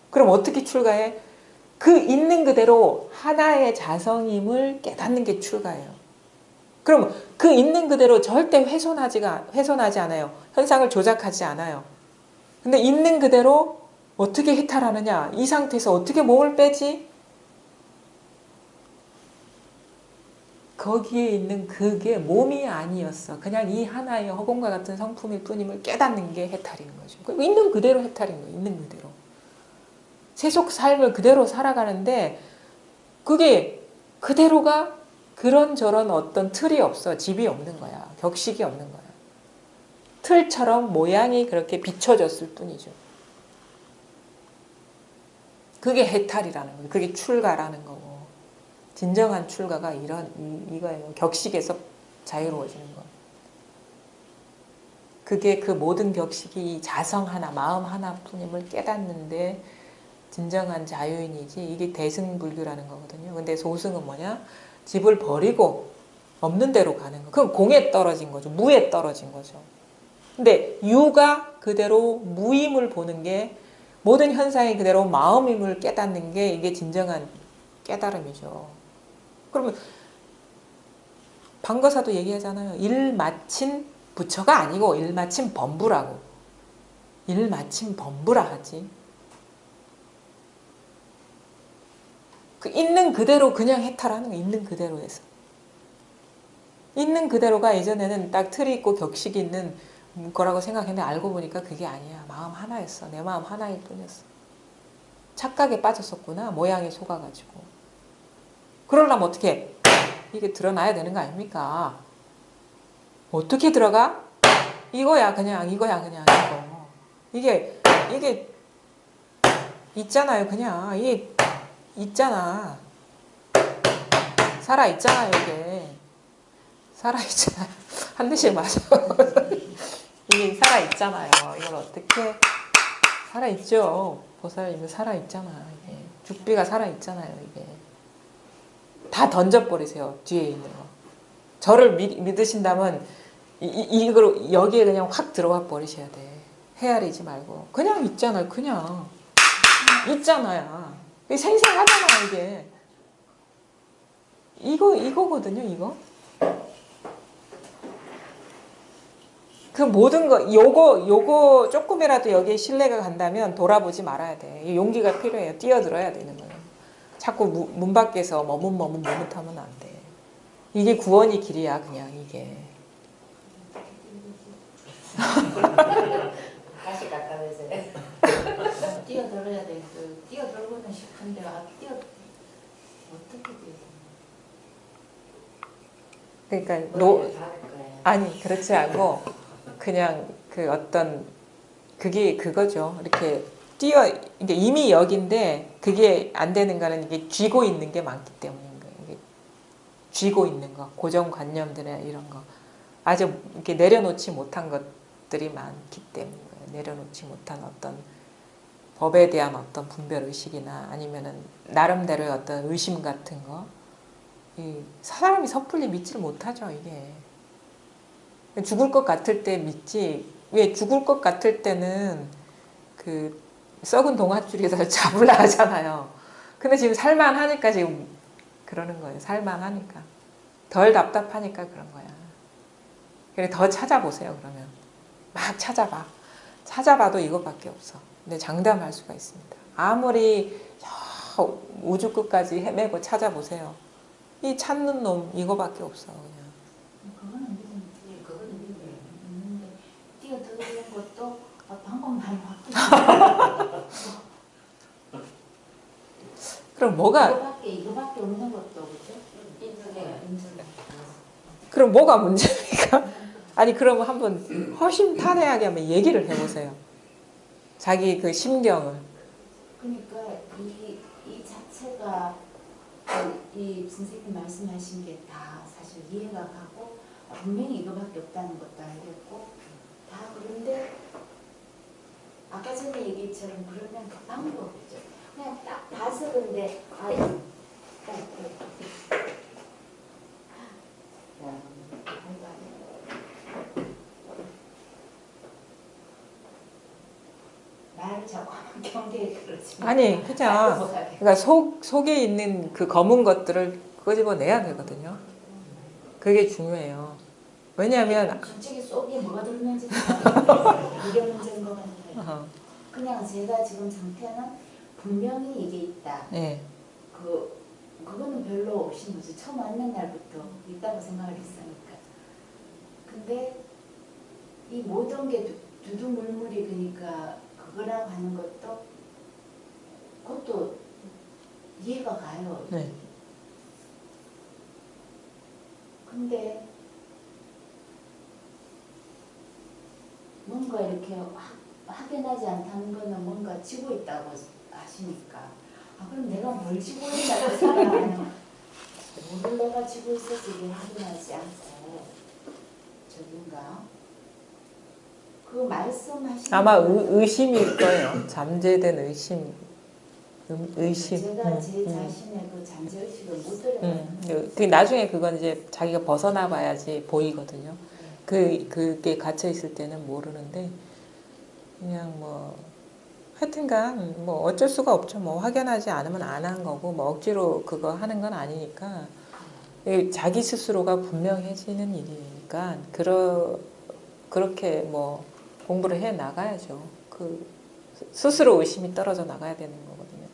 그럼 어떻게 출가해? 그 있는 그대로 하나의 자성임을 깨닫는 게 출가예요. 그럼 그 있는 그대로 절대 훼손하지 않아요. 현상을 조작하지 않아요. 근데 있는 그대로 어떻게 해탈하느냐? 이 상태에서 어떻게 몸을 빼지? 거기에 있는 그게 몸이 아니었어. 그냥 이 하나의 허공과 같은 성품일 뿐임을 깨닫는 게 해탈인 거죠. 있는 그대로 해탈인 거예요. 있는 그대로. 세속 삶을 그대로 살아가는데 그게 그대로가 그런저런 어떤 틀이 없어. 집이 없는 거야. 격식이 없는 거야. 틀처럼 모양이 그렇게 비춰졌을 뿐이죠. 그게 해탈이라는 거예요. 그게 출가라는 거고. 진정한 출가가 이거예요. 격식에서 자유로워지는 거. 그게 그 모든 격식이 자성 하나, 마음 하나뿐임을 깨닫는데 진정한 자유인이지 이게 대승불교라는 거거든요. 근데 소승은 뭐냐? 집을 버리고 없는 데로 가는 거. 그건 공에 떨어진 거죠. 무에 떨어진 거죠. 근데 유가 그대로 무임을 보는 게 모든 현상이 그대로 마음임을 깨닫는 게 이게 진정한 깨달음이죠. 그러면 방거사도 얘기하잖아요. 일 마친 부처가 아니고 일 마친 범부라고. 일 마친 범부라 하지. 그 있는 그대로 그냥 해탈하는 거. 있는 그대로에서. 있는 그대로가 예전에는 딱 틀이 있고 격식이 있는 거라고 생각했는데 알고 보니까 그게 아니야. 마음 하나였어. 내 마음 하나일 뿐이었어. 착각에 빠졌었구나. 모양에 속아가지고. 그러려면 어떻게 해? 이게 드러나야 되는 거 아닙니까? 어떻게 들어가? 이거야 그냥 이거. 이게 있잖아요. 그냥 이게 있잖아. 살아있잖아요. 이게 살아있잖아요. 한 대씩 맞아. 이게 살아있잖아요. 이걸 어떻게 살아있죠. 보살님은 살아있잖아. 이게 죽비가 살아있잖아요. 이게 다 던져버리세요. 뒤에 있는 거. 저를 믿으신다면 이걸 여기에 그냥 확 들어가 버리셔야 돼. 헤아리지 말고 그냥 있잖아요. 그냥 있잖아요. 생생하잖아. 이게 이거거든요. 이거 그 모든 거 요거 조금이라도 여기에 신뢰가 간다면 돌아보지 말아야 돼. 용기가 필요해요. 뛰어들어야 되는 거예요. 자꾸 문 밖에서 머뭇하면 안 돼. 이게 구원이 길이야. 그냥 이게. 다시 가까워서 뛰어들어야 돼. 뛰어들고는 싶은데 어떻게 그러니까 아니 그렇지 않고 그냥 그 어떤 그게 그거죠. 이렇게 이게 이미 여기인데 그게 안 되는 거는 이게 쥐고 있는 게 많기 때문인 거예요. 이게 쥐고 있는 거, 고정관념들이나 이런 거 아주 이렇게 내려놓지 못한 것들이 많기 때문인 거예요. 내려놓지 못한 어떤 법에 대한 어떤 분별 의식이나 아니면은 나름대로의 어떤 의심 같은 거, 이 사람이 섣불리 믿지를 못하죠 이게. 죽을 것 같을 때 믿지. 왜 죽을 것 같을 때는 그 썩은 동아줄에서 잡으려 하잖아요. 근데 지금 살만하니까 지금 그러는 거예요. 살만하니까. 덜 답답하니까 그런 거야. 그래 더 찾아보세요 그러면. 막 찾아봐. 찾아봐도 이것밖에 없어. 근데 장담할 수가 있습니다. 아무리 저 우주 끝까지 헤매고 찾아보세요. 이 찾는 놈 이거밖에 없어 그냥. 그거는 믿음이 그거는 믿음이 있는데 뛰어들는 것도 방법 많이 바뀌고 그럼 뭐가 이거밖에 없는 것도 그죠? 인정해. 그럼 뭐가 문제입니까? 아니 그러면 한번 허심탄회하게 한번 얘기를 해보세요. 자기 그 심경을. 그러니까 이 자체가 이 선생님 말씀하신 게 다 사실 이해가 가고 분명히 이거밖에 없다는 것도 알겠고 다 그런데 아까 전에 얘기처럼 그러면 그 방법이죠. 그냥 딱 봐서 근데 말을 자꾸 하면 경계에 그러지. 아니 그냥 그러니까 속에 있는 그 검은 것들을 끄집어내야 되거든요. 그게 중요해요. 왜냐하면 솔직히 속에 뭐가 들었는지 이게 문제인 것 같아요. 그냥 제가 지금 상태는 분명히 이게 있다. 네. 그거는 별로 없이 뭐지 처음 만난 날부터 있다고 생각을 했으니까. 근데 이 모든 게 두두물물이 그러니까 그거라고 하는 것도 그것도 이해가 가요. 네. 근데 뭔가 이렇게 확연하지 않다는 거는 뭔가 지고 있다고 하시니까 그럼 내가 뭘 지고 있다고 생각하면 뭐를 내가 지고 있어서 이게 확연하지 않고 저긴가 그 말씀하신 아마 의심일 거예요. 잠재된 의심. 의심. 제가 제 자신의 그 잠재의식을 못 들여요. 나중에 그건 이제 자기가 벗어나 봐야지 보이거든요. 그게 갇혀 있을 때는 모르는데 그냥 뭐 하여튼간 뭐 어쩔 수가 없죠. 뭐 확연하지 않으면 안 한 거고 뭐 억지로 그거 하는 건 아니니까 자기 스스로가 분명해지는 일이니까 그렇게 뭐 공부를 해 나가야죠. 그 스스로 의심이 떨어져 나가야 되는 거거든요.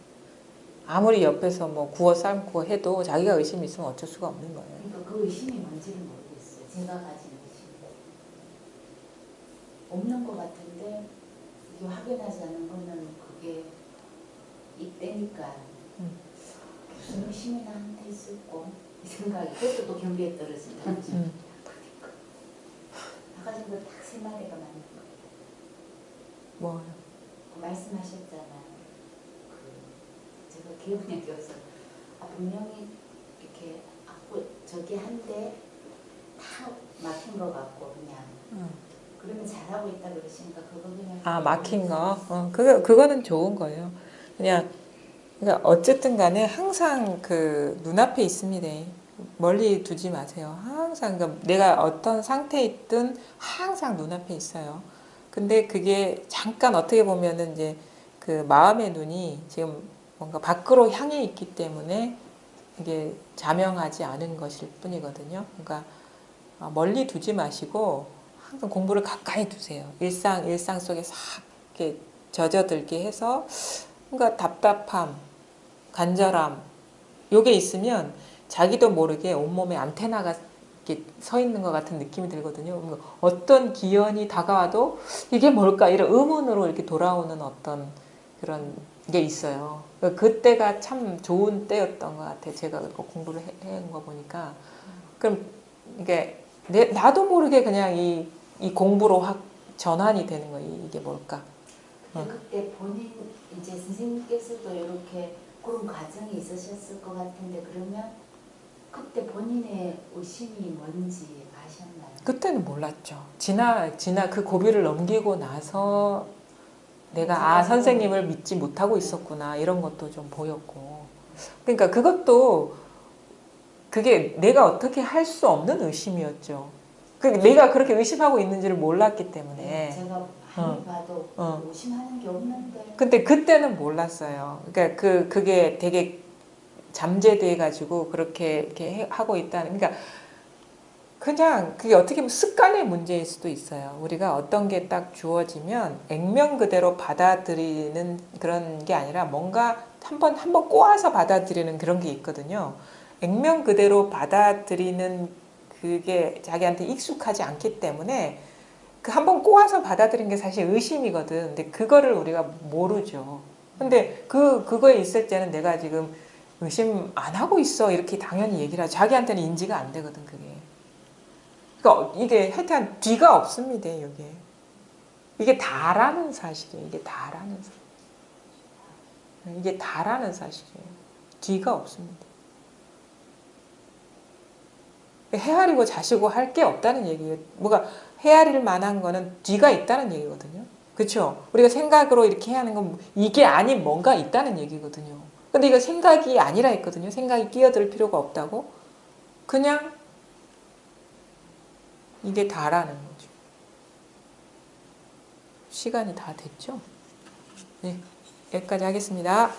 아무리 옆에서 뭐 구워 삶고 해도 자기가 의심이 있으면 어쩔 수가 없는 거예요. 그러니까 그 의심이 뭔지를 모르겠어요. 제가 가진 의심이 없는 것 같은데 이게 확연하지 않은 거는 그게 이때니까 무슨 의심이 나한테 있을까 이 생각이 그것도 또 경계에 떨어진다. 그러니까 아까 전에 딱 세 마디가 맞는 거예요. 뭐요? 말씀하셨잖아요. 제가 기억이 껴서 분명히 이렇게 저기 한데 다 막힌 것 같고 그냥 그러면 잘하고 있다 그러시니까 그거 그냥 막힌 거 그거는 좋은 거예요. 그러니까 어쨌든 간에 항상 그 눈앞에 있습니다. 멀리 두지 마세요. 항상 그러니까 내가 어떤 상태에 있든 항상 눈앞에 있어요. 근데 그게 잠깐 어떻게 보면은 이제 그 마음의 눈이 지금 뭔가 밖으로 향해 있기 때문에 이게 자명하지 않은 것일 뿐이거든요. 그러니까 멀리 두지 마시고 항상 공부를 가까이 두세요. 일상 속에 싹 이렇게 젖어들게 해서 뭔가 답답함, 간절함 요게 있으면 자기도 모르게 온몸에 안테나가 이렇게 서 있는 것 같은 느낌이 들거든요. 어떤 기연이 다가와도 이게 뭘까 이런 의문으로 이렇게 돌아오는 어떤 그런 게 있어요. 그때가 참 좋은 때였던 것 같아요. 제가 공부를 해온 거 보니까. 그럼 이게 나도 모르게 그냥 이 공부로 확 전환이 되는 거예요. 이게 뭘까? 그때 본인 이제 선생님께서도 이렇게 그런 과정이 있으셨을 것 같은데 그러면 그때 본인의 의심이 뭔지 아셨나요? 그때는 몰랐죠. 지나 그 고비를 넘기고 나서 내가 선생님을 믿지 못하고 있었구나 이런 것도 좀 보였고 그러니까 그것도 그게 내가 어떻게 할 수 없는 의심이었죠. 내가 그렇게 의심하고 있는지를 몰랐기 때문에 제가 많이 봐도 의심하는 게 없는데 근데 그때는 몰랐어요. 그러니까 그게 되게 잠재돼 가지고 그렇게 이렇게 하고 있다는 그러니까 그냥 그게 어떻게 보면 습관의 문제일 수도 있어요. 우리가 어떤 게 딱 주어지면 액면 그대로 받아들이는 그런 게 아니라 뭔가 한번 꼬아서 받아들이는 그런 게 있거든요. 액면 그대로 받아들이는 그게 자기한테 익숙하지 않기 때문에 그 한번 꼬아서 받아들이는 게 사실 의심이거든. 근데 그거를 우리가 모르죠. 근데 그거에 있을 때는 내가 지금 의심 안 하고 있어 이렇게 당연히 얘기를 하죠. 자기한테는 인지가 안 되거든 그게. 그러니까 이게 하여튼 뒤가 없습니다. 이게 다라는 사실이에요. 이게 다라는 사실이에요. 뒤가 없습니다. 헤아리고 자시고 할 게 없다는 얘기예요. 뭐가 헤아릴 만한 거는 뒤가 있다는 얘기거든요. 그렇죠? 우리가 생각으로 이렇게 해야 하는 건 이게 아닌 뭔가 있다는 얘기거든요. 근데 이거 생각이 아니라 했거든요. 생각이 끼어들 필요가 없다고. 그냥 이게 다라는 거죠. 시간이 다 됐죠? 네, 여기까지 하겠습니다.